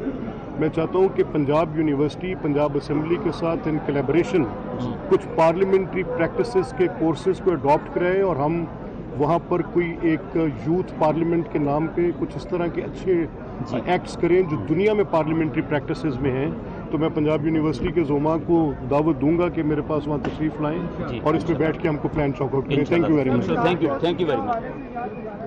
मैं चाहता हूँ कि पंजाब यूनिवर्सिटी, पंजाब असेंबली के साथ इन कोलैबोरेशन कुछ पार्लियामेंट्री प्रैक्टिसेस के कोर्सेज को अडॉप्ट कराएं और हम वहाँ पर कोई एक यूथ पार्लियामेंट के नाम पे कुछ इस तरह के अच्छे एक्ट्स करें जो दुनिया में पार्लियामेंट्री प्रैक्टिसेस में हैं। तो मैं पंजाब यूनिवर्सिटी के ज़ोमा को दावत दूंगा कि मेरे पास वहाँ तशरीफ़ लाएं और इसमें बैठ के हमको प्लान चॉक आउट करें। Thank you very much. Thank you very much.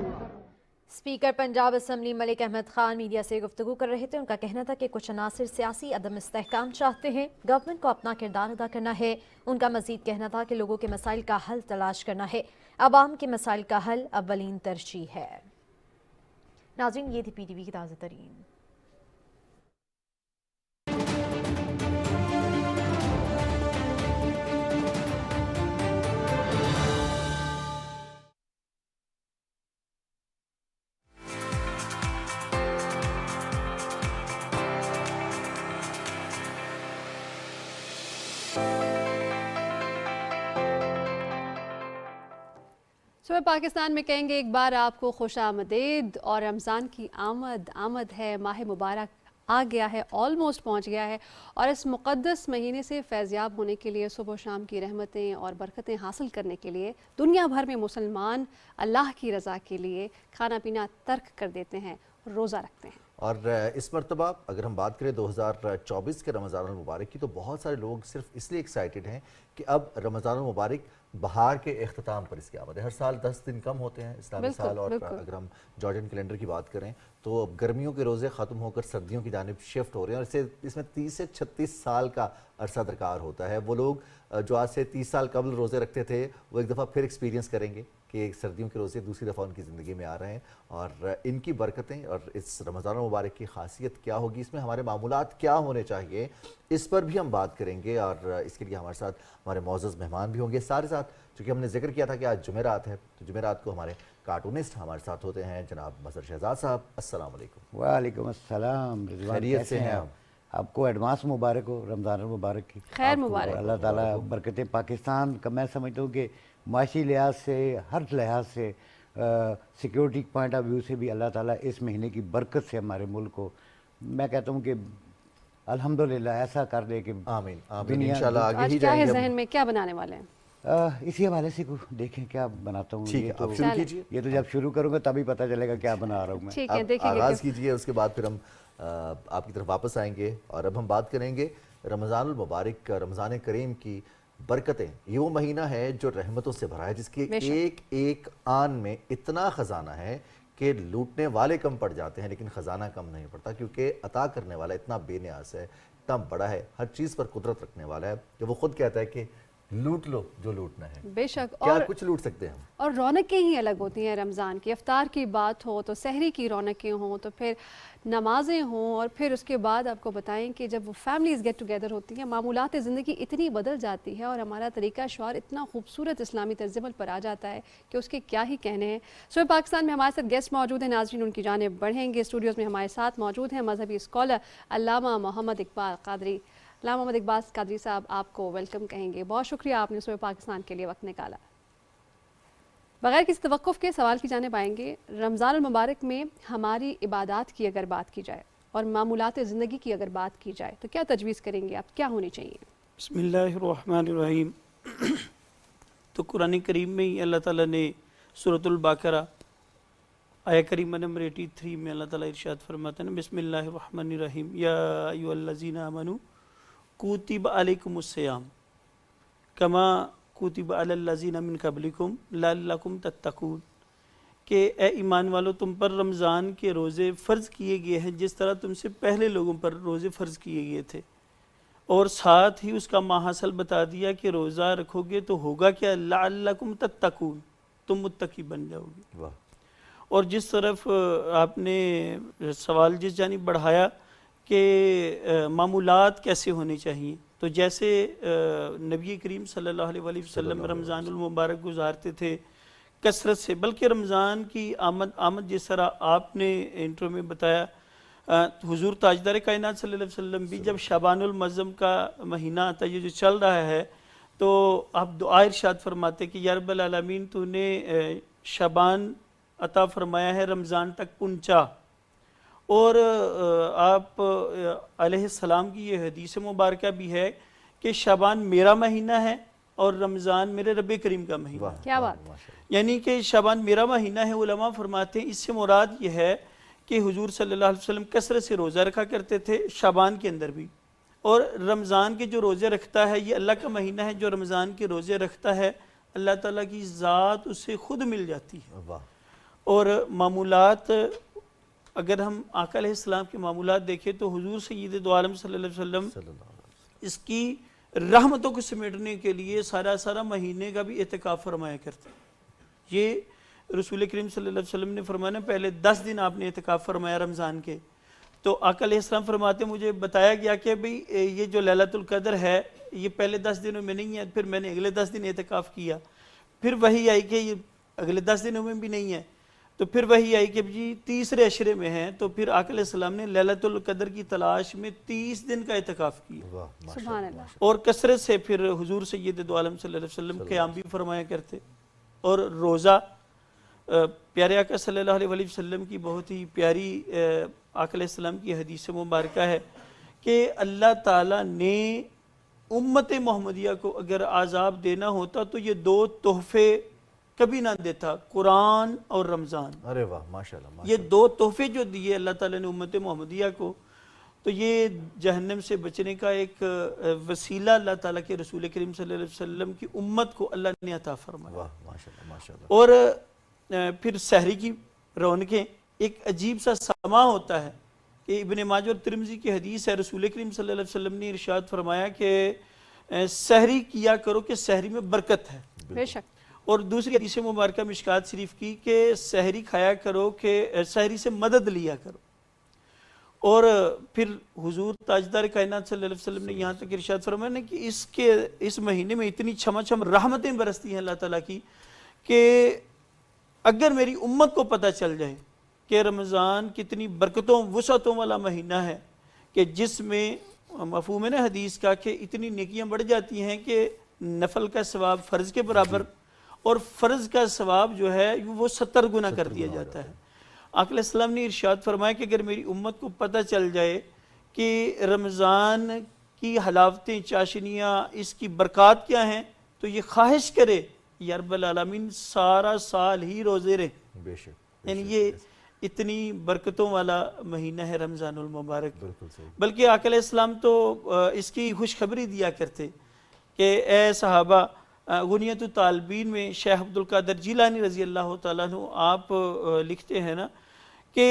Speaker Punjab assembly Malik Ahmad Khan media से गुफ्तगू कर रहे थे। उनका कहना था कि कुछ अनासिर सियासी अदम इस्तेहकाम चाहते हैं, गवर्नमेंट को अपना किरदार अदा करना है। उनका मजीद कहना था कि लोगों के मसाइल का हल तलाश करना है, अवाम के मसाइल का हल अव्वलीन तरजीह है। नाज़रीन, ये थी PTV की ताज़ा तरीन। सुबह पाकिस्तान में कहेंगे एक बार आपको खुशामदीद और रमज़ान की आमद है। माह मुबारक आ गया है, ऑलमोस्ट पहुंच गया है और इस मुक़द्दस महीने से फैज़याब होने के लिए, सुबह शाम की रहमतें और बरकतें हासिल करने के लिए दुनिया भर में मुसलमान अल्लाह की रज़ा के लिए खाना पीना तर्क कर देते हैं, रोज़ा रखते हैं। और इस मरतबा अगर हम बात करें 2024 के रमज़ान मुबारक की, तो बहुत सारे लोग सिर्फ इसलिए एक्साइटेड हैं कि अब रमज़ान मुबारक बहार के इख्तिताम पर इसकी आमद है। हर साल 10 दिन कम होते हैं इस्लामी साल, और अगर हम जॉर्जियन कैलेंडर की बात करें तो अब गर्मियों के रोज़े ख़त्म होकर सर्दियों की जानिब शिफ्ट हो रहे हैं और इसमें 30 से 36 साल का अरसा दरकार होता है। वो लोग जो आज से 30 साल कबल रोज़े रखते थे, वो एक दफ़ा फिर एक्सपीरियंस करेंगे कि सर्दियों के रोज़े दूसरी दफ़ा उनकी ज़िंदगी में आ रहे हैं और इनकी बरकतें और इस रमज़ान मुबारक की खासियत क्या होगी, इसमें हमारे मामूलात क्या होने चाहिए, इस पर भी हम बात करेंगे। और इसके लिए हमारे साथ हमारे मौजूद मेहमान भी होंगे। सारे साथ चूँकि हमने जिक्र किया था कि आज जुमेरात है, तो जुमेरात को हमारे कार्टूनिस्ट हमारे साथ होते हैं जनाब मज़हर शहजाद साहब। अस्सलाम वालेकुम। वालेकुम अस्सलाम। खैरियत से हैं आप? आपको एडवांस मुबारक हो, रमज़ान मुबारक की खैर मुबारक। अल्लाह ताला बरकतें पाकिस्तान का, मैं समझता हूँ कि माशी लिहाज से, हर लिहाज से, सिक्योरिटी पॉइंट ऑफ व्यू से भी अल्लाह ताला इस महीने की बरकत से हमारे मुल्क को, मैं कहता हूँ कि अल्हम्दुलिल्लाह ऐसा कर दे कि आमीन आमीन इंशाल्लाह आगे ही क्या है जाएंगे। जहन में, क्या बनाने वाले हैं? इसी हवाले से देखें क्या बनाता हूँ। ठीक है, आप शुरू कीजिए। ये तो जब शुरू करूँगा तभी पता चलेगा क्या बना रहा हूँ मैं। ठीक है, आप देखेंगे आगाज़ कीजिए, उसके बाद फिर हम आपकी तरफ वापस आएंगे और अब हम बात करेंगे रमज़ानुल मुबारक, रमज़ान करीम की बरकतें। ये वो महीना है जो रहमतों से भरा है, जिसके एक एक आन में इतना ख़जाना है कि लूटने वाले कम पड़ जाते हैं लेकिन ख़जाना कम नहीं पड़ता, क्योंकि अता करने वाला इतना बेनियाज़ है, इतना बड़ा है, हर चीज़ पर कुदरत रखने वाला है कि वो खुद कहता है कि लूट लो जो लूटना है। बेशक, क्या और कुछ लूट सकते हैं हम। और रौनकें ही अलग होती हैं रमज़ान की। इफ्तार की बात हो तो सहरी की रौनकें हों, तो फिर नमाज़ें हों, और फिर उसके बाद आपको बताएं कि जब वो फैमिलीज़ गेट टुगेदर होती हैं, मामूलात ज़िंदगी इतनी बदल जाती है और हमारा तरीका शुआर इतना खूबसूरत इस्लामी तर्ज़-ए-अमल पर आ जाता है कि उसके क्या ही कहने हैं। सुबह पाकिस्तान में हमारे साथ गेस्ट मौजूद हैं, नाज़रीन उनकी जानिब बढ़ेंगे। स्टूडियोज़ में हमारे साथ मौजूद हैं मजहबी स्कॉलर अल्लामा मोहम्मद इकबाल कादरी। अल्लामा मोहम्मद इकबाल कादरी साहब, आपको वेलकम कहेंगे। बहुत शुक्रिया आपने सुबह पाकिस्तान के लिए वक्त निकाला। बगैर किसी तवक्कुफ़ के सवाल की जाने पाएंगे, रमज़ान मुबारक में हमारी इबादत की अगर बात की जाए और मामूलात ज़िंदगी की अगर बात की जाए तो क्या तजवीज़ करेंगे आप, क्या होनी चाहिए? बिस्मिल्लाहिर्रहमानिर्रहीम। तो कुरान करीम में ही अल्लाह ताला ने सूरतुल बकरा आया करीमा नंबर 83 में अल्लाह ताला इरशाद फरमाते हैं, बिस्मिल्लाहिर्रहमानिर्रहीम, या अय्युहल्लज़ीना आमनू कुतिब अलैकुमुस्सियाम कमा कुतिब अलल्लज़ीना मिन क़ब्लिकुम लअल्लकुम तत्तकून, कि ए ईमान वालों, तुम पर रमज़ान के रोज़े फ़र्ज़ किए गए हैं जिस तरह तुमसे पहले लोगों पर रोज़े फ़र्ज़ किए गए थे, और साथ ही उसका माहसल बता दिया कि रोज़ा रखोगे तो होगा क्या, लअल्लकुम तत्तकून, तुम मुत्तकी बन जाओगे। वाह। और जिस तरफ आपने सवाल जिस जानिब बढ़ाया कि मामूलात कैसे होने चाहिए, तो जैसे नबी करीम सल्लल्लाहु अलैहि वसल्लम रमज़ानुल मुबारक गुजारते थे कसरत से, बल्कि रमज़ान की आमद जिस तरह आपने इंट्रो में बताया, हुजूर ताजदार कायनात सल्लल्लाहु अलैहि वसल्लम भी जब शाबानुल मुअज़्ज़म का महीना आता है, ये जो चल रहा है, तो आप दुआ इरशाद फरमाते कि या रब्बल आलमीन, तूने शाबान अता फरमाया है, रमज़ान तक पहुँचा। और आप अलैहिस्सलाम की ये हदीस मुबारक भी है कि शाबान मेरा महीना है और रमज़ान मेरे रब करीम का महीना। क्या बात। यानी कि शाबान मेरा महीना है, उलमा फरमाते हैं इससे मुराद ये है कि हुजूर सल्लल्लाहु अलैहि वसल्लम कसरत से रोज़ा रखा करते थे शाबान के अंदर भी, और रमज़ान के जो रोज़े रखता है ये अल्लाह का महीना है, जो रमज़ान के रोज़े रखता है अल्लाह ताला की ज़ात उससे खुद मिल जाती है। और मामूलात, अगर हम आका अलैहिस्सलाम के मामूलात देखें तो हुजूर सय्यद दो आलम सल्लल्लाहु अलैहि वसल्लम इसकी रहमतों को समेटने के लिए सारा महीने का भी एहतिकाफ फरमाया करते। ये रसूल करीम सल्लल्लाहु अलैहि वसल्लम ने फरमाया, पहले 10 दिन आपने एहतिकाफ फरमाया रमज़ान के, तो आका अलैहिस्सलाम फरमाते मुझे बताया गया कि भाई ये जो लैलतुल कद्र है ये पहले 10 दिनों में नहीं है, फिर मैंने अगले 10 दिन एहतिकाफ किया, फिर वही आई कि ये अगले 10 दिनों में भी नहीं है, तो फिर वही आई कि जी तीसरे अशरे में है, तो फिर आका अलैहिस्सलाम ने लैलतुल कद्र की तलाश में 30 दिन का एहतिकाफ किया। सुभान अल्लाह। और कसरत से फिर हुजूर सय्यद दो आलम सल्लल्लाहु अलैहि वसल्लम क़याम भी फरमाया करते। और रोज़ा, प्यारे आका सल्लल्लाहु अलैहि वसल्लम की बहुत ही प्यारी आका अलैहिस्सलाम की हदीस मुबारक है कि अल्लाह ताला ने उम्मत मोहम्मदिया को अगर आज़ाब देना होता तो ये 2 तोहफे कभी ना देता, कुरान और रमज़ान। अरे वाह, माशाल्लाह। ये 2 तोहफे जो दिए अल्लाह ताला ने उम्मत मोहम्मदिया को, तो ये जहन्नम से बचने का एक वसीला अल्लाह ताला के रसूल करीम सल्लल्लाहु अलैहि वसल्लम की उम्मत को अल्लाह ने अता फरमाया। वाह, माशाल्लाह माशाल्लाह। और फिर सहरी की रौनकें, एक अजीब सा समा होता है कि इब्ने माजा और तिरमिज़ी की हदीस है, रसूल करीम सल्लल्लाहु अलैहि वसल्लम ने इरशाद फरमाया कि सहरी किया करो कि सहरी में बरकत है। बेशक। और दूसरी हदीस मुबारक मिशकात शरीफ की कि सहरी खाया करो कि सहरी से मदद लिया करो। और फिर हुजूर ताजदार कायनात सल्लल्लाहु अलैहि वसल्लम ने यहाँ तक इरशाद फरमाया ना कि इस महीने में इतनी छमाछम रहमतें बरसती हैं अल्लाह ताला की कि अगर मेरी उम्मत को पता चल जाए कि रमज़ान कितनी बरकतों वसअतों वाला महीना है, कि जिसमें मफ़हूम है ना हदीस का कि इतनी नेकियां बढ़ जाती हैं कि नफल का सवाब फ़र्ज़ के बराबर और फ़र्ज़ का सवाब जो है वो 70 गुना कर दिया जाता है। आका अलैहिस्सलाम ने इरशाद फरमाया कि अगर मेरी उम्मत को पता चल जाए कि रमज़ान की हलावतें, चाशनियाँ, इसकी बरक़ात क्या हैं, تو یہ خواہش کرے یا رب العالمین سارا سال ہی روزے رہے. بے شک. یعنی یہ اتنی برکتوں والا مہینہ ہے رمضان المبارک. بالکل صحیح. بلکہ آقا علیہ السلام تو اس کی خوشخبری دیا کرتے کہ اے صحابہ، غنیت الطالبین میں شیخ عبد القادر جیلانی رضی اللہ تعالیٰ عنہ آپ لکھتے ہیں نا کہ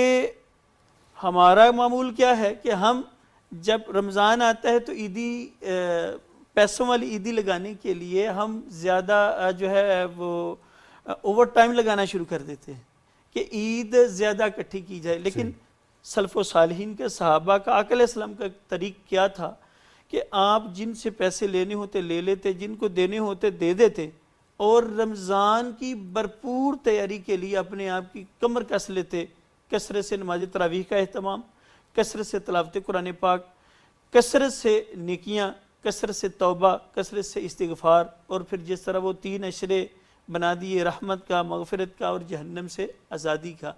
ہمارا معمول کیا ہے کہ ہم جب رمضان آتا ہے تو عیدی پیسوں والی عیدی لگانے کے لیے ہم زیادہ جو ہے وہ اوور ٹائم لگانا شروع کر دیتے ہیں کہ عید زیادہ اکٹھی کی جائے. لیکن سلف و صالحین کے صحابہ کا آقا علیہ السلام کا طریق کیا تھا کہ آپ جن سے پیسے لینے ہوتے لے لیتے، جن کو دینے ہوتے دے دیتے، اور رمضان کی بھرپور تیاری کے لیے اپنے آپ کی کمر کس لیتے. کثرت سے نماز تراویح کا اہتمام، کثرت سے تلاوت قرآن پاک، کثرت سے نیکیاں، کثرت سے توبہ، کثرت سے استغفار، اور پھر جس طرح وہ 3 اشرے بنا دیے رحمت کا، مغفرت کا اور جہنم سے آزادی کا.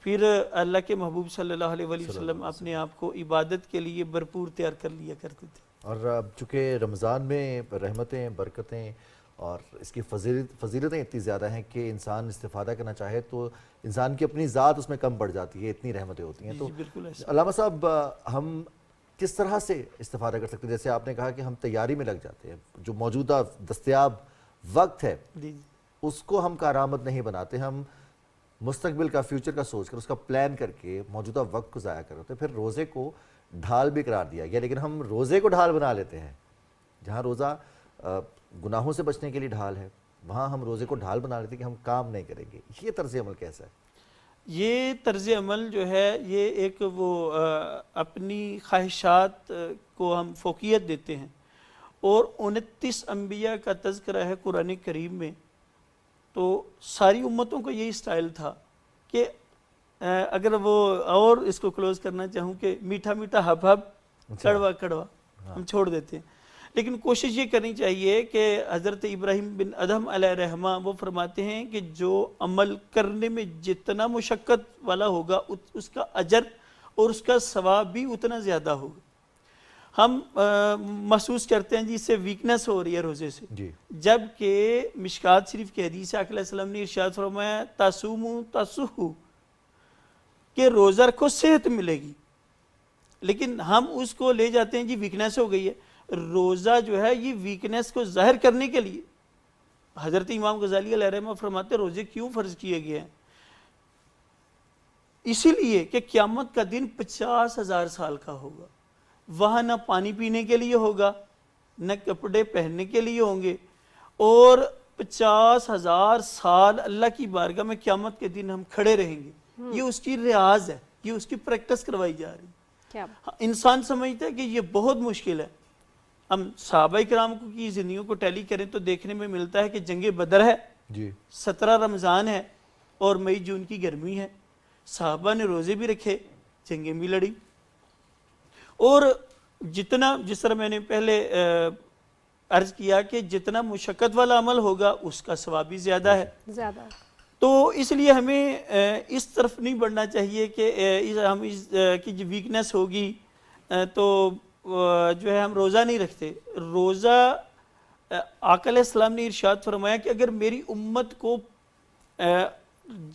پھر اللہ کے محبوب صلی اللہ علیہ وسلم اپنے آپ کو عبادت کے لیے بھرپور تیار کر لیا کرتے تھے. اور اب چونکہ رمضان میں رحمتیں، برکتیں اور اس کی فضیلتیں اتنی زیادہ ہیں کہ انسان استفادہ کرنا چاہے تو انسان کی اپنی ذات اس میں کم پڑ جاتی ہے، اتنی رحمتیں ہوتی ہیں. تو علامہ صاحب ہم کس طرح سے استفادہ کر سکتے ہیں؟ جیسے آپ نے کہا کہ ہم تیاری میں لگ جاتے ہیں، جو موجودہ دستیاب وقت ہے اس کو ہم کارآمد نہیں بناتے، ہم مستقبل کا، فیوچر کا سوچ کر، اس کا پلان کر کے موجودہ وقت کو ضائع کر ہوتے. پھر روزے کو ڈھال بھی قرار دیا گیا، لیکن ہم روزے کو ڈھال بنا لیتے ہیں. جہاں روزہ گناہوں سے بچنے کے لیے ڈھال ہے، وہاں ہم روزے کو ڈھال بنا لیتے ہیں کہ ہم کام نہیں کریں گے. یہ طرز عمل کیسا ہے؟ یہ طرز عمل جو ہے یہ ایک وہ اپنی خواہشات کو ہم فوقیت دیتے ہیں. اور 29 انبیاء کا تذکرہ ہے قرآن کریم میں، تو ساری امتوں کو یہی سٹائل تھا کہ اگر وہ اور اس کو کلوز کرنا چاہوں کہ میٹھا میٹھا ہب ہب، کڑوا کڑوا ہم چھوڑ دیتے ہیں. لیکن کوشش یہ کرنی چاہیے کہ حضرت ابراہیم بن ادہم علیہ الرحمہ وہ فرماتے ہیں کہ جو عمل کرنے میں جتنا مشقت والا ہوگا اس کا اجر اور اس کا ثواب بھی اتنا زیادہ ہوگا. ہم محسوس کرتے ہیں جی اس سے ویکنس ہو رہی ہے روزے سے، جبکہ مشکات شریف کی حدیث ہے آقا علیہ السلام نے ارشاد فرمایا تاسومو تاسوہو، کہ روزہ رکھو صحت ملے گی. لیکن ہم اس کو لے جاتے ہیں جی ویکنس ہو گئی ہے. روزہ جو ہے یہ ویکنس کو ظاہر کرنے کے لیے. حضرت امام غزالی علیہ الرحمہ فرماتے روزے کیوں فرض کیے گئے ہیں؟ اسی لیے کہ قیامت کا دن 50,000 سال کا ہوگا. وہاں نہ پانی پینے کے لیے ہوگا، نہ کپڑے پہننے کے لیے ہوں گے، اور 50,000 سال اللہ کی بارگاہ میں قیامت کے دن ہم کھڑے رہیں گے. یہ اس کی ریاض ہے، یہ اس کی پریکٹس کروائی جا رہی ہے. انسان سمجھتا ہے کہ یہ بہت مشکل ہے. ہم صحابہ کرام کی زندگیوں کو ٹیلی کریں تو دیکھنے میں ملتا ہے کہ جنگ بدر ہے، 17 رمضان ہے اور مئی جون کی گرمی ہے. صحابہ نے روزے بھی رکھے، جنگیں بھی لڑی. اور جتنا، جس طرح میں نے پہلے عرض کیا کہ جتنا مشقت والا عمل ہوگا اس کا ثواب بھی زیادہ ہے. تو اس لیے ہمیں اس طرف نہیں بڑھنا چاہیے کہ ہم کی جو ویکنس ہوگی تو جو ہے ہم روزہ نہیں رکھتے. روزہ آقا علیہ السلام نے ارشاد فرمایا کہ اگر میری امت کو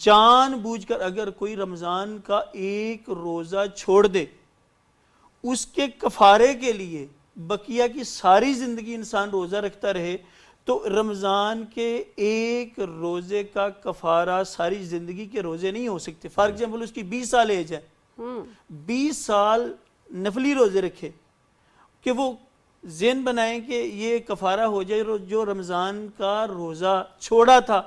جان بوجھ کر اگر کوئی رمضان کا ایک روزہ چھوڑ دے، اس کے کفارے کے لیے بقیہ کی ساری زندگی انسان روزہ رکھتا رہے، تو رمضان کے ایک روزے کا کفارہ ساری زندگی کے روزے نہیں ہو سکتے. فار ایگزامپل اس کی 20 سال ایج ہے، 20 سال نفلی روزے رکھے کہ وہ ذہن بنائیں کہ یہ کفارہ ہو جائے جو رمضان کا روزہ چھوڑا تھا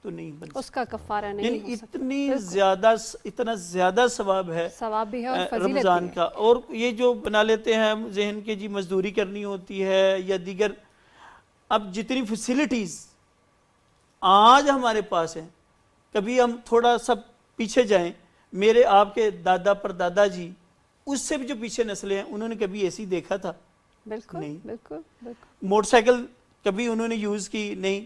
تو نہیں بن سکتا. اس کا کفارہ نہیں ہو سکتا. اتنا زیادہ ثواب ہے رمضان کا. اور یہ جو بنا لیتے ہیں ہم ذہن کے جی مزدوری کرنی ہوتی ہے یا دیگر، اب جتنی فیسیلٹیز آج ہمارے پاس ہیں، کبھی ہم تھوڑا سا پیچھے جائیں، میرے آپ کے دادا پر دادا جی، اس سے بھی جو پیچھے نسلیں ہیں، انہوں نے کبھی ایسی دیکھا تھا؟ نہیں. موٹر سائیکل کبھی انہوں نے یوز کی نہیں.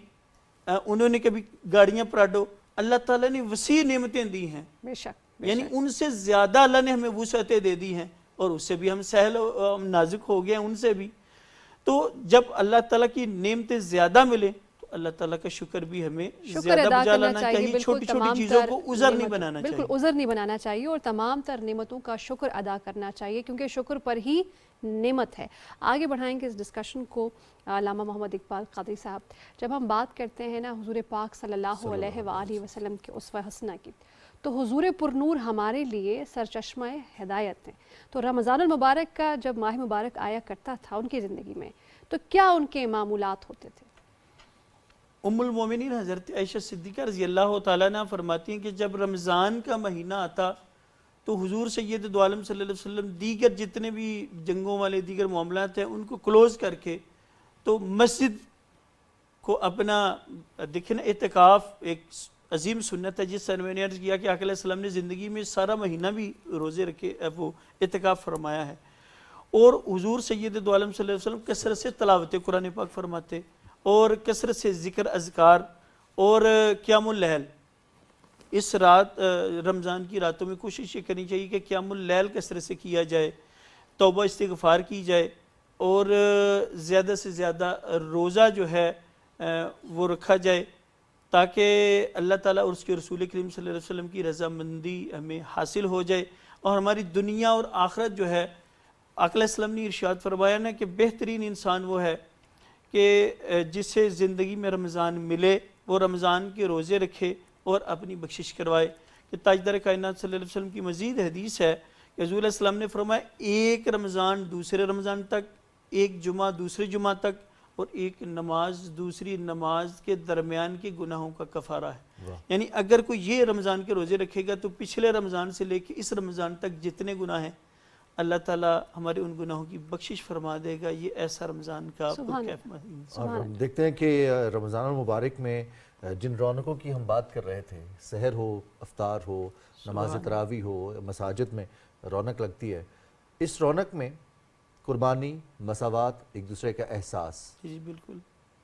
انہوں نے کبھی گاڑیاں پراڈو. اللہ تعالیٰ نے وسیع نعمتیں دی ہیں، یعنی ان سے زیادہ اللہ نے ہمیں وسعتیں دے دی ہیں، اور اس سے بھی ہم سہل نازک ہو گئے ہیں ان سے بھی. تو جب اللہ تعالیٰ کی نعمتیں زیادہ ملیں تو اللہ تعالیٰ کا شکر بھی ہمیں زیادہ بجا لانا چاہیے، چھوٹی چھوٹی چیزوں کو عذر نہیں بنانا چاہیے، بالکل عذر نہیں بنانا چاہیے، اور تمام تر نعمتوں کا شکر ادا کرنا چاہیے، کیونکہ شکر پر ہی نعمت ہے۔ آگے بڑھائیں گے اس ڈسکشن کو علامہ محمد اقبال قادری صاحب۔ جب ہم بات کرتے ہیں نا حضور پاک صلی اللہ علیہ وآلہ وسلم کے اسوہ حسنہ کی، تو حضور پرنور ہمارے لیے سرچشمہ ہدایت ہیں۔ تو رمضان المبارک کا جب ماہ مبارک آیا کرتا تھا ان کی زندگی میں، تو کیا ان کے معمولات ہوتے تھے؟ ام المومنین حضرت عائشہ صدیقہ رضی اللہ تعالیٰ عنہ فرماتی ہیں کہ جب رمضان کا مہینہ آتا تو حضور سید دو عالم صلی اللہ علیہ وسلم دیگر جتنے بھی جنگوں والے دیگر معاملات ہیں ان کو کلوز کر کے تو مسجد کو اپنا دیکھیں نا، اعتکاف ایک عظیم سنت ہے جس سے میں نے عرض کیا کہ آقا علیہ السلام نے زندگی میں سارا مہینہ بھی روزے رکھے، وہ اعتکاف فرمایا ہے، اور حضور سید دو عالم صلی اللہ علیہ وسلم کثرت سے تلاوت قرآن پاک فرماتے اور کثرت سے ذکر اذکار اور قیام اللیل۔ اس رات رمضان کی راتوں میں کوشش یہ کرنی چاہیے کہ قیام اللیل کثرت سے کیا جائے، توبہ استغفار کی جائے، اور زیادہ سے زیادہ روزہ جو ہے وہ رکھا جائے تاکہ اللہ تعالیٰ اور اس کے رسول کریم صلی اللہ علیہ وسلم کی رضامندی ہمیں حاصل ہو جائے، اور ہماری دنیا اور آخرت جو ہے، آقا علیہ السلام نے ارشاد فرمایا نا کہ بہترین انسان وہ ہے کہ جسے زندگی میں رمضان ملے، وہ رمضان کے روزے رکھے اور اپنی بخشش کروائے۔ کہ تاجدار کائنات صلی اللہ علیہ وسلم کی مزید حدیث ہے کہ حضور علیہ السلام نے فرمایا ایک رمضان دوسرے رمضان تک، ایک جمعہ دوسرے جمعہ تک، اور ایک نماز دوسری نماز کے درمیان کے گناہوں کا کفارہ ہے۔ یعنی اگر کوئی یہ رمضان کے روزے رکھے گا تو پچھلے رمضان سے لے کے اس رمضان تک جتنے گناہ ہیں اللہ تعالیٰ ہمارے ان گناہوں کی بخشش فرما دے گا۔ یہ ایسا رمضان کا اور ہم دیکھتے ہیں کہ رمضان المبارک میں جن رونقوں کی ہم بات کر رہے تھے، سحر ہو، افطار ہو، نماز تراویح ہو، مساجد میں رونق لگتی ہے، اس رونق میں قربانی، مساوات، ایک دوسرے کا احساس، جی بالکل،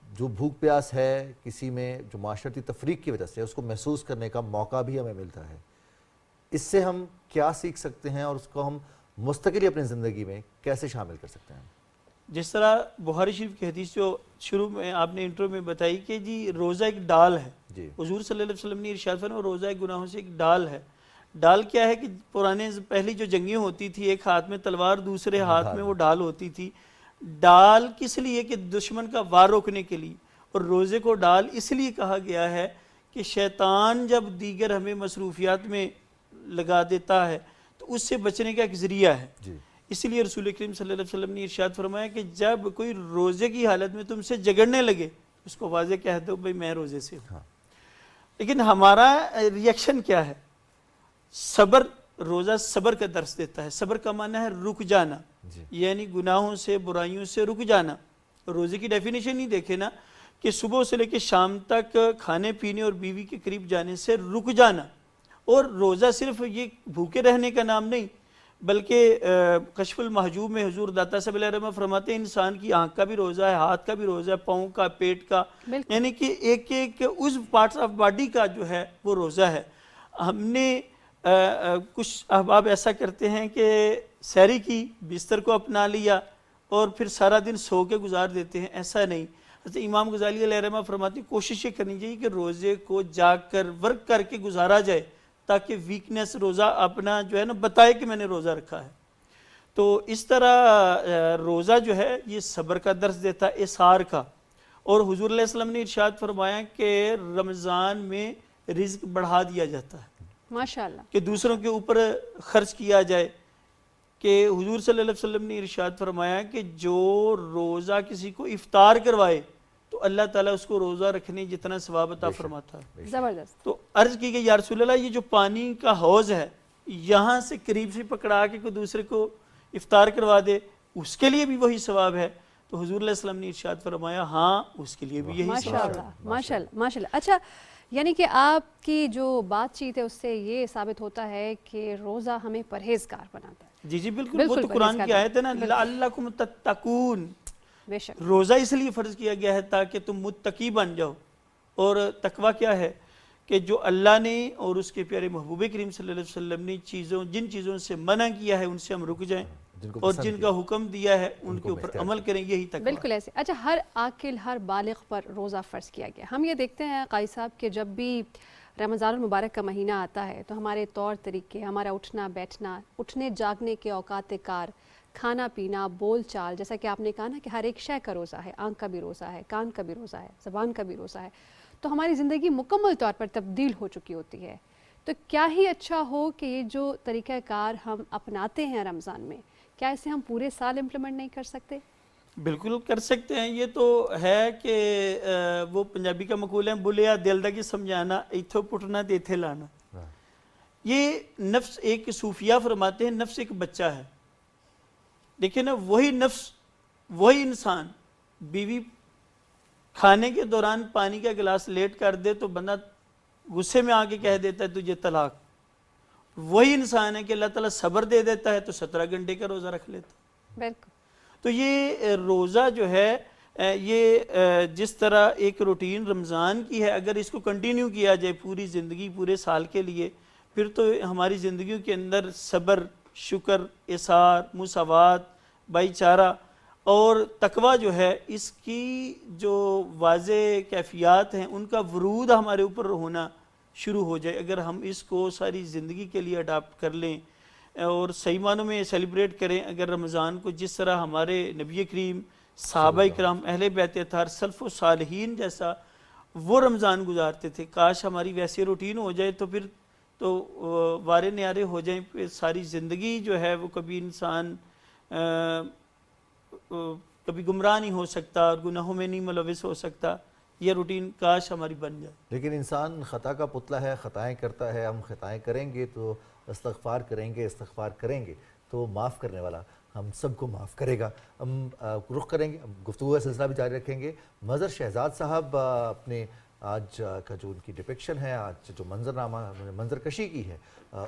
جو بھوک پیاس ہے کسی میں، جو معاشرتی تفریق کی وجہ سے اس کو محسوس کرنے کا موقع بھی ہمیں ملتا ہے۔ اس سے ہم کیا سیکھ سکتے ہیں اور اس کو ہم مستقلی اپنی زندگی میں کیسے شامل کر سکتے ہیں؟ جس طرح بخاری شریف کی حدیث جو شروع میں آپ نے انٹرو میں بتائی کہ جی روزہ ایک ڈال ہے، حضور صلی اللہ علیہ وسلم نے ارشاد فرمایا روزہ ایک گناہوں سے ایک ڈال ہے۔ ڈال کیا ہے کہ پہلی جو جنگیں ہوتی تھی، ایک ہاتھ میں تلوار دوسرے ہاتھ میں وہ ڈال ہوتی تھی۔ ڈال کس لیے؟ کہ دشمن کا وار روکنے کے لیے، اور روزے کو ڈال اس لیے کہا گیا ہے کہ شیطان جب دیگر ہمیں مصروفیات میں لگا دیتا ہے تو اس سے بچنے کا ایک ذریعہ ہے۔ اسی لیے رسول کریم صلی اللہ علیہ وسلم نے ارشاد فرمایا کہ جب کوئی روزے کی حالت میں تم سے جگڑنے لگے اس کو واضح کہہ دو بھئی میں روزے سے ہوں۔ لیکن ہمارا ریئیکشن کیا ہے؟ صبر، روزہ صبر کا درس دیتا ہے۔ صبر کا معنی ہے رک جانا، یعنی گناہوں سے، برائیوں سے رک جانا۔ روزے کی ڈیفینیشن نہیں دیکھے نا کہ صبح سے لے کے شام تک کھانے پینے اور بیوی کے قریب جانے سے رک جانا۔ اور روزہ صرف یہ بھوکے رہنے کا نام نہیں، بلکہ کشف المحجوب میں حضور داتا صاحب علیہ رحمہ فرماتے ہیں انسان کی آنکھ کا بھی روزہ ہے، ہاتھ کا بھی روزہ ہے، پاؤں کا، پیٹ کا، یعنی کہ ایک ایک عضو پارٹس آف باڈی کا جو ہے وہ روزہ ہے۔ ہم نے کچھ احباب ایسا کرتے ہیں کہ سحری کی، بستر کو اپنا لیا اور پھر سارا دن سو کے گزار دیتے ہیں، ایسا نہیں۔ حضرت امام غزالی علیہ رحمہ فرماتے ہیں کوشش یہ کرنی چاہیے کہ روزے کو جاگ کر ورک کر کے گزارا جائے تاکہ ویکنیس روزہ اپنا جو ہے نا بتائے کہ میں نے روزہ رکھا ہے۔ تو اس طرح روزہ جو ہے یہ صبر کا درس دیتا ہے، اصرار کا۔ اور حضور علیہ السلام نے ارشاد فرمایا کہ رمضان میں رزق بڑھا دیا جاتا ہے، ماشاءاللہ، کہ دوسروں کے اوپر خرچ کیا جائے۔ کہ حضور صلی اللہ علیہ وسلم نے ارشاد فرمایا کہ جو روزہ کسی کو افطار کروائے تو اللہ تعالیٰ اس کو روزہ رکھنے جتنا ثواب عطا فرماتا ہے۔ زبردست۔ تو عرض کی کہ یا رسول اللہ یہ جو پانی کا حوض ہے یہاں سے قریب سے پکڑا کے کوئی دوسرے کو افطار کروا دے اس کے لیے بھی وہی ثواب ہے؟ تو حضور علیہ السلام نے ارشاد فرمایا ہاں اس کے لیے بھی یہی ثواب ہے۔ ماشاءاللہ ماشاءاللہ۔ اچھا، یعنی کہ آپ کی جو بات چیت ہے اس سے یہ ثابت ہوتا ہے کہ روزہ ہمیں پرہیزگار بناتا ہے۔ جی جی بالکل، وہ تو قرآن کی آیت ہے نا لعلکم تتقون، روزہ اس لیے فرض کیا گیا ہے تاکہ تم متقی بن جاؤ۔ اور تقویٰ کیا ہے؟ کہ جو اللہ نے اور اس کے پیارے محبوب کریم صلی اللہ علیہ وسلم نے جن چیزوں سے منع کیا ہے ان سے ہم رک جائیں، اور جن کا حکم دیا ہے ان کے اوپر عمل کریں, یہی تقویٰ. بالکل ایسے. اچھا, ہر عاقل ہر بالغ پر روزہ فرض کیا گیا. ہم یہ دیکھتے ہیں قاضی صاحب کہ جب بھی رمضان المبارک کا مہینہ آتا ہے تو ہمارے طور طریقے, ہمارا اٹھنا بیٹھنا, اٹھنے جاگنے کے اوقات کار, کھانا پینا, بول چال, جیسا کہ آپ نے کہا نا کہ ہر ایک شے کا روزہ ہے, آنکھ کا بھی روزہ ہے, کان کا بھی روزہ ہے, زبان کا بھی روزہ ہے, تو ہماری زندگی مکمل طور پر تبدیل ہو چکی ہوتی ہے. تو کیا ہی اچھا ہو کہ یہ جو طریقہ کار ہم اپناتے ہیں رمضان میں, کیا اسے ہم پورے سال امپلیمنٹ نہیں کر سکتے؟ بالکل کر سکتے ہیں. یہ تو ہے کہ وہ پنجابی کا مقول ہے, بلیا دل دا کی سمجھانا, ایتھو پٹنا تے ایتھے لانا. یہ نفس, ایک صوفیہ فرماتے ہیں نفس ایک بچہ ہے. دیکھیں نا, وہی نفس, وہی انسان بیوی کھانے کے دوران پانی کا گلاس لیٹ کر دے تو بندہ غصے میں آ کے کہہ دیتا ہے تجھے طلاق. وہی انسان ہے کہ اللہ تعالیٰ صبر دے دیتا ہے تو 17 گھنٹے کا روزہ رکھ لیتا. بالکل. تو یہ روزہ جو ہے یہ جس طرح ایک روٹین رمضان کی ہے, اگر اس کو کنٹینیو کیا جائے پوری زندگی, پورے سال کے لیے, پھر تو ہماری زندگیوں کے اندر صبر, شکر, اثار, مساوات, بھائی چارہ اور تقویٰ جو ہے, اس کی جو واضح کیفیات ہیں ان کا ورود ہمارے اوپر ہونا شروع ہو جائے. اگر ہم اس کو ساری زندگی کے لیے اڈاپٹ کر لیں اور صحیح معنوں میں سیلیبریٹ کریں, اگر رمضان کو جس طرح ہمارے نبی کریم, صحابہ کرام, اہل بیت اطہار, سلف و صالحین جیسا وہ رمضان گزارتے تھے, کاش ہماری ویسی روٹین ہو جائے تو پھر تو وارے نیارے ہو جائیں. پھر ساری زندگی جو ہے وہ کبھی انسان کبھی گمراہ نہیں ہو سکتا اور گناہوں میں نہیں ملوث ہو سکتا. یہ روٹین کاش ہماری بن جائے. لیکن انسان خطا کا پتلا ہے, خطائیں کرتا ہے. ہم خطائیں کریں گے تو استغفار کریں گے, استغفار کریں گے تو معاف کرنے والا ہم سب کو معاف کرے گا. ہم رخ کریں گے, گفتگو کا سلسلہ بھی جاری رکھیں گے. مظہر شہزاد صاحب اپنے آج کا جو ان کی ڈپکشن ہے, آج جو منظرنامہ انہوں نے منظر کشی کی ہے,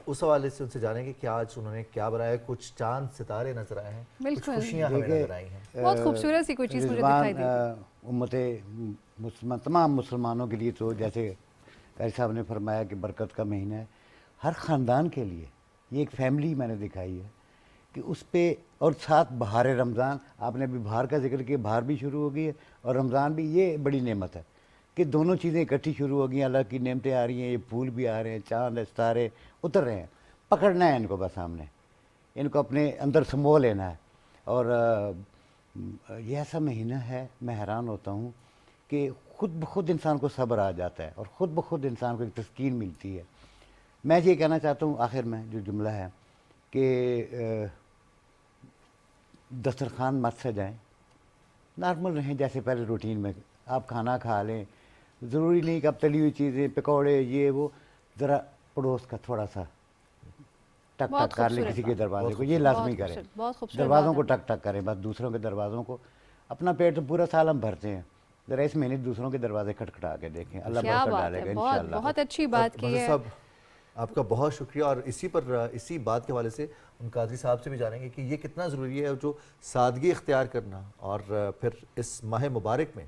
اس حوالے سے ان سے جانیں گے کہ آج انہوں نے کیا بنایا. کچھ چاند ستارے نظر آئے ہیں, کچھ خوشیاں ہمیں نظر آئی ہیں. بہت خوبصورت سی کوئی چیز مجھے دکھائی دی. امت مسلمان, تمام مسلمانوں کے لیے تو جیسے قاری صاحب نے فرمایا کہ برکت کا مہینہ ہے, ہر خاندان کے لیے یہ ایک فیملی میں نے دکھائی ہے کہ اس پہ, اور ساتھ بہار رمضان, آپ نے ابھی بہار کا ذکر کیا, بہار بھی شروع ہو گئی ہے اور رمضان بھی. یہ بڑی نعمت ہے کہ دونوں چیزیں اکٹھی شروع ہو گئی ہیں. اللہ کی نعمتیں آ رہی ہیں, یہ پھول بھی آ رہے ہیں, چاند ستارے اتر رہے ہیں. پکڑنا ہے ان کو, بس سامنے ان کو اپنے اندر سمو لینا ہے. اور یہ ایسا مہینہ ہے, میں حیران ہوتا ہوں کہ خود بخود انسان کو صبر آ جاتا ہے اور خود بخود انسان کو ایک تسکین ملتی ہے. میں یہ کہنا چاہتا ہوں آخر میں جو جملہ ہے کہ دسترخوان مت سجائیں, نارمل رہیں جیسے پہلے روٹین میں. آپ کھانا کھا لیں, ضروری نہیں کہ اب تلی ہوئی چیزیں, پکوڑے, یہ وہ, ذرا پڑوس کا تھوڑا سا ٹک ٹک کر لیں کسی کے دروازے کو, یہ لازمی کریں. دروازوں کو ٹک ٹک کریں, بس دوسروں کے دروازوں کو. اپنا پیٹ تو پورا سال ہم بھرتے ہیں, ذرا اس مہینے دوسروں کے دروازے کھٹکھٹا کے دیکھیں, اللہ برکت ڈالے گا انشاءاللہ. بہت اچھی بات کی ہے. آپ کا بہت شکریہ. اور اسی بات کے حوالے سے ہم قاضی صاحب سے بھی جانیں گے کہ یہ کتنا ضروری ہے جو سادگی اختیار کرنا, اور پھر اس ماہ مبارک میں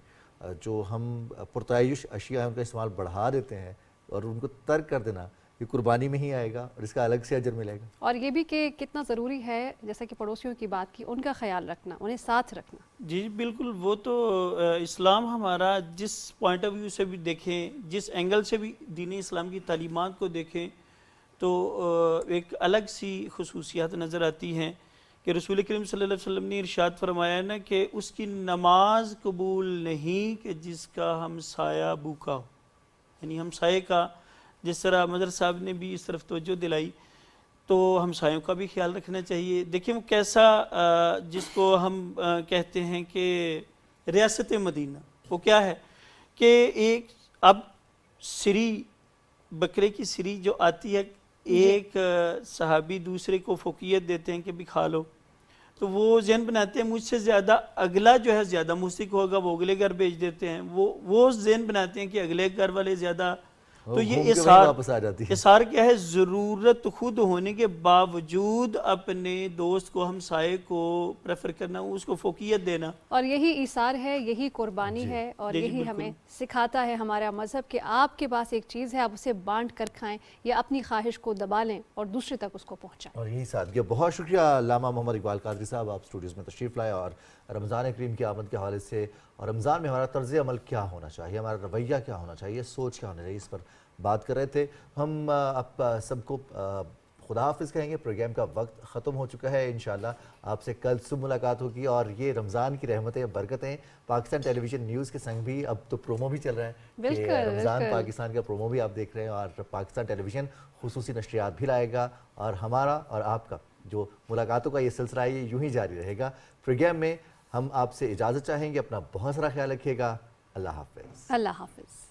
جو ہم پرتعیش اشیاء ہیں ان کا استعمال بڑھا دیتے ہیں اور ان کو ترک کر دینا, یہ قربانی میں ہی آئے گا اور اس کا الگ سے اجر ملے گا. اور یہ بھی کہ کتنا ضروری ہے, جیسا کہ پڑوسیوں کی بات کی, ان کا خیال رکھنا, انہیں ساتھ رکھنا. جی بالکل. وہ تو اسلام ہمارا جس پوائنٹ آف ویو سے بھی دیکھیں, جس اینگل سے بھی دین اسلام کی تعلیمات کو دیکھیں تو ایک الگ سی خصوصیات نظر آتی ہیں کہ رسول کریم صلی اللہ علیہ وسلم نے ارشاد فرمایا نا کہ اس کی نماز قبول نہیں کہ جس کا ہمسایہ بھوکا ہو. یعنی ہمسائے کا, جس طرح مظہر صاحب نے بھی اس طرف توجہ دلائی, تو ہمسایوں کا بھی خیال رکھنا چاہیے. دیکھیں وہ کیسا, جس کو ہم کہتے ہیں کہ ریاست مدینہ, وہ کیا ہے کہ ایک اب سری, بکرے کی سری جو آتی ہے, ایک صحابی دوسرے کو فوقیت دیتے ہیں کہ بھی کھا لو, تو وہ ذہن بناتے ہیں مجھ سے زیادہ اگلا جو ہے زیادہ مستحق ہوگا, وہ اگلے گھر بھیج دیتے ہیں. وہ ذہن بناتے ہیں کہ اگلے گھر والے زیادہ تو یہ گھوم کے وہیں واپس آ جاتی ہے۔ اثار کیا ہے؟ ضرورت خود ہونے کے باوجود اپنے دوست کو، ہمسائے کو پریفر کرنا، اس کو فوقیت دینا، اور یہی ایثار ہے، یہی قربانی ہے، اور جی، یہی بالکل۔ ہمیں سکھاتا ہے ہمارا مذہب کہ آپ کے پاس ایک چیز ہے، آپ اسے بانٹ کر کھائیں یا اپنی خواہش کو دبا لیں اور دوسرے تک اس کو پہنچائیں۔ اور یہی سادگی۔ بہت شکریہ علامہ محمد اقبال قادری صاحب، آپ اسٹوڈیوز میں تشریف لائے اور رمضان کریم کی آمد کے حوالے سے اور رمضان میں ہمارا طرز عمل کیا ہونا چاہیے، ہمارا رویہ کیا ہونا چاہیے، سوچ کیا ہونا چاہیے، اس پر بات کر رہے تھے۔ ہم آپ سب کو خدا حافظ کہیں گے، پروگرام کا وقت ختم ہو چکا ہے۔ انشاءاللہ آپ سے کل صبح ملاقات ہوگی، اور یہ رمضان کی رحمتیں برکتیں پاکستان ٹیلی ویژن نیوز کے سنگ بھی اب تو پرومو بھی چل رہا ہے کہ رمضان پاکستان کا پرومو بھی آپ دیکھ رہے ہیں، اور پاکستان ٹیلی ویژن خصوصی نشریات بھی لائے گا، اور ہمارا اور آپ کا جو ملاقاتوں کا یہ سلسلہ ہے یہ یوں ہی جاری رہے گا۔ پروگرام میں ہم آپ سے اجازت چاہیں گے، اپنا بہت سارا خیال رکھیے گا۔ اللہ حافظ۔ اللہ حافظ۔